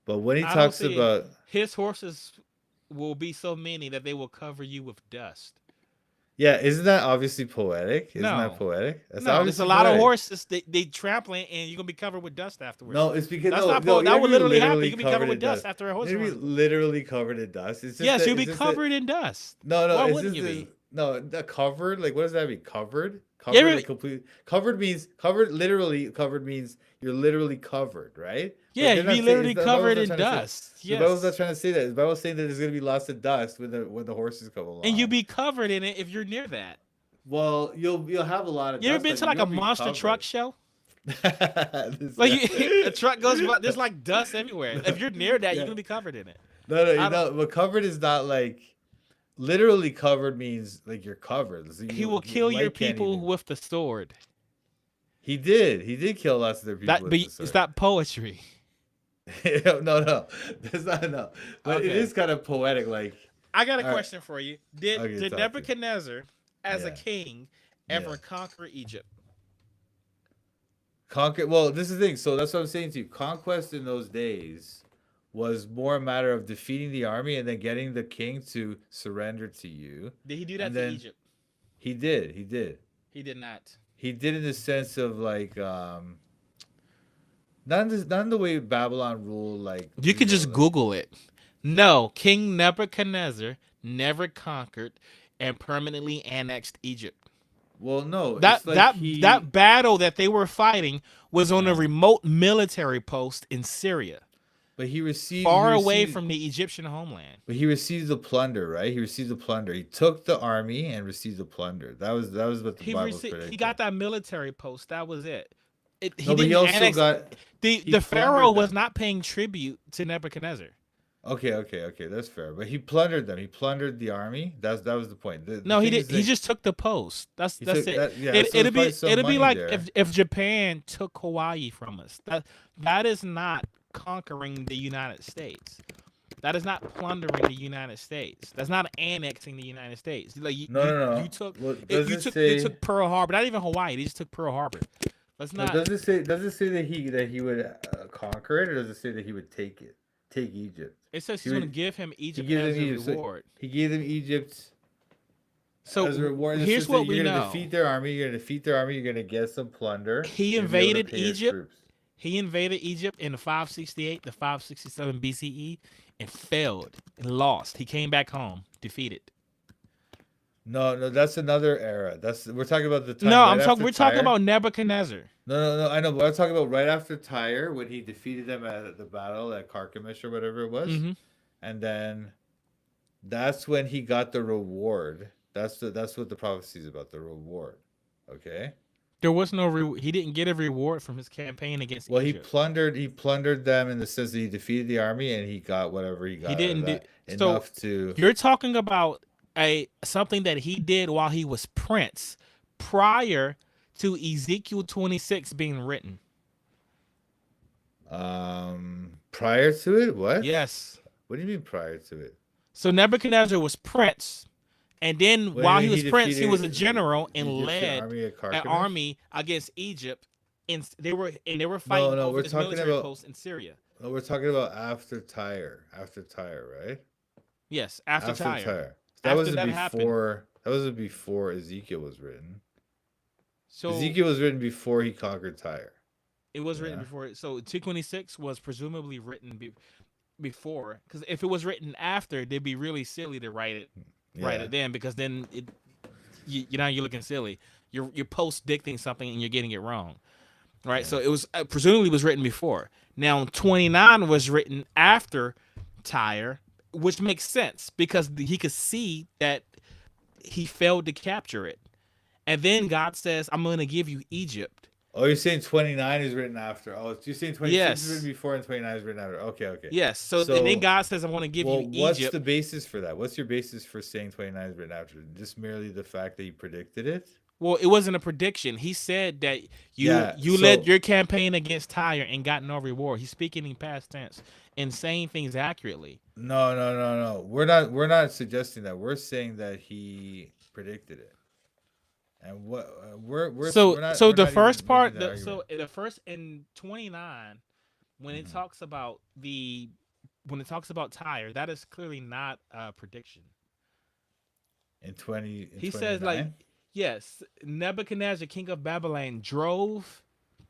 S3: But when he talks about
S1: his horses will be so many that they will cover you with dust.
S3: Yeah, isn't that obviously poetic? Isn't that poetic?
S1: That's there's a lot of horses. They trampling, and you're gonna be covered with dust afterwards.
S3: No, it's because
S1: that's not poetic. That would literally happen. You can be covered with dust after a horse.
S3: You'll be literally covered in dust. It's just
S1: yes, you'll be covered in dust.
S3: No.
S1: Why wouldn't you be?
S3: No, the covered. Like, what does that mean? Covered. Covered, complete. Covered means literally. Covered means you're literally covered, right?
S1: Yeah, you'd be literally covered in dust.
S3: Yes. The Bible's not trying to say that. The Bible's saying that there's going to be lots of dust when the horses come along.
S1: And you'd be covered in it if you're near that.
S3: Well, you'll have a lot of.
S1: You ever
S3: dust
S1: been
S3: on
S1: to
S3: you.
S1: like a
S3: You'll be
S1: monster truck
S3: covered.
S1: show?
S3: This
S1: Like
S3: guy.
S1: a truck goes by, there's like dust everywhere. If you're near that, you're
S3: Yeah.
S1: gonna be covered in it.
S3: No,
S1: I don't.
S3: but covered is not like literally covered means like you're covered. So
S1: He will kill your
S3: light can't
S1: people
S3: even.
S1: with the sword.
S3: He did. He did kill lots of their people
S1: That,
S3: with
S1: but
S3: the
S1: it's
S3: sword.
S1: not poetry.
S3: No, that's not no. But it
S1: Okay.
S3: is kind of poetic. Like,
S1: I got a
S3: All right.
S1: question for you. Did
S3: Okay,
S1: did
S3: talk to me.
S1: Nebuchadnezzar, as a
S3: Yeah.
S1: king, ever
S3: Yeah.
S1: conquer Egypt?
S3: conquer. Well, this is the thing. So that's what I'm saying to you. Conquest in those days was more a matter of defeating the army and then getting the king to surrender to you.
S1: Did he do that
S3: And
S1: to
S3: then-
S1: Egypt?
S3: He did. He did.
S1: He did not.
S3: He did in the sense of like not in the way Babylon ruled like
S1: You could just
S3: like-
S1: Google it. No, King Nebuchadnezzar never conquered and permanently annexed Egypt.
S3: Well, no,
S1: That
S3: it's like
S1: that battle that they were fighting was on a remote military post in Syria,
S3: but he received
S1: far
S3: he
S1: away
S3: received-
S1: from the Egyptian homeland.
S3: But he received the plunder, right? He received the plunder. He took the army and received the plunder. That was what the
S1: He
S3: Bible
S1: received,
S3: predicted.
S1: he got that military post. That was it.
S3: No, but he also
S1: annex-
S3: got.
S1: the
S3: he
S1: Pharaoh
S3: plundered
S1: was
S3: them.
S1: not paying tribute to Nebuchadnezzar.
S3: Okay. That's fair. But he plundered them. He plundered the army. That was the point.
S1: No, he
S3: thing
S1: did.
S3: is
S1: He
S3: that
S1: just took the post. That's
S3: he
S1: that's
S3: took
S1: it.
S3: that- yeah,
S1: it
S3: so
S1: it'll
S3: there's
S1: be
S3: some
S1: it'll be
S3: money
S1: like
S3: there.
S1: if Japan took Hawaii from us. That is not conquering the United States. That is not plundering the United States. That's not annexing the United States. Like
S3: No.
S1: you took
S3: Well,
S1: it,
S3: does
S1: you
S3: it
S1: took
S3: say?
S1: they took Pearl Harbor. Not even Hawaii. They just took Pearl Harbor. Let's
S3: No,
S1: not.
S3: does it say that he would conquer it, or does it say that he would take Egypt?
S1: It says
S3: he
S1: he's going to
S3: would-
S1: give him Egypt
S3: gives
S1: as
S3: him
S1: a
S3: Egypt, so-
S1: reward.
S3: He gave them Egypt
S1: So
S3: as a reward. in the
S1: here's
S3: sense that
S1: what we
S3: you're gonna
S1: know.
S3: defeat their army. You're gonna defeat their army. You're gonna get some plunder.
S1: He
S3: and be able to
S1: invaded
S3: pay his
S1: Egypt.
S3: troops.
S1: He invaded Egypt in 568 to 567 BCE and failed and lost. He came back home defeated.
S3: No, that's another era. We're talking about the time.
S1: No,
S3: right
S1: I'm talking.
S3: after
S1: We're talking
S3: Tyre.
S1: about Nebuchadnezzar.
S3: No. I know, but I'm talking about right after Tyre when he defeated them at the battle at Carchemish or whatever it was,
S1: Mhm.
S3: and then that's when he got the reward. That's what the prophecy is about. The reward. Okay.
S1: There was no. He didn't get a reward from his campaign against
S3: Well,
S1: Egypt.
S3: he plundered them in the sense that he defeated the army and he got whatever he got.
S1: He
S3: out of
S1: didn't do-
S3: that,
S1: so
S3: enough to.
S1: You're talking about something that he did while he was prince, prior to Ezekiel 26 being written.
S3: Prior to it, what?
S1: Yes.
S3: What do you mean prior to it?
S1: So Nebuchadnezzar was prince, and then
S3: When
S1: while he
S3: he
S1: was prince, he was a
S3: defeated
S1: general
S3: the
S1: and
S3: Egyptian
S1: led
S3: army at
S1: an
S3: Carchemish?
S1: army against Egypt, and they were fighting
S3: no,
S1: over
S3: we're
S1: this
S3: talking
S1: military
S3: about-
S1: post in Syria.
S3: No, we're talking about after Tyre, right?
S1: Yes, after Tyre.
S3: That
S1: After
S3: wasn't
S1: that
S3: before.
S1: happened.
S3: That wasn't before Ezekiel was written.
S1: So
S3: Ezekiel was written before he conquered Tyre.
S1: it was written
S3: yeah.
S1: before. So 226 was presumably written before, because if it was written after, they'd be really silly to write it
S3: Yeah.
S1: then, because then you're looking silly. You're post-dicting something and you're getting it wrong, right?
S3: Yeah.
S1: So it was presumably was written before. Now 29 was written after Tyre, which makes sense because he could see that he failed to capture it, and then God says, "I'm going to give you Egypt."
S3: Oh, you're saying 29 is written after. Oh, you're saying 26
S1: Yes.
S3: is written before and 29 is written after. Okay.
S1: Yes. So, and
S3: So-
S1: then God says, "I'm going to give
S3: Well,
S1: you
S3: what's
S1: Egypt."
S3: the basis for that? What's your basis for saying 29 is written after? Just merely the fact that he predicted it?
S1: Well, it wasn't a prediction. He said that
S3: Yeah,
S1: you
S3: so-
S1: led your campaign against Tyre and got no reward. He's speaking in past tense and saying things accurately.
S3: No. We're not suggesting that. We're saying that he predicted it. And what we're
S1: So
S3: we're not,
S1: so
S3: we're
S1: the
S3: not
S1: first
S3: even
S1: part,
S3: making that
S1: so
S3: argument.
S1: the first in 29, when it
S3: Mhm.
S1: talks about Tyre, that is clearly not a prediction.
S3: in 20 in
S1: He says like,
S3: 29?
S1: yes, Nebuchadnezzar, king of Babylon, drove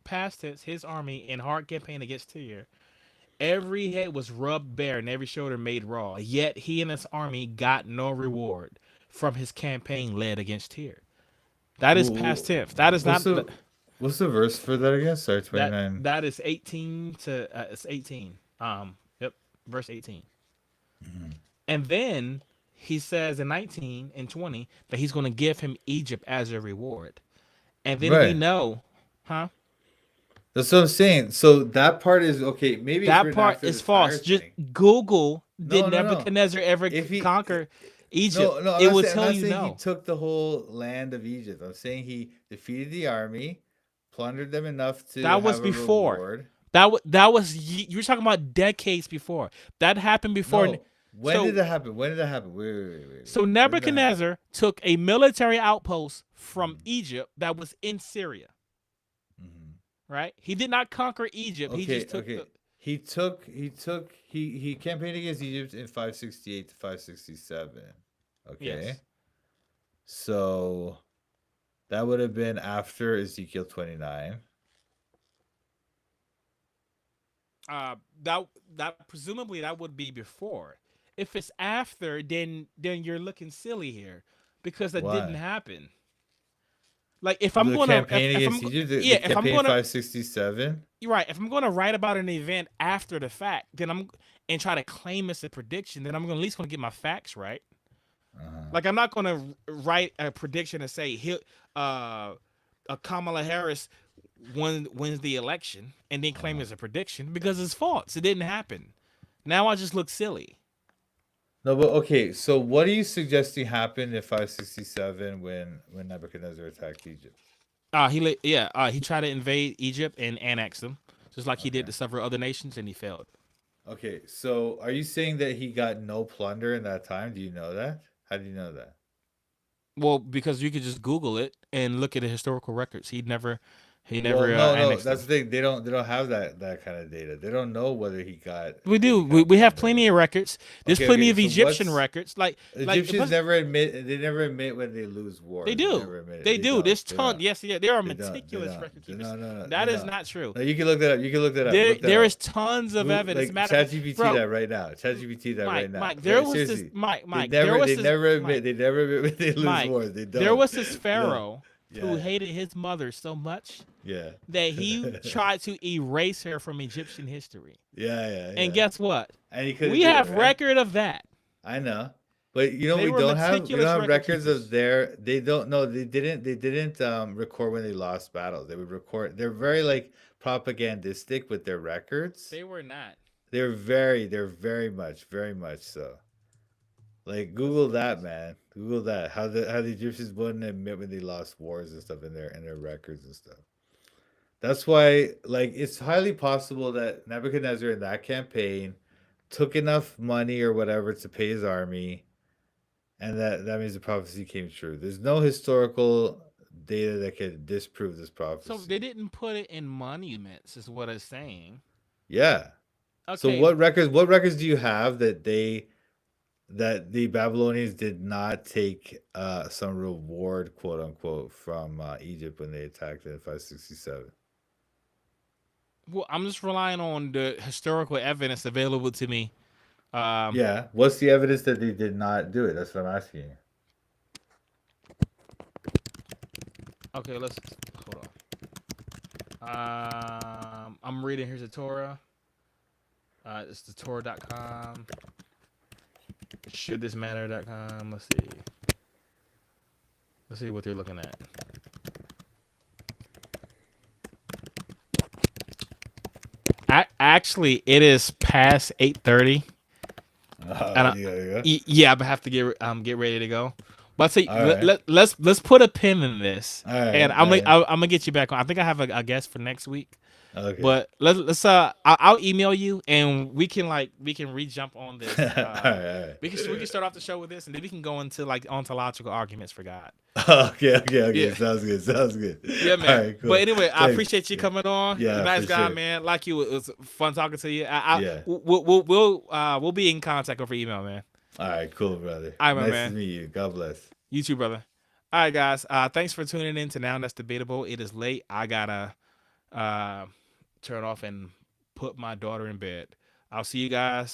S1: past his army in hard campaign against Tyre. Every head was rubbed bare and every shoulder made raw. Yet he and his army got no reward from his campaign led against Tyre. That is past tense. That is not.
S3: What's the verse for that again? Sorry, 29.
S1: That is 18 to it's 18. Yep, verse 18.
S3: Mm-hmm.
S1: And then he says in 19 and 20 that he's going to give him Egypt as a reward. And then we
S3: Right.
S1: know, huh?
S3: That's what I'm saying. So that part is okay. Maybe it's
S1: That
S3: written
S1: part
S3: after
S1: is
S3: this fire
S1: false. Just
S3: thing.
S1: Google, did
S3: No, no, no.
S1: Nebuchadnezzar ever
S3: If he
S1: conquer Egypt?
S3: no, no,
S1: It will
S3: I'm
S1: tell
S3: not
S1: you
S3: saying he
S1: no.
S3: took the whole land of Egypt. I'm saying he defeated the army, plundered them enough to
S1: That was
S3: have a
S1: before.
S3: reward.
S1: That was you were talking about decades before. That happened before.
S3: No, when did
S1: So
S3: that happen? When did that happen? Wait.
S1: so
S3: When did that happen?
S1: Nebuchadnezzar took a military outpost from Egypt that was in Syria,
S3: Mhm.
S1: right? He did not conquer Egypt. He
S3: Okay,
S1: just took
S3: okay. He campaigned against Egypt in 568 to 567. Okay.
S1: yes.
S3: So that would have been after Ezekiel 29.
S1: That presumably that would be before. If it's after, then you're looking silly here because that didn't
S3: Why?
S1: happen. Like if I'm
S3: The
S1: gonna
S3: campaign
S1: if
S3: against
S1: I'm
S3: Egypt,
S1: yeah,
S3: the
S1: if I'm
S3: campaign
S1: gonna
S3: 567.
S1: you're right, if I'm gonna write about an event after the fact, then I'm and try to claim it's a prediction, then I'm gonna at least gonna get my facts right.
S3: Uh-huh.
S1: Like I'm not gonna write a prediction and say Kamala Harris wins the election and then claim it's a prediction because it's false. It didn't happen. Now I just look silly.
S3: No, but okay. So what are you suggesting happened in 567 when Nebuchadnezzar attacked Egypt?
S1: He tried to invade Egypt and annex them, just like he did
S3: Okay.
S1: to several other nations, and he failed.
S3: Okay, so are you saying that he got no plunder in that time? Do you know that? How do you know that?
S1: Well, because you could just Google it and look at the historical records. He never
S3: Well, no,
S1: annexed
S3: that's
S1: them.
S3: the thing. They don't have that kind of data. They don't know whether he got
S1: We
S3: if
S1: do.
S3: he got
S1: We have
S3: plunder.
S1: plenty of records. There's
S3: Okay,
S1: plenty
S3: okay.
S1: of
S3: So
S1: Egyptian
S3: what's
S1: records. Like
S3: Egyptians
S1: plus-
S3: never admit they never admit when they lose wars.
S1: they
S3: They
S1: do.
S3: never admit it.
S1: They do. There's
S3: They
S1: tons.
S3: don't.
S1: Yes, yeah. There are
S3: They don't. They
S1: meticulous
S3: don't.
S1: record
S3: They-
S1: keepers.
S3: No.
S1: That
S3: they
S1: is
S3: don't.
S1: not true.
S3: No, you can look that up. You can look that up.
S1: There,
S3: Look that
S1: there
S3: up.
S1: is tons of evidence.
S3: Like
S1: Matter of
S3: ChatGPT
S1: bro,
S3: that right now. ChatGPT that right now.
S1: Mike, there was this
S3: Seriously.
S1: Mike.
S3: They
S1: There was
S3: they
S1: this
S3: never admit
S1: Mike,
S3: they never admit when they lose
S1: Mike,
S3: wars. They don't.
S1: there was this
S3: No.
S1: pharaoh who
S3: Yeah.
S1: hated his mother so much
S3: Yeah.
S1: that he tried to erase her from Egyptian history.
S3: Yeah.
S1: And guess what?
S3: And he couldn't
S1: We
S3: do it,
S1: have
S3: right?
S1: record of that.
S3: I know. But you know
S1: They
S3: we
S1: were
S3: don't have
S1: meticulous record
S3: records
S1: keepers.
S3: of their they don't no they didn't record when they lost battles. They would record they're very like propagandistic with their records.
S1: They were not.
S3: They're very much so. Like Google that, man. Google that. How the Egyptians wouldn't admit when they lost wars and stuff in their records and stuff. That's why like it's highly possible that Nebuchadnezzar in that campaign took enough money or whatever to pay his army, and that means the prophecy came true. There's no historical data that could disprove this prophecy.
S1: So they didn't put it in monuments, is what it's saying.
S3: Yeah.
S1: Okay.
S3: So what records do you have that the Babylonians did not take some reward, quote unquote, from Egypt when they attacked in 567?
S1: Well, I'm just relying on the historical evidence available to me.
S3: Yeah. What's the evidence that they did not do it? That's what I'm asking you.
S1: Okay, let's hold on. I'm reading. Here's the Torah. It's the Torah.com. Shouldthismatter.com. Let's see what they're looking at. Actually, it is past 8:30. Yeah, I have to get ready to go. But say let's put a pin in this, and I'm gonna get you back on. I think I have a guest for next week.
S3: Okay.
S1: But let's I'll email you and we can re-jump on this.
S3: All right.
S1: We can start off the show with this and then we can go into like ontological arguments for God.
S3: Okay.
S1: Yeah.
S3: Sounds good.
S1: Yeah, man.
S3: All right, cool.
S1: But anyway, I
S3: Thanks.
S1: appreciate you coming on.
S3: Yeah,
S1: You're a nice
S3: for
S1: guy,
S3: sure.
S1: man. Like you, it was fun talking to you.
S3: Yeah.
S1: We'll be in contact over email, man.
S3: All right, cool, brother.
S1: All right, my
S3: nice
S1: man.
S3: to meet you. God bless.
S1: You too, brother. All right, guys. Thanks for tuning in to Now That's Debatable. It is late. I gotta turn off and put my daughter in bed. I'll see you guys